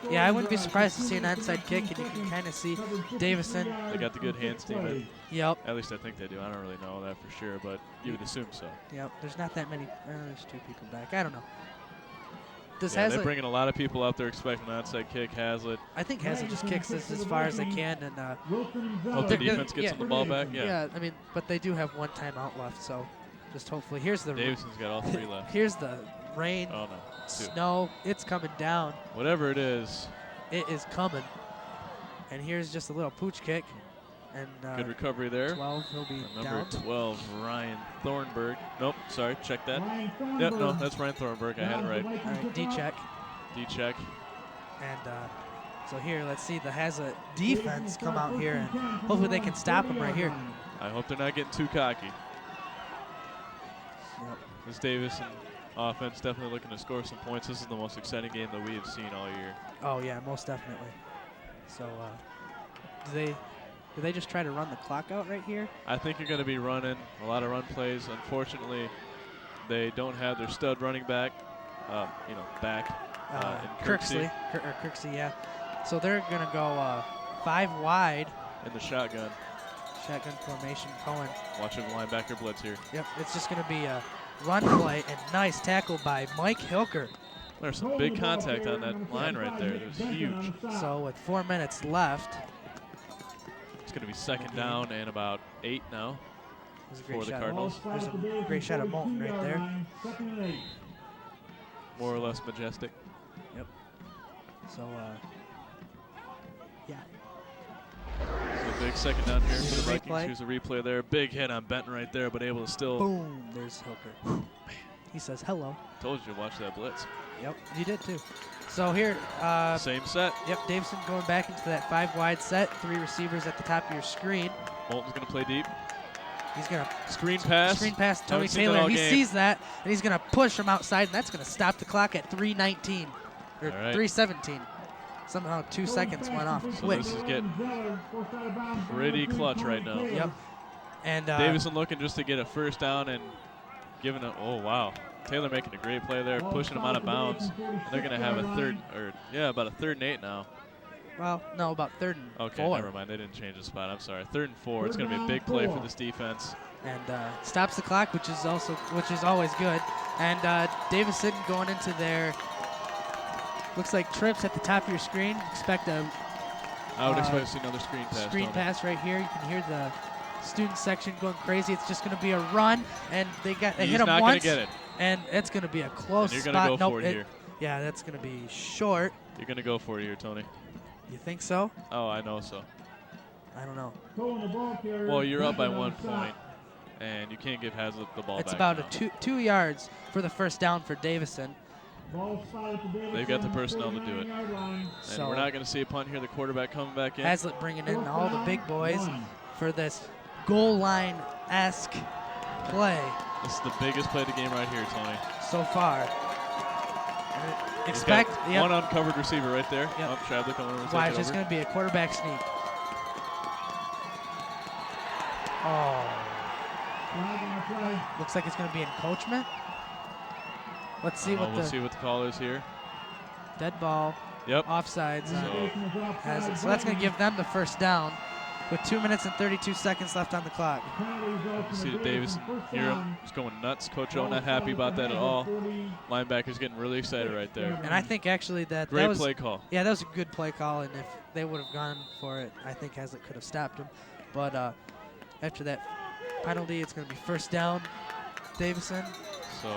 Yeah, I wouldn't be surprised to see an onside kick, and you can kind of see Davison. They got the good hands team. Yep. At least I think they do. I don't really know that for sure, but you would assume so. Yep. There's not that many. There's 2 people back. I don't know. They're bringing a lot of people out there expecting an onside kick. Hazlitt. I think Hazlitt just kicks this as far as they can, and hope the defense gets the ball back. Yeah, I mean, but they do have 1 timeout left, so just hopefully. Here's the. Davison's got all 3 left. Here's the rain. Oh no. 2. Snow. It's coming down. Whatever it is. It is coming. And here's just a little pooch kick. And good recovery there. 12, he'll be number down. 12, Ryan Thornburg. Nope, sorry, check that. Yep, no, that's Ryan Thornburg. I had it right. All right, D-check. D-check. And so here, let's see the Hazlitt defense come out here, and hopefully they can stop him right here. I hope they're not getting too cocky. Yep. This Davison offense definitely looking to score some points. This is the most exciting game that we have seen all year. Oh yeah, most definitely. So do they just try to run the clock out right here? I think you're going to be running a lot of run plays. Unfortunately, they don't have their stud running back, back in Kirksey. Kirksey, yeah. So they're going to go 5 wide. In the shotgun. Shotgun formation, Cohen. Watching the linebacker blitz here. Yep, it's just going to be a run play, and nice tackle by Mike Hilker. There's some big contact on that line right there. It was huge. So with 4 minutes left. It's going to be second down and about 8 now for the Cardinals. There's a great shot of Moulton right there. More or less majestic. Yep. So, yeah. So big second down here for the Vikings. Here's a replay there. Big hit on Benton right there, but able to still. Boom. There's Hilker. Man. He says hello. Told you to watch that blitz. Yep, you did too. So here. Same set. Yep, Davison going back into that 5 wide set. 3 receivers at the top of your screen. Moulton's going to play deep. He's going to screen pass. Screen pass to Tony Taylor. He sees that, and he's going to push him outside, and that's going to stop the clock at 3:19 or 3:17. Somehow 2 seconds went off quick. So this is getting pretty clutch right now. Yep. And Davison looking just to get a first down and giving a. Oh wow. Taylor making a great play there, pushing him out of bounds. And they're going to have about a 3rd and 8 now. well, no, about 3rd and 4. Okay, never mind. They didn't change the spot. I'm sorry. 3rd and 4. It's going to be a big play for this defense. And stops the clock, which is always good. And Davison going into their, looks like trips at the top of your screen. Expect a I would expect to see another screen pass. Screen pass right here. You can hear the student section going crazy. It's just going to be a run, and they hit him once. He's not going to get it. And it's going to be a close and spot. You're going to go for it here. Yeah, that's going to be short. You're going to go for it here, Tony. You think so? Oh, I know so. I don't know. Well, you're up by 1 point, and you can't give Hazlitt the ball back. It's about a 2 yards for the first down for Davison. They've got the personnel to do it. And we're not going to see a punt here. The quarterback coming back in. Hazlitt bringing in all the big boys for this goal line-esque play. This is the biggest play of the game right here, Tony. So far. Expect one uncovered receiver right there. Yep. Shadley coming over. Watch, it's going to be a quarterback sneak. Oh. Looks like it's going to be encroachment. Let's see what we'll see what the call is here. Dead ball. Yep. Offsides. So that's going to give them the first down with 2 minutes and 32 seconds left on the clock. You see that Davison here is going nuts. Coach O not happy about that at all. Linebacker's getting really excited right there. And I think actually that great was, play call. Yeah, that was a good play call, and if they would have gone for it, I think Hazlitt could have stopped him. But after that penalty, it's going to be first down, Davison. So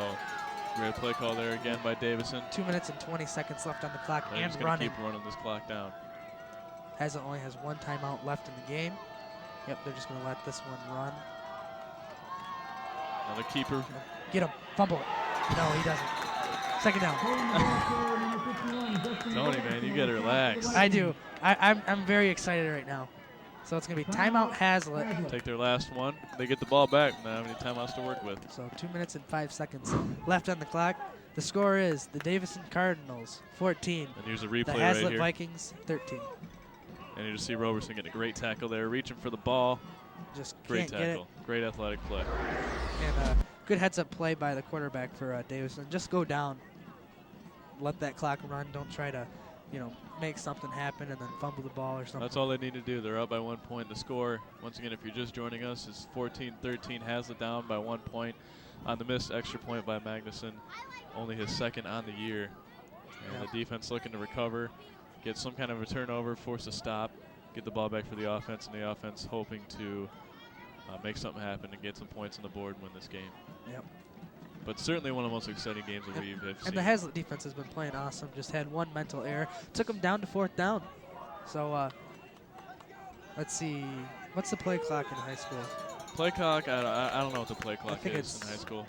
great play call there again by Davison. 2 minutes and 20 seconds left on the clock and running. He's going to keep running this clock down. Hazlitt only has 1 timeout left in the game. Yep, they're just going to let this one run. Another keeper. Get him. Fumble it. No, he doesn't. Second down. Tony, man, you got to relax. I do. I'm very excited right now. So it's going to be timeout Hazlitt. Take their last one. They get the ball back. Now how many timeouts to work with? So 2 minutes and 5 seconds left on the clock. The score is the Davison Cardinals 14. And here's a replay the Hazlitt right here. Vikings 13. And you just see Roberson getting a great tackle there, reaching for the ball. Just great can't get tackle. Great athletic play. And good heads-up play by the quarterback for Davison. Just go down. Let that clock run. Don't try to, make something happen and then fumble the ball or something. That's all they need to do. They're up by 1 point. The score, once again, if you're just joining us, is 14-13. Hazlitt down by 1 point on the missed extra point by Magnuson. Only his second on the year. And the defense looking to recover, get some kind of a turnover, force a stop, get the ball back for the offense, and the offense hoping to make something happen and get some points on the board and win this game. Yep. But certainly one of the most exciting games that we've seen. And the Hazlitt defense has been playing awesome. Just had 1 mental error. Took them down to 4th down. So let's see. What's the play clock in high school? Play clock, I don't know what the play clock is in high school.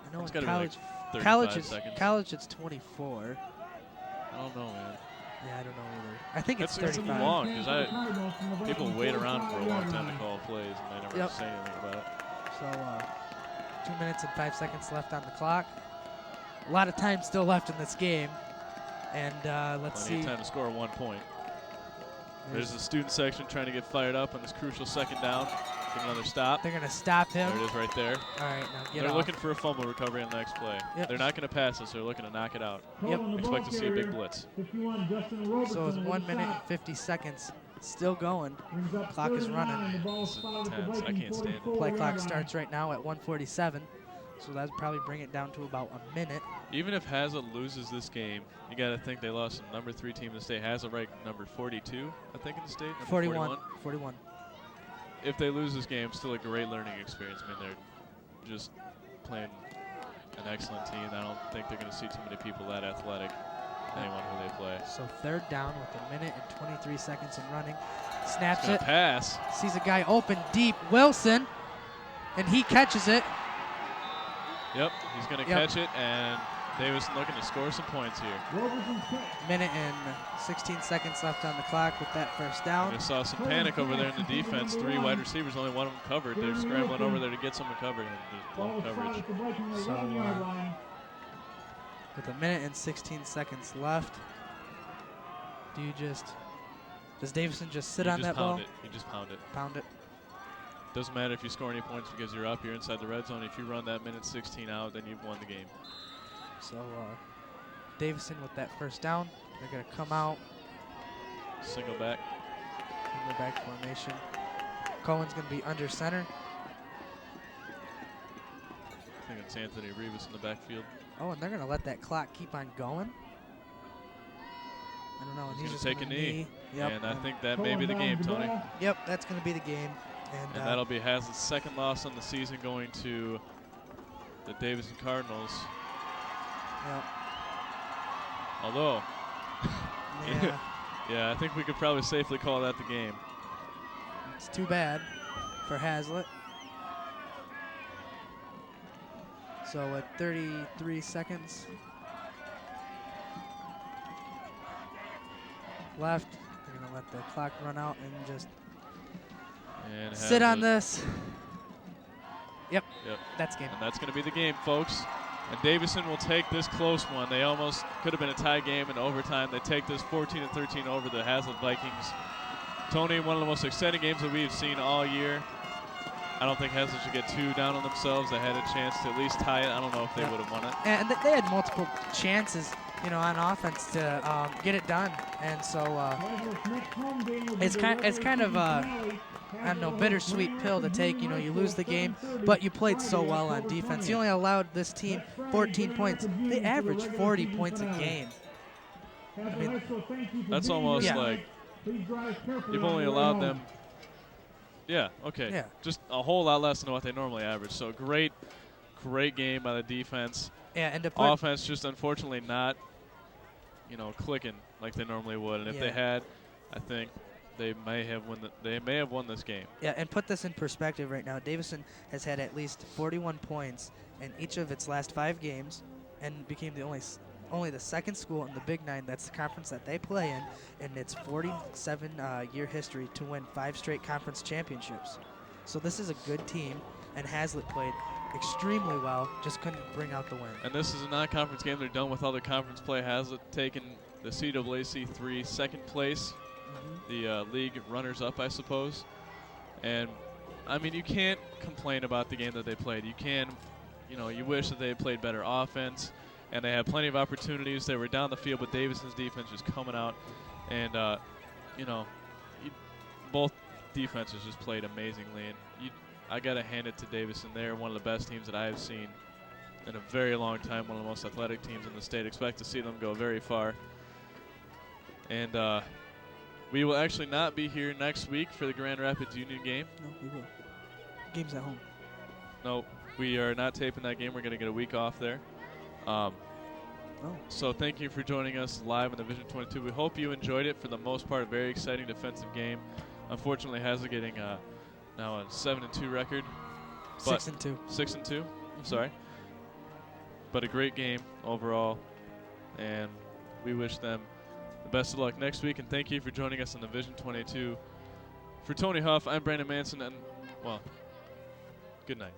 I know it's in college, like college it's 24. I don't know, man. Yeah, I don't know either. I think it's 35. It's long because people wait around for a long time to call plays and they never say anything about it. So 2 minutes and 5 seconds left on the clock. A lot of time still left in this game. And let's Plenty see. of time to score 1 point. There's the student section trying to get fired up on this crucial second down. Get another stop. They're going to stop him. There it is right there. All right, now get They're off. looking for a fumble recovery on the next play. Yep. They're not going to pass this. They're looking to knock it out. Yep. Expect to see a big blitz. So it's 1 minute and 50 seconds. Still going. Clock is running. This is intense. I can't stand it. Play clock starts right now at 1:47. So that'd probably bring it down to about a minute. Even if Hazlitt loses this game, you got to think they lost the number 3 team in the state. Hazlitt ranked number 42, I think, in the state. 41. If they lose this game, still a great learning experience. I mean, they're just playing an excellent team. I don't think they're going to see too many people that athletic, anyone who they play. So 3rd down with 1 minute and 23 seconds in running. Snaps it. Pass. Sees a guy open deep. Wilson. And he catches it. Yep, he's going to catch it, and Davison looking to score some points here. Minute and 16 seconds left on the clock with that first down. I just saw some panic over there in the defense. 3 wide receivers, only one of them covered. They're scrambling over there to get someone covered, and there's blown coverage. So, with 1 minute and 16 seconds left, does Davison just sit on that ball? You just pound it. Pound it. Doesn't matter if you score any points because you're up here inside the red zone. If you run that minute 16 out, then you've won the game. So Davison with that first down. They're going to come out. Single back. Single back formation. Cohen's going to be under center. I think it's Anthony Rivas in the backfield. Oh, and they're going to let that clock keep on going. I don't know. He's just going to take a knee. Yep. And I think that may be the game, Tony. Yep, that's going to be the game. And that'll be Hazlitt's second loss on the season, going to the Davison Cardinals. Yep. Although, yeah. yeah, I think we could probably safely call that the game. It's too bad for Hazlitt. So at 33 seconds left, they're going to let the clock run out and just sit on this. Yep, that's game. And that's going to be the game, folks. And Davison will take this close one. They almost could have been a tie game in overtime. They take this 14-13 over the Hazlitt Vikings. Tony, one of the most exciting games that we've seen all year. I don't think Hazlitt should get too down on themselves. They had a chance to at least tie it. I don't know if they would have won it. And they had multiple chances, you know, on offense to get it done. And so it's kind of I don't know, bittersweet pill to take. You know, you lose the game, but you played so well on defense. You only allowed this team 14 points. They average 40 points a game. I mean, that's almost like you've only allowed them. Yeah, okay. Yeah. Just a whole lot less than what they normally average. So great game by the defense. Yeah, and offense just unfortunately not, you know, clicking like they normally would. And if they had, I think they may have won this game. Yeah, and put this in perspective right now. Davison has had at least 41 points in each of its last 5 games, and became the only the second school in the Big Nine, that's the conference that they play in its 47-year history to win 5 straight conference championships. So this is a good team, and Hazlitt played extremely well, just couldn't bring out the win. And this is a non-conference game. They're done with all their conference play. Hazlitt taken the CAAC 3 second place, the league runners-up, I suppose. And, I mean, you can't complain about the game that they played. You can, you know, you wish that they had played better offense, and they had plenty of opportunities. They were down the field, but Davison's defense just coming out. And, you know, both defenses just played amazingly. And I got to hand it to Davison. They're one of the best teams that I have seen in a very long time, one of the most athletic teams in the state. Expect to see them go very far. And we will actually not be here next week for the Grand Rapids Union game. No, we will. Game's at home. No, we are not taping that game. We're going to get a week off there. So thank you for joining us live on Division 22. We hope you enjoyed it. For the most part, a very exciting defensive game. Unfortunately, Hazlitt getting now a 7-2 record. 6-2. 6-2. I'm sorry. But a great game overall, and we wish them the best of luck next week. And thank you for joining us on Division 22. For Tony Huff, I'm Brandon Manson, and well, good night.